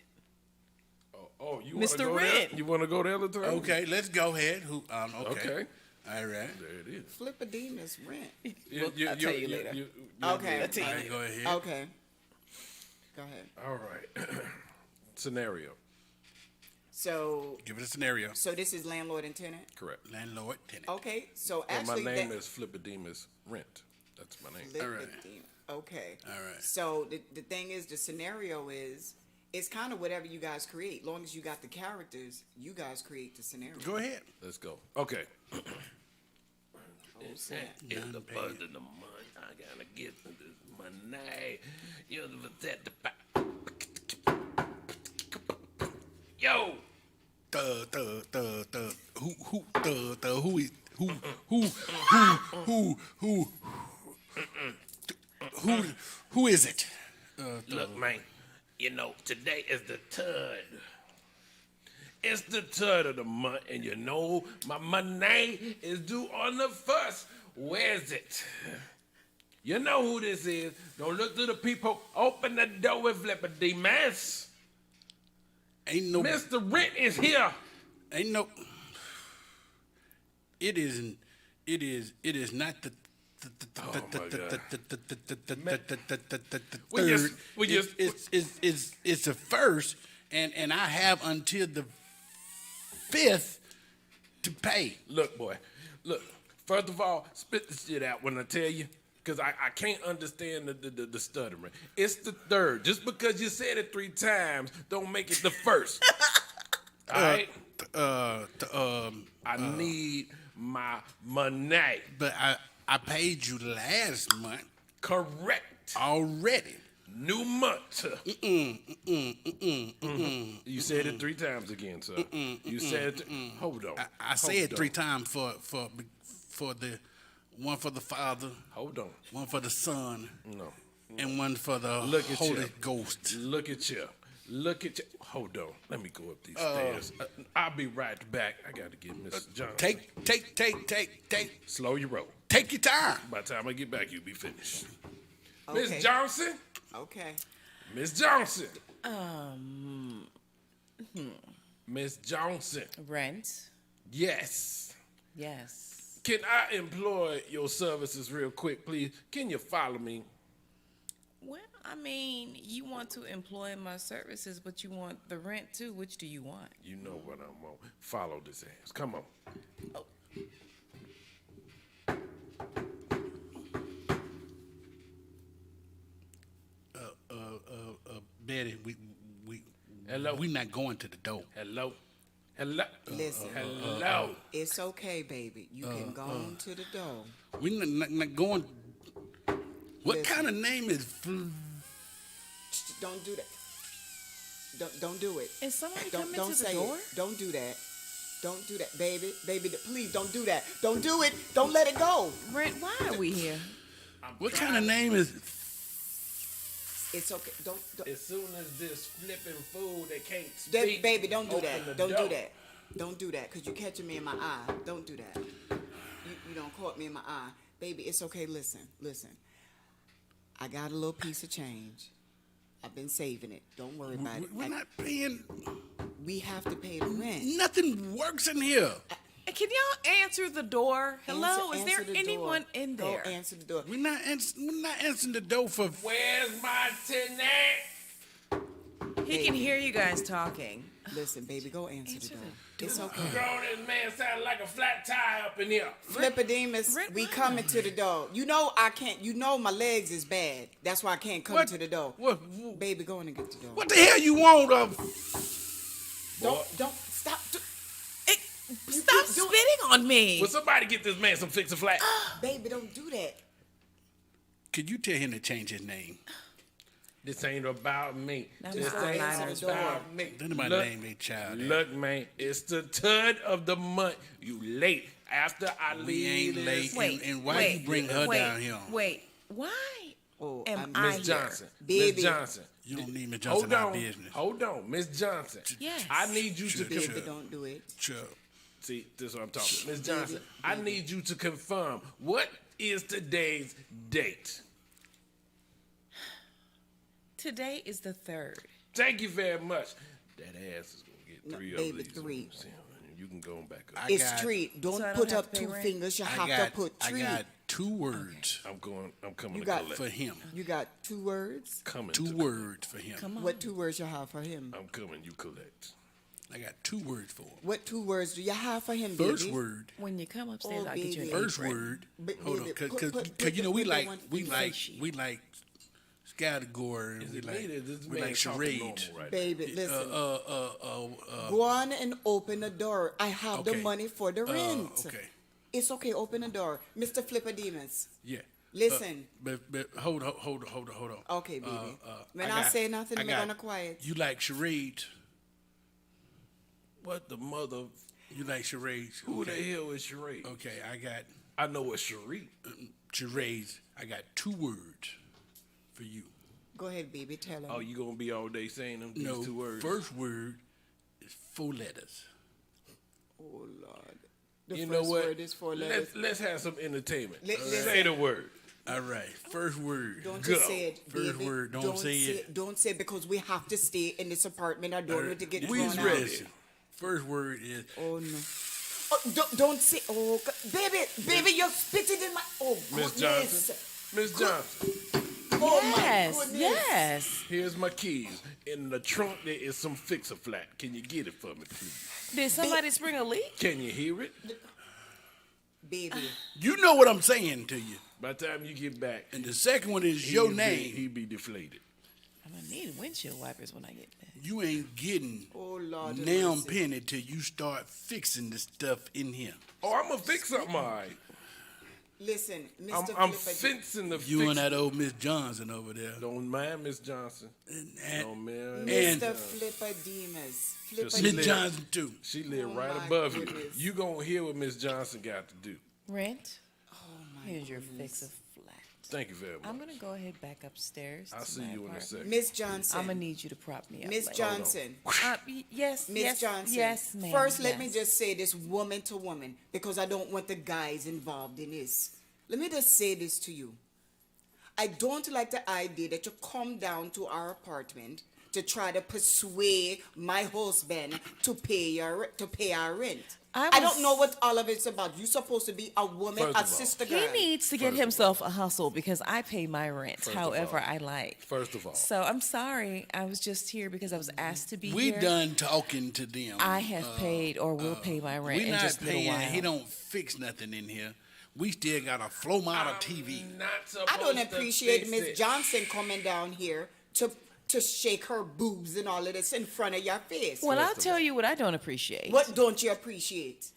B: Oh, you want to
D: Mr.
B: go
D: Red.
B: there? You want to go there, Latanya?
C: Okay, let's go ahead. Okay.
B: Okay.
C: All right.
B: There it is.
A: Flippodemus rent.
D: I'll tell you later.
A: Okay.
D: I'll tell you
C: All right,
D: later.
C: go ahead.
A: Okay. Go ahead.
B: All right. Scenario.
A: So
C: Give it a scenario.
A: this is landlord and tenant.
B: Correct.
C: Landlord, tenant.
A: Okay. So
B: And my
A: actually,
B: name is Flippodemus Rent. That's my name.
A: Okay.
C: All right.
A: So the thing is, the scenario is, it's kind of whatever you guys create. Long as you got the characters, you guys create the scenario.
C: Go ahead.
B: Let's go. Okay.
A: Oh, snap.
F: It's the first of the month. I gotta get this money. You know, that Yo!
C: Who is it?
F: Look, man, you know, today is the third. It's the third of the month, and you know my money is due on the first. Where's it? You know who this is. Don't look to the people. Open the door with Flippodemus.
C: Ain't no.
F: Mr. Rent is here.
C: Ain't no. It isn't. It is not the. It's the first, and I have until the 5th to pay.
B: Look, boy. Look. First of all, spit the shit out when I tell you. Because I can't understand the stuttering. It's the third. Just because you said it 3 times, don't make it the first. All right? I need
F: my money.
C: But I paid you last month
F: Correct.
C: already.
F: New month. You said it 3 times again, sir. You said it. Hold on.
C: I said 3 times for the one for the Father,
F: Hold on.
C: one for the Son,
F: No.
C: and one for the
F: Look at
C: Holy
F: you.
C: Ghost.
F: Look at you. Look at you. Hold on. Let me go up these stairs. I'll be right back. I got to get Miss Johnson.
C: Take.
F: Slow your roll.
C: Take your time.
F: By the time I get back, you'll be finished.
A: Okay.
F: Miss Johnson.
A: Okay.
F: Miss Johnson. Miss Johnson.
D: Rent.
F: Yes.
D: Yes.
F: Can I employ your services real quick, please? Can you follow me?
D: Well, I mean, you want to employ my services, but you want the rent too. Which do you want?
F: You know what I want. Follow this ass. Come on.
D: Oh.
C: Betty,
F: Hello?
C: we not going to the door.
F: Hello? Hello?
A: Listen.
F: Hello?
A: It's okay, baby. You can go on to the door.
C: We not going. What
A: Listen.
C: kind of name is?
A: Don't do that. Don't do it.
D: Is somebody
A: Don't
D: coming
A: don't
D: to the
A: say
D: door?
A: it. Don't do that. Don't do that, baby. Please don't do that. Don't do it. Don't let it go.
D: Rent. Why are we here?
C: What kind of name is?
A: It's okay. Don't
F: As soon as this flipping fool that can't
A: that,
F: speak,
A: baby, don't do
F: open
A: that.
F: the
A: Don't
F: door.
A: do that. Don't do that, because you're catching me in my eye. Don't do that. You don't caught me in my eye. Baby, it's okay. Listen. I got a little piece of change. I've been saving it. Don't worry about it.
C: We're not paying.
A: We have to pay the rent.
C: Nothing works in here.
D: Can y'all answer the door? Hello, is there
A: Answer the
D: anyone
A: door.
D: in
A: Go
D: there?
A: answer the door.
C: We're not answering the door for.
F: Where's my tenant?
D: He can hear you guys talking.
A: Listen, baby, go answer the
D: Answer
A: door.
D: the
A: It's okay.
F: Grown as man sounded like a flat tire up in here.
A: Flippodemus,
D: Rent
A: we
D: what?
A: coming to the door. You know I can't. You know my legs is bad. That's why I can't come
C: What?
A: to the door.
C: What?
A: Baby, go in and get the door.
C: What the hell you want?
A: Don't stop.
D: Stop
A: do it.
D: spitting on me.
F: Will somebody get this man some fix a flat?
A: Baby, don't do that.
C: Could you tell him to change his name?
F: This ain't about me.
D: Now
F: This
D: Mr.
F: ain't
D: Liner's
F: about me.
C: Don't nobody
F: Look,
C: name their child that.
F: Look, man, it's the third of the month. You late after I
C: We
F: leave.
C: ain't late.
D: Wait,
C: and why
D: wait,
C: you bring her
D: wait,
C: down here?
D: Wait, why
A: Oh,
D: am
A: I'm-
D: I
F: Miss
D: here?
F: Johnson.
A: Baby.
F: Miss Johnson.
C: You don't need Miss Johnson
F: Hold
C: in our
F: on.
C: business.
F: Hold on. Miss Johnson.
D: Yes.
F: I need you to
C: Sure,
A: Baby,
C: sure.
A: don't do it.
C: Sure.
F: See, this is what I'm talking. Miss Johnson, I need you to confirm what is today's date.
D: Today is the 3rd.
F: Thank you very much. That ass is gonna get
A: No,
F: 3
A: baby,
F: of these.
A: 3.
F: You can go on back up.
C: I
A: It's
C: got-
A: treat. Don't
D: So I don't
A: put
D: have
A: up
D: to pay
A: 2
D: rent?
A: fingers. You
C: I
A: have
C: got,
A: to put
C: I
A: treat.
C: got 2 words
F: I'm coming
A: You
F: to
A: got
F: collect.
C: for him.
A: You got 2 words.
F: Coming
C: 2
F: to
C: words for him.
D: Come on.
A: What 2 words you have for him?
F: I'm coming, you collect.
C: I got 2 words for him.
A: What 2 words do you have for him, baby?
C: First word.
D: When you come upstairs,
A: Oh,
D: I'll get you an
A: baby.
C: First
D: apron.
C: word.
A: But
C: Hold on,
A: baby,
C: because
A: put
C: you know we
A: the
C: like
A: one
C: we
A: in
C: like
A: face.
C: we like category and
F: Is
C: we
F: it
C: like
F: me that this
C: we
F: man
C: like
F: talking
C: charades.
F: normal right
A: Baby, listen.
C: uh,
A: Go on and open the door. I have the
C: Okay.
A: money for the rent.
C: okay.
A: It's okay. Open the door, Mr. Flippodemus.
C: Yeah.
A: Listen.
C: But hold on.
A: Okay, baby. When
C: I
A: I
C: got-
A: say nothing,
C: I
A: I'm
C: got-
A: gonna quiet.
C: You like charades?
F: What the mother?
C: You like charades?
F: Who
C: okay.
F: the hell is Sheree?
C: Okay, I got
F: I know what Sheree.
C: charades. I got 2 words for you.
A: Go ahead, baby. Tell him.
F: Oh, you gonna be all day saying them these
C: No,
F: 2 words?
C: first word is 4 letters.
A: Oh Lord. The
F: You
A: first
F: know what?
A: word is 4 letters.
F: Let's have some entertainment.
A: Listen.
F: Say the word.
C: All right, first word.
A: Don't
F: Go.
A: just say it,
C: First
A: baby.
C: word, don't say it.
A: Don't say it because we have to stay in this apartment. I don't want to get
F: We's
A: thrown out.
F: ready.
C: Listen, first word is
A: Oh no. Oh, don't say. Oh, baby, you're spitting in my. Oh
F: Miss
A: goodness.
F: Johnson. Miss Johnson.
A: Oh
D: Yes,
A: my goodness.
D: yes.
F: Here's my keys. In the trunk there is some fix-a-flat. Can you get it for me, please?
D: Did somebody spring a leak?
F: Can you hear it?
A: Baby.
C: you know what I'm saying to you.
F: By the time you get back,
C: And the second one is your
F: he
C: name.
F: be deflated.
D: I'm gonna need windshield wipers when I get there.
C: You ain't getting
A: Oh, Lord have
C: now
A: mercy.
C: penny till you start fixing the stuff in here.
B: Oh, I'm gonna fix something, all right.
A: Listen, Mr.
B: I'm
A: Flipper,
B: fencing the
C: You
B: fix.
C: and that old Miss Johnson over there.
B: Don't mind Miss Johnson.
C: And
B: Don't mind.
C: and-
A: Mr. Flipper Demas. Flipper
B: She
C: Miss
B: live-
C: Johnson too.
B: She live
A: Oh,
B: right
A: my
B: above you.
A: goodness.
B: You gonna hear what Miss Johnson got to do.
D: Rent.
A: Oh, my
D: Here's your
A: goodness.
D: fix of flat.
B: Thank you very much.
D: I'm gonna go ahead back upstairs.
B: I'll
D: to
B: see
D: my
B: you in a
D: apartment.
B: second.
A: Miss Johnson.
D: I'm gonna need you to prop me up.
A: Miss
D: later.
A: Johnson.
D: Yes,
A: Miss
D: yes,
A: Johnson.
D: yes, ma'am.
A: First, let me
D: yes.
A: just say this woman to woman because I don't want the guys involved in this. Let me just say this to you. I don't like the idea that you come down to our apartment to try to persuade my husband to pay our rent. I don't
D: was-
A: know what all of it's about. You're supposed to be a woman,
B: First
A: a
B: of all,
A: sister
D: He
A: girl.
D: needs to get himself a hustle because I pay my rent
B: First of
D: however
B: all.
D: I like.
B: First of all,
D: So I'm sorry. I was just here because I was asked to be
C: We
D: here.
C: done talking to them.
D: I have paid or will pay my rent
C: We
D: in
C: not
D: just a little
C: paying.
D: while.
C: He don't fix nothing in here. We still got a flow model TV.
B: I'm not supposed
A: I don't
B: to
A: appreciate
B: fix
A: Miss
B: it.
A: Johnson coming down here to shake her boobs and all of this in front of your face.
D: Well, I'll
B: First of
D: tell
B: all.
D: you what I don't appreciate.
A: What don't you appreciate?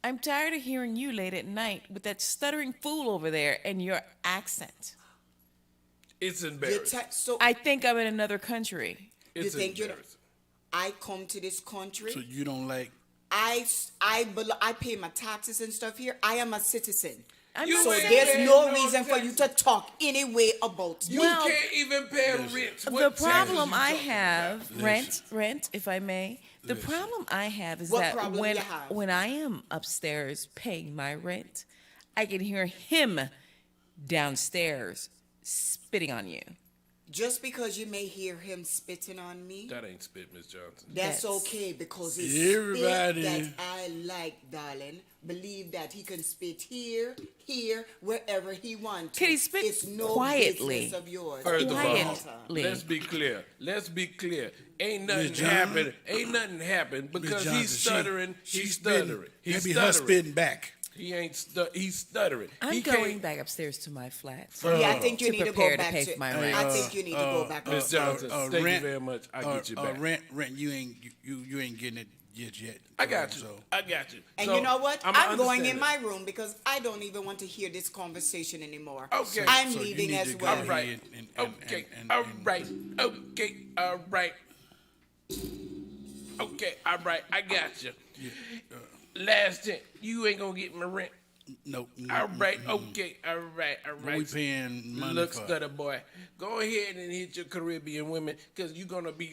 D: I'm tired of hearing you late at night with that stuttering fool over there and your accent.
B: It's
A: You
B: embarrassing.
A: so
D: I think I'm in another country.
B: It's
A: think you're-
B: embarrassing.
A: I come to this country.
C: So you don't like.
A: I pay my taxes and stuff here. I am a citizen.
D: I'm
B: You
D: not
A: So
B: ain't
D: saying-
A: there's
B: paying
A: no
B: no
A: reason for you to talk any way about me.
B: You
D: Well,
B: can't even pay rent.
D: the
B: What taxes
D: problem
B: you
D: I
B: talking
D: have,
B: about?
D: rent, if I may. The problem I have is
A: What
D: that
A: problem
D: when
A: you have?
D: when I am upstairs paying my rent, I can hear him downstairs spitting on you.
A: Just because you may hear him spitting on me,
B: That ain't spit, Miss Johnson.
A: that's
D: Yes.
A: okay because it's
C: Everybody-
A: spit that I like, darling. Believe that he can spit here, wherever he wants.
D: Can he spit
A: It's no
D: quietly?
A: business of yours.
B: First of all,
D: Quietly.
B: let's be clear. Let's be clear. Ain't nothing
C: Miss Johnson?
B: happened. Ain't nothing happened because
C: Miss
B: he's
C: Johnson,
B: stuttering.
C: She's
B: He's
C: spitting.
B: stuttering. He's
C: That be her
B: stuttering.
C: spitting back.
B: He ain't he's stuttering.
D: I'm
B: he
D: going
B: can't-
D: back upstairs to my flat.
A: Yeah, I think you
D: To
A: need to
D: prepare
A: go
D: to
A: back
D: pay
A: to.
D: for my
A: I
D: rent.
A: think you need to go back.
B: Miss Johnson, thank you
C: rent-
B: very much. I get you back.
C: Rent. You ain't you ain't getting it yet.
B: I got you.
C: So
B: I got you.
A: And
B: So,
A: you know what?
B: I'ma
A: I'm going
B: understand
A: in
B: it.
A: my room because I don't even want to hear this conversation anymore.
B: Okay.
A: I'm
C: So you
A: leaving
C: need
A: as
C: to go
A: well.
B: All right.
C: ahead and-
B: Okay.
C: and-
B: All right. Okay. All right. Okay. All right. I got you. Last thing, you ain't gonna get my rent.
C: no.
B: All right. Okay. All right. All
C: What we
B: right.
C: paying money
B: Look,
C: for?
B: stutter boy, go ahead and hit your Caribbean women because you're gonna be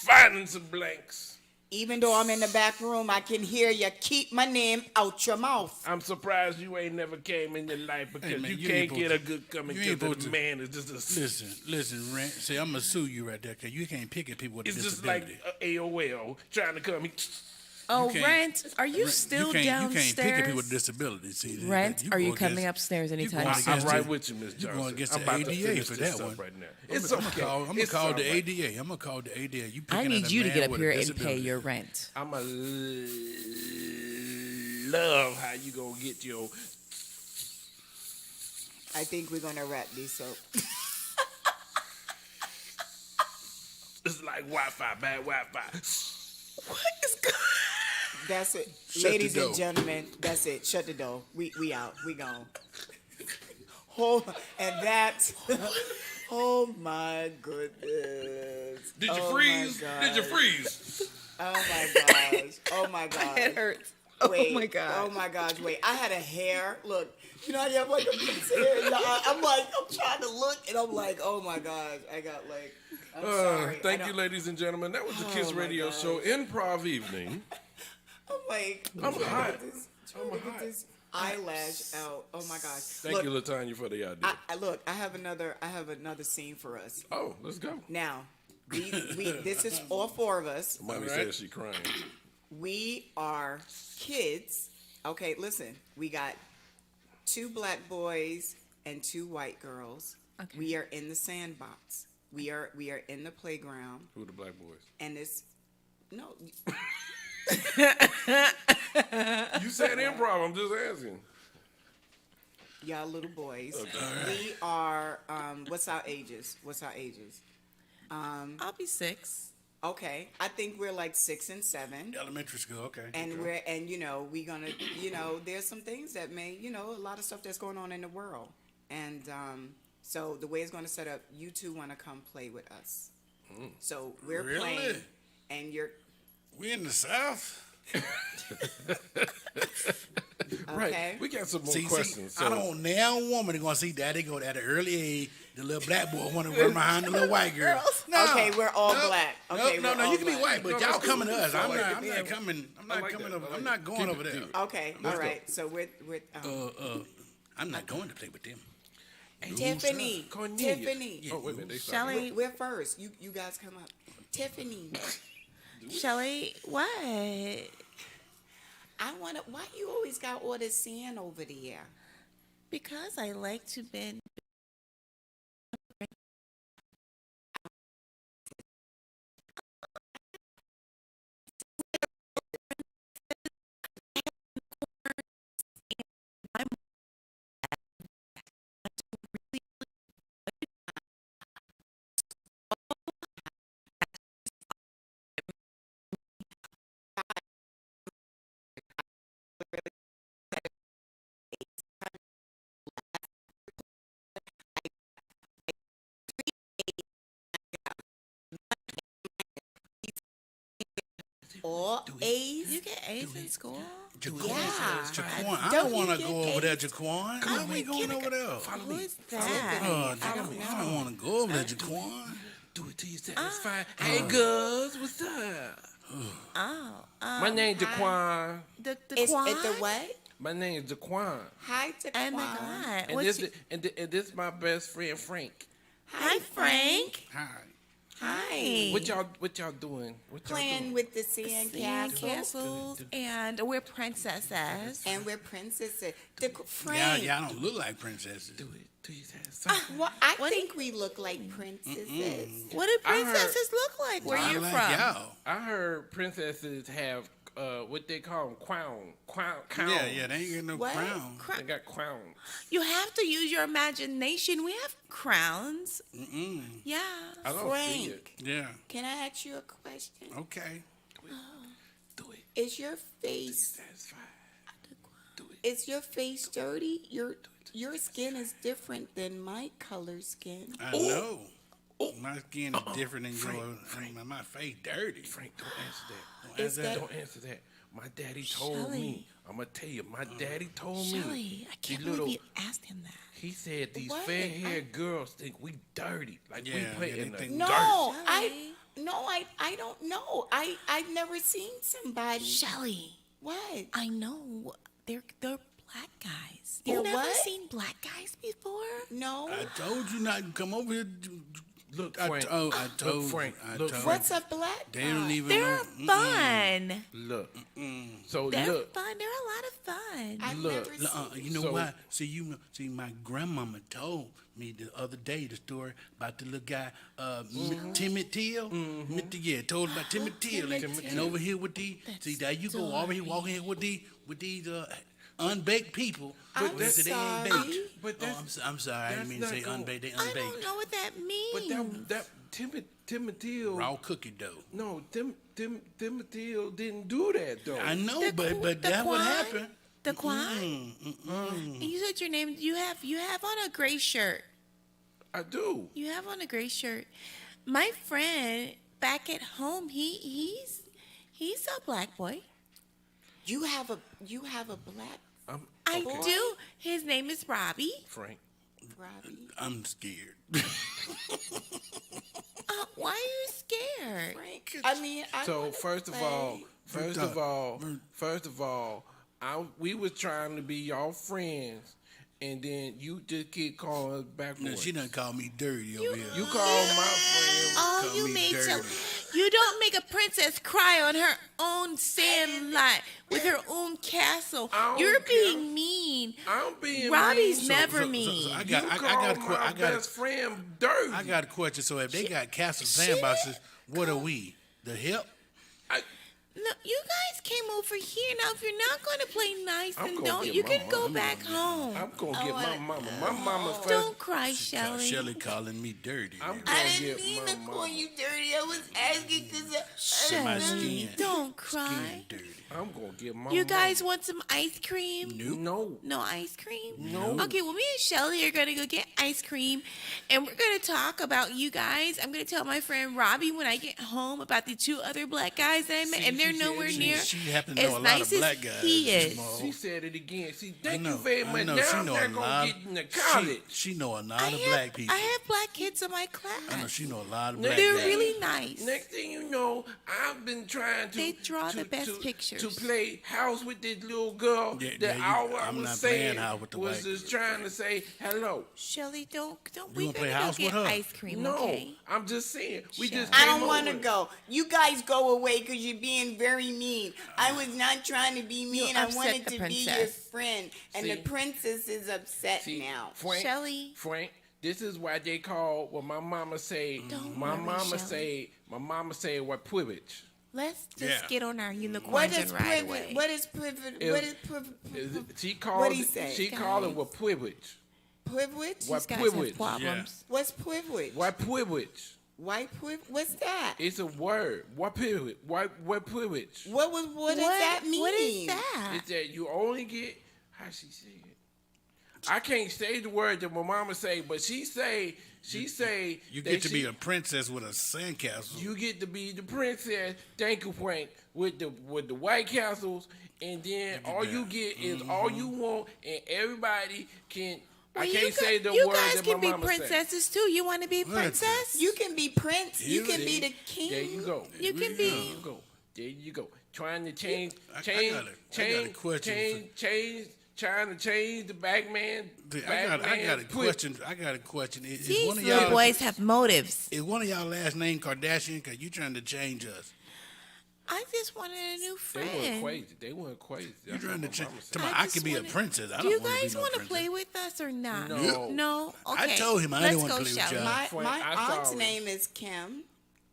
B: finding some blanks.
A: Even though I'm in the back room, I can hear you keep my name out your mouth.
B: I'm surprised you ain't never came in your life because
C: man,
B: you
C: you
B: can't
C: ain't
B: get a
C: supposed
B: good coming
C: you ain't
B: because the
C: supposed to-
B: man is just a.
C: Listen, Rent. See, I'm gonna sue you right there because you can't pick at people with a
B: It's just like
C: disability.
B: AOL trying to come.
D: Oh,
C: can't-
D: Rent, are you
C: Rent,
D: still
C: you can't
D: downstairs?
C: pick at people with disabilities. See,
D: Rent, are you
C: go
D: coming
C: against-
D: upstairs
C: you
D: anytime
C: going
D: soon?
B: I'm
C: against
B: right
C: the-
B: with you, Miss
C: You
B: Johnson.
C: going against
B: I'm
C: the
B: about to
C: ADA
B: finish
C: for
B: this
C: that
B: up
C: one.
B: right now.
C: I'm
B: It's
C: gonna
B: okay.
C: call the
B: It's all right.
C: ADA. I'm gonna call the ADA. You
D: I
C: picking
D: need
C: at a
D: you to
C: man
D: get up
C: with a
D: here and pay
C: disability.
D: your rent.
B: I'ma love how you gonna get your.
A: I think we're gonna wrap this up.
B: It's like Wi-Fi, bad Wi-Fi.
D: What is going
A: That's it,
C: Shut the
A: ladies and
C: door.
A: gentlemen. That's it. Shut the door. We out. We gone. Oh, and that's. Oh my goodness.
B: Did you
A: Oh my
B: freeze? Did you
A: gosh.
B: freeze?
A: Oh my gosh. Oh my gosh.
D: It hurts.
A: Wait,
D: Oh my god.
A: Oh my gosh, wait. I had a hair. Look, you know how you have like a piece of hair? I'm trying to look and I'm like, oh my gosh. I got like, I'm sorry.
B: Thank
A: I
B: you,
A: don't-
B: ladies and gentlemen. That was the Kiss
A: Oh, my
B: Radio
A: gosh.
B: Show Improv Evening.
A: I'm like,
B: I'm
A: trying to
B: hot.
A: get this- trying to get this eyelash out. Oh my gosh.
B: Thank you, Latanya, for the idea.
A: Look, I have another scene for us.
B: Oh, let's go.
A: Now, we this is all four of us.
B: Mommy
C: All right.
B: says she crying.
A: We are kids. Okay, listen. We got 2 black boys and 2 white girls.
D: Okay.
A: We are in the sandbox. We are in the playground,
B: Who the black boys?
A: and it's no.
B: You said improv. I'm just asking.
A: y'all little boys. We are. What's our ages?
D: I'll be 6.
A: Okay, I think we're like 6 and 7.
C: Elementary school, okay.
A: And we're gonna there's some things that may a lot of stuff that's going on in the world, and so the way it's going to set up, you two want to come play with us. So we're
C: Really?
A: playing, and you're
C: We in the South?
B: Right.
A: okay.
B: We got some more
C: See,
B: questions.
C: I don't now woman gonna see daddy go at an early age. The little black boy want to run behind the little white girl. No,
A: Okay, we're all
C: no,
A: black. Okay,
C: no,
A: we're
C: no,
A: all
C: you can be
A: black.
C: white, but
B: No,
C: y'all
B: that's
C: coming to
B: cool.
C: us.
B: I
C: I'm
B: like
C: not.
B: it.
C: I'm
B: Yeah.
C: not coming. I'm
B: I
C: not
B: like
C: coming
B: that.
C: over.
B: I like
C: I'm
B: that.
C: not going
B: Keep
C: over
B: it
C: there.
B: deep.
A: Okay, all right. So we're
C: I'm not going to play with them.
A: Tiffany.
B: Cornelia.
A: Tiffany.
B: Oh, wait a minute. They started.
D: Shelly,
A: We're first. You guys come up. Tiffany.
D: Shelly, what?
A: Why you always got all this sand over there?
D: Because I like to bend.
A: All A's.
D: You get A's in school?
C: Jaquan,
A: Yeah.
C: Jaquan. I
A: Don't
C: don't want to
A: you
C: go
A: get
C: over there, Jaquan. Why we going over there?
D: Who is that?
C: Oh, I don't want to go over there, Jaquan.
B: Do it till you satisfied. Hey, girls, what's up?
D: Oh,
B: My name's Jaquan.
D: the
A: Is
D: Quan?
A: it the what?
B: My name is Jaquan.
A: Hi, Taquan.
D: Oh my God!
B: And
D: What's
B: this, and this my best friend Frank.
D: Hi, Frank.
C: Hi.
A: Hi.
B: What y'all doing? What y'all
A: Playing
B: doing?
A: with the sand
D: Sand
A: castle.
D: castles, and we're princesses.
A: And we're princesses. Frank.
C: Y'all don't look like princesses.
B: Do it till you satisfied.
A: Well, I
D: What do
A: think we look like princesses.
D: What do
B: I heard-
D: princesses look like? Where
C: I
D: you
C: like
D: from?
C: y'all.
B: I heard princesses have what they call them crown.
C: Yeah, they ain't getting no
A: What?
C: crown.
B: They got crowns.
D: You have to use your imagination. We have crowns. Yeah.
B: I don't see it.
A: Frank,
C: Yeah.
A: can I ask you a question?
C: Okay.
B: Do it.
A: Is your face
B: Satisfied. Do it.
A: is your face dirty? Your skin is different than my color skin.
C: I know. My skin is different than
B: Frank,
C: yours.
B: Frank.
C: My face dirty.
B: Frank, don't answer that.
A: Is that
B: Don't answer that. My daddy told
D: Shelly.
B: me. I'm gonna tell you. My daddy told
D: Shelly,
B: me.
D: I can't
B: these
D: believe
B: little-
D: you asked him that.
B: He said these
A: What?
B: fair-haired girls think we dirty. Like we
C: Yeah,
B: play
C: yeah,
B: in
C: they
B: the
C: think-
A: no?
D: Shelly.
A: I don't know. I've never seen somebody.
D: Shelly,
A: What?
D: I know they're black guys.
A: They're
D: You've never
A: what?
D: seen black guys before?
A: No.
C: I told you not to come over here.
B: Look,
C: I
B: Frank.
C: told
B: Look, Frank.
C: I
B: Look,
C: told-
B: Frank.
A: What's a black
C: They don't
A: guy?
C: even
D: They're
C: know.
D: fun.
B: Look. So
D: They're
B: look.
D: fun. They're a lot of fun.
A: I've
B: Look.
A: never seen.
C: You know
B: So-
C: why? See, my grandmama told me the other day the story about the little guy, Timmy Till. Yeah, told about Timmy Till. And over here with these, see, there you go, over here walking here with these unbaked people.
A: I'm
C: They say they ain't
A: sorry.
C: baked.
B: But
C: I'm sorry, I didn't
B: that's
C: mean to say
B: not cool.
C: unbaked. They
D: I don't
C: unbaked.
D: know what that means.
B: But that Timothy.
C: Raw cookie dough.
B: No, Timothy didn't do that though.
C: I know,
D: The
C: but
D: the
C: that's what
D: Quan?
C: happened.
D: The Quan? And you said your name. You have on a gray shirt.
B: I do.
D: You have on a gray shirt. My friend back at home, he's a black boy.
A: You have a black
D: I
B: Okay.
D: do. His name is Robbie.
B: Frank.
A: Robbie.
C: I'm scared.
D: Why are you scared?
A: Frank. I mean, I
B: So
A: wanna
B: first of
A: play.
B: all, we was trying to be y'all friends, and then you just keep calling us
C: No,
B: backwards.
C: she done called me dirty over here.
B: You call my friend.
D: Oh,
C: Call
D: you
C: me
D: made
C: dirty.
D: you don't make a princess cry on her own sand lot with her own castle.
B: I don't
D: You're
B: care.
D: being mean.
B: I'm being
D: Robbie's
B: mean.
D: never
C: so
D: mean.
C: I
B: You
C: got
B: call my best friend dirty.
C: I got a question. So if they got castle sandboxes, what are we? The help?
D: No, you guys came over here. Now, if you're not going to play nice,
B: I'm
D: then
B: gonna
D: don't.
B: get
D: You
B: my
D: can go
B: mama.
D: back home.
B: I'm gonna get my mama. My mama first.
D: Don't cry, Shelly.
C: Shelly calling me dirty.
B: I'm
C: man.
B: gonna get my mama.
A: dirty. I was asking because
C: My
D: Shelly,
C: skin.
D: don't cry.
C: Skin dirty.
B: I'm gonna get my.
D: You guys want some ice cream?
B: No.
D: No ice cream?
B: No.
D: Okay, well, me and Shelly are going to go get ice cream, and we're going to talk about you guys. I'm going to tell my friend Robbie when I get home about the 2 other black guys that I met, and they're nowhere near
C: She happen to know
D: as
C: a lot
D: nice
C: of black
D: as
C: guys.
D: he is.
C: Jamal.
B: She said it again. See, thank
C: I know,
B: you very
C: I
B: much.
C: know,
B: Now
C: she
B: I'm
C: know
B: not
C: a
B: gonna
C: lot.
B: get into college.
C: She know a lot
D: I
C: of
D: have,
C: black people.
D: I have black kids in my class.
C: I know she know a lot of black
D: They're
C: guys.
D: really nice.
B: Next thing you know, I've been trying to.
D: They draw the best
B: to
D: pictures.
B: play house with this little girl.
C: Yeah,
B: that
C: yeah,
B: all I
C: I'm
B: was
C: not
B: saying
C: playing house with the
B: was
C: white
B: just
C: girl.
B: trying to say hello.
D: Shelly, don't.
C: You
D: We
C: wanna play
D: better go
C: house with
D: get
C: her?
D: ice cream,
B: No,
D: okay?
B: I'm just saying. We just.
A: I
B: came
A: don't want to
B: over.
A: go. You guys go away because you're being very mean. I was not trying to be mean. I
D: upset
A: wanted
D: the
A: to be your
D: princess.
A: friend, and
B: See?
A: the princess is upset
B: See,
A: now.
B: Frank,
D: Shelly.
B: Frank, this is why they call what my mama say.
D: Don't
B: my
D: worry,
B: mama
D: Shelly.
B: my mama say what privilege.
D: Let's just
C: Yeah.
D: get on our unicorns
A: What
D: and
A: is
D: ride
A: privilege?
D: away.
A: What is privilege?
B: If-
A: What is privilege?
B: She called
A: What'd he say?
B: She called it what privilege.
A: Privilege?
B: What
D: These guys
B: privilege?
D: have problems.
A: What's privilege?
B: What privilege?
A: White privilege? What's that?
B: It's a word. What privilege? What privilege?
A: What does that mean?
D: What is that?
B: It's that you only get how she said it. I can't say the word that my mama say, but she say
C: You
B: that
C: get to be
B: she-
C: a princess with a sandcastle.
B: you get to be the princess. Thank you, Frank, with the White Castles, and then all you get is all you want, and everybody can.
D: Well,
B: I
D: you
B: can't say the
D: you
B: word
D: guys
B: that
D: can
B: my
D: be
B: mama say.
D: princesses too. You want to be princess?
A: You can be prince. You
C: You
A: can
C: see?
A: be the king.
B: There you go.
D: You can
B: There
D: be.
B: you go. There you go. Trying to change,
C: I got a question
B: trying to change the back man.
C: I got a question. I got a question. Is
D: These
C: one of
D: little
C: y'all
D: boys have motives.
C: is one of y'all last name Kardashian? Cause you trying to change us.
D: I just wanted a new
B: They weren't
D: friend.
B: crazy. They weren't crazy.
C: You
B: That's
C: trying to
B: what my
C: change?
B: mama said.
C: I
D: just
C: could be a
D: wanna-
C: princess. I
D: Do
C: don't
D: you
C: want to be
D: guys
C: no
D: want to
C: princess.
D: play with us or not?
B: No.
D: No. Okay.
C: I told him I
D: Let's
C: didn't wanna
D: go,
C: play with
D: Shelly.
C: y'all.
A: My
B: Frank,
A: my
B: I'm
A: aunt's
B: sorry.
A: name is Kim.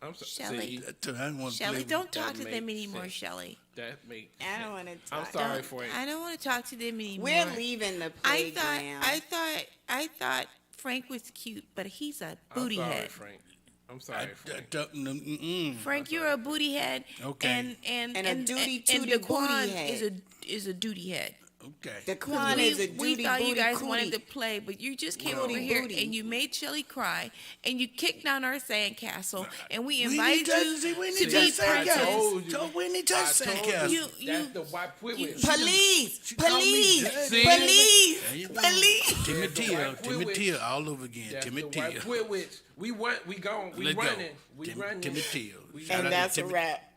B: I'm so,
D: Shelly.
B: See,
C: I didn't want to
D: Shelly,
C: play
D: don't
C: with
D: talk to
B: that
D: them
B: makes
D: anymore,
B: sense.
D: Shelly.
B: that makes.
A: I don't want to
B: I'm
A: talk.
B: sorry,
D: Don't-
B: Frank.
D: I don't want to talk to them anymore.
A: We're leaving the
D: I
A: playground.
D: thought Frank was cute, but he's a
B: I'm
D: booty
B: sorry,
D: head.
B: Frank. I'm sorry, Frank.
D: Frank, you're a booty head.
C: Okay.
D: And
A: And a duty
D: and
A: tooty
D: the
A: booty
D: Quan
A: head.
D: is a duty head.
C: Okay.
A: The Quan is a
D: We
A: duty
D: thought
A: booty
D: you guys
A: cootie.
D: wanted to play, but you just came
A: Booty
D: over here
A: booty.
D: and you made Shelly cry, and you kicked down our sandcastle, and we
C: We
D: invited
C: need
D: you
C: to- we
D: to
C: need
D: be
C: to
B: I
D: princess.
B: told you.
C: So we need to
B: I
C: sandcastle.
B: told
D: You-
B: you. That's the white privilege.
A: Police!
C: She called me
A: Police!
C: dirty.
A: Police!
C: There you go.
A: Police!
C: Timothy all over again.
B: That's the
C: Timothy.
B: white privilege. We gone. We
C: Let's go.
B: running. We running.
C: Timothy.
A: And that's a wrap.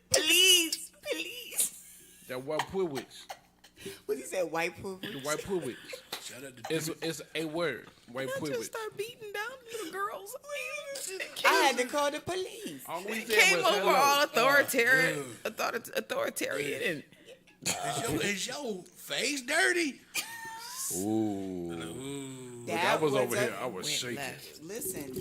A: Police! Police!
B: That white privilege.
A: What he said? White privilege?
B: The white privilege.
C: Shout out to
B: It's a word. White
D: Just
B: privilege.
D: start beating down little girls.
A: I had to call the police.
B: All we said
D: Came
B: was
D: over
B: hello.
D: all authoritarian, authoritarian,
C: Is your face dirty?
B: I was over
A: a-
B: here. I was shaking.
A: Listen,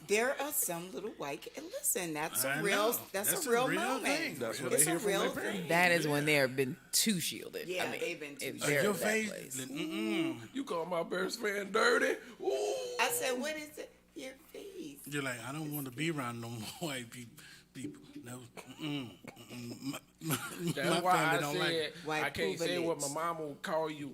A: there are some little white. Listen, that's
C: I
A: a real.
C: know.
A: That's a real moment.
C: thing.
B: That's what
A: It's
B: they
A: a
B: hear from
A: real
B: their
A: thing.
B: parents.
D: That is when they have been too shielded.
A: Yeah,
D: I mean,
A: they've been too
D: it's
A: shielded.
D: very
C: Your
D: that
C: face?
D: place.
B: You call my best friend dirty? Ooh.
A: I said, "What is it? Your face."
C: You're like, I don't want to be around no more white people. No. My
B: That's why
C: family
B: I
C: don't
B: said
C: like it.
A: White
B: I can't say what my
A: privilege.
B: mama would call you.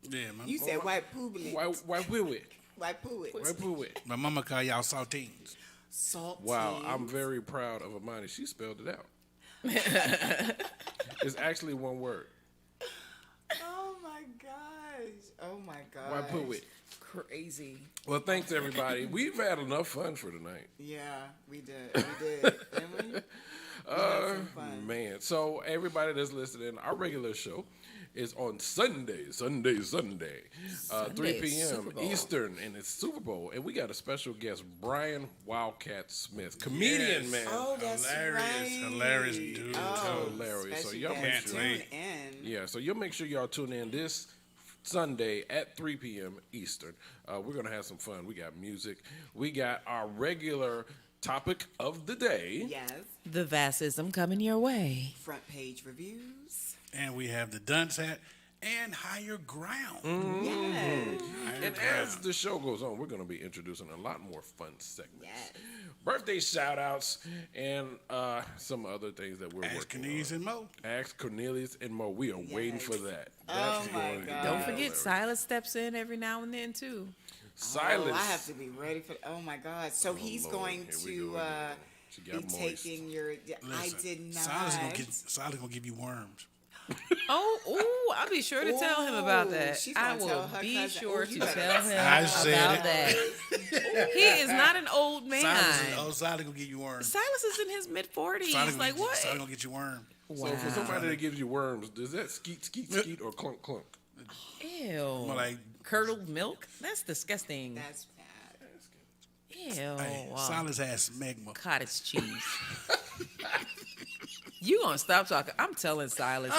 C: Yeah,
A: You said white privilege.
B: White privilege.
A: White privilege.
B: White privilege.
C: my mama call y'all saltines.
A: Salt.
B: Wow, I'm very proud of Amani. She spelled it out. It's actually one word.
A: Oh my gosh. Oh my gosh.
B: White privilege.
D: Crazy.
B: Well, thanks everybody. We've had enough fun for tonight.
A: Yeah, we did. We did. Didn't we? We had some fun.
B: Man, so everybody that's listening, our regular show is on Sunday, 3
D: Sunday is
B: p.m.
D: Super Bowl.
B: Eastern, and it's Super Bowl. And we got a special guest, Brian Wildcat Smith, comedian,
C: Yes.
B: man.
A: Oh, that's right.
C: Hilarious dude.
A: Oh,
B: Hilarious. So
A: special
B: y'all make
A: guest.
B: sure-
A: Tune in.
B: Yeah, so you'll make sure y'all tune in this Sunday at 3 p.m. Eastern. We're going to have some fun. We got music. We got our regular topic of the day.
A: Yes.
D: The Vassism coming your way.
A: Front page reviews.
C: And we have the Dunce hat and Higher Ground.
A: Yes.
C: Higher
B: And
C: Ground.
B: as the show goes on, we're going to be introducing a lot more fun segments.
A: Yes.
B: Birthday shout outs and some other things that we're
C: Ask
B: working
C: Cornelius
B: on.
C: and Mo.
B: Ask Cornelius and Mo. We are waiting for that.
A: Oh my
B: going to
A: God.
B: be
D: Don't forget,
B: hilarious.
D: Silas steps in every now and then too.
B: Silas.
A: Oh, I have to be ready for. Oh my God! So he's
B: Lord.
A: going
B: Here we
A: to
B: go again. She
A: be
B: got moist.
A: taking your. I
C: Listen,
A: did not.
C: Silas gonna give you worms.
D: Oh, I'll be sure to tell him about
A: Ooh,
D: that.
A: she's
D: I
A: gonna
D: will
A: tell her
D: be
A: cousin.
D: sure
A: Ooh,
D: to
A: you better-
D: tell him
C: I said
D: about
C: it.
D: that. He is not an old man.
C: Silas gonna give you worms.
D: Silas is in his mid 40s.
C: Silas
D: Like what?
C: Silas gonna get you worms.
B: So for somebody that gives you worms, does that skeet, skeet, skeet, or clunk, clunk?
D: Ew.
C: More like,
D: Curdled milk? That's disgusting.
A: That's bad.
D: Ew.
C: hey, Silas has smegma.
D: Cottage cheese. You gonna stop talking? I'm telling Silas.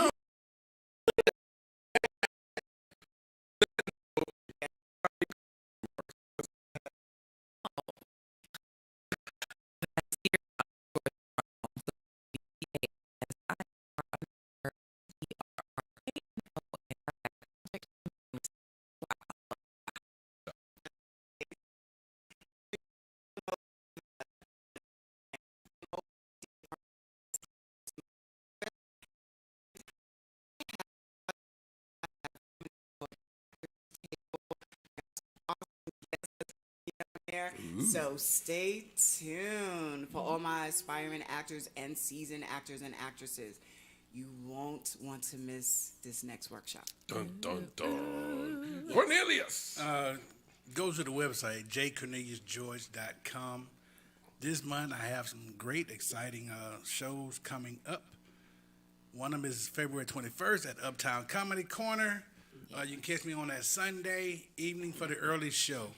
A: There. So stay tuned for all my aspiring actors and seasoned actors and actresses. You won't want to miss this next workshop.
B: Dun, dun, dun. Cornelius.
C: Go to the website, jcorneliusgeorge.com. This month, I have some great, exciting shows coming up. One of them is February 21st at Uptown Comedy Corner. You can catch me on that Sunday evening for the early show.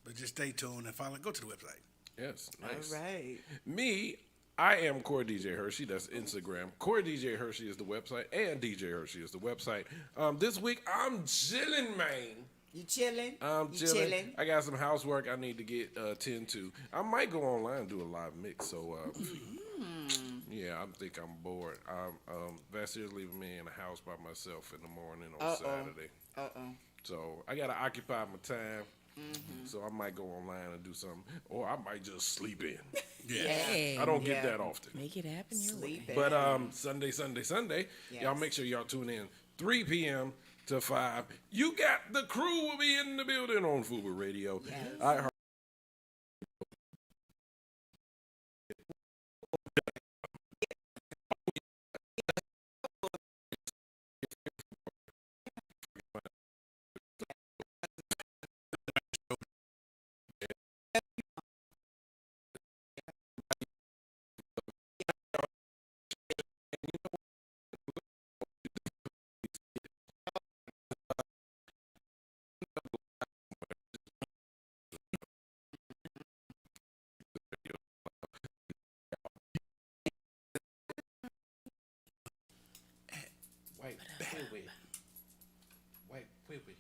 C: But just stay tuned and follow. Go to the website.
B: Yes, nice.
A: All right.
B: Me, I am Corey DJ Hershey. That's Instagram. Corey DJ Hershey is the website, and DJ Hershey is the website. This week, I'm chilling, man.
A: You chilling?
B: I'm
A: You
B: chilling. I got some housework I need to get tend to. I might go online and do a live mix. So, yeah, I think I'm bored. Vastier's leaving me in the house by myself in the morning on Saturday. So I gotta occupy my time. So I might go online and do something, or I might just sleep in.
D: Hey,
B: I don't get that often.
D: make it happen your way.
A: Sleep in.
B: But Sunday,
A: Yes.
B: y'all make sure y'all tune in 3 p.m. to 5. You got the crew will be in the building on Fuba Radio.
A: Yes.
B: I heard. White baby. White baby.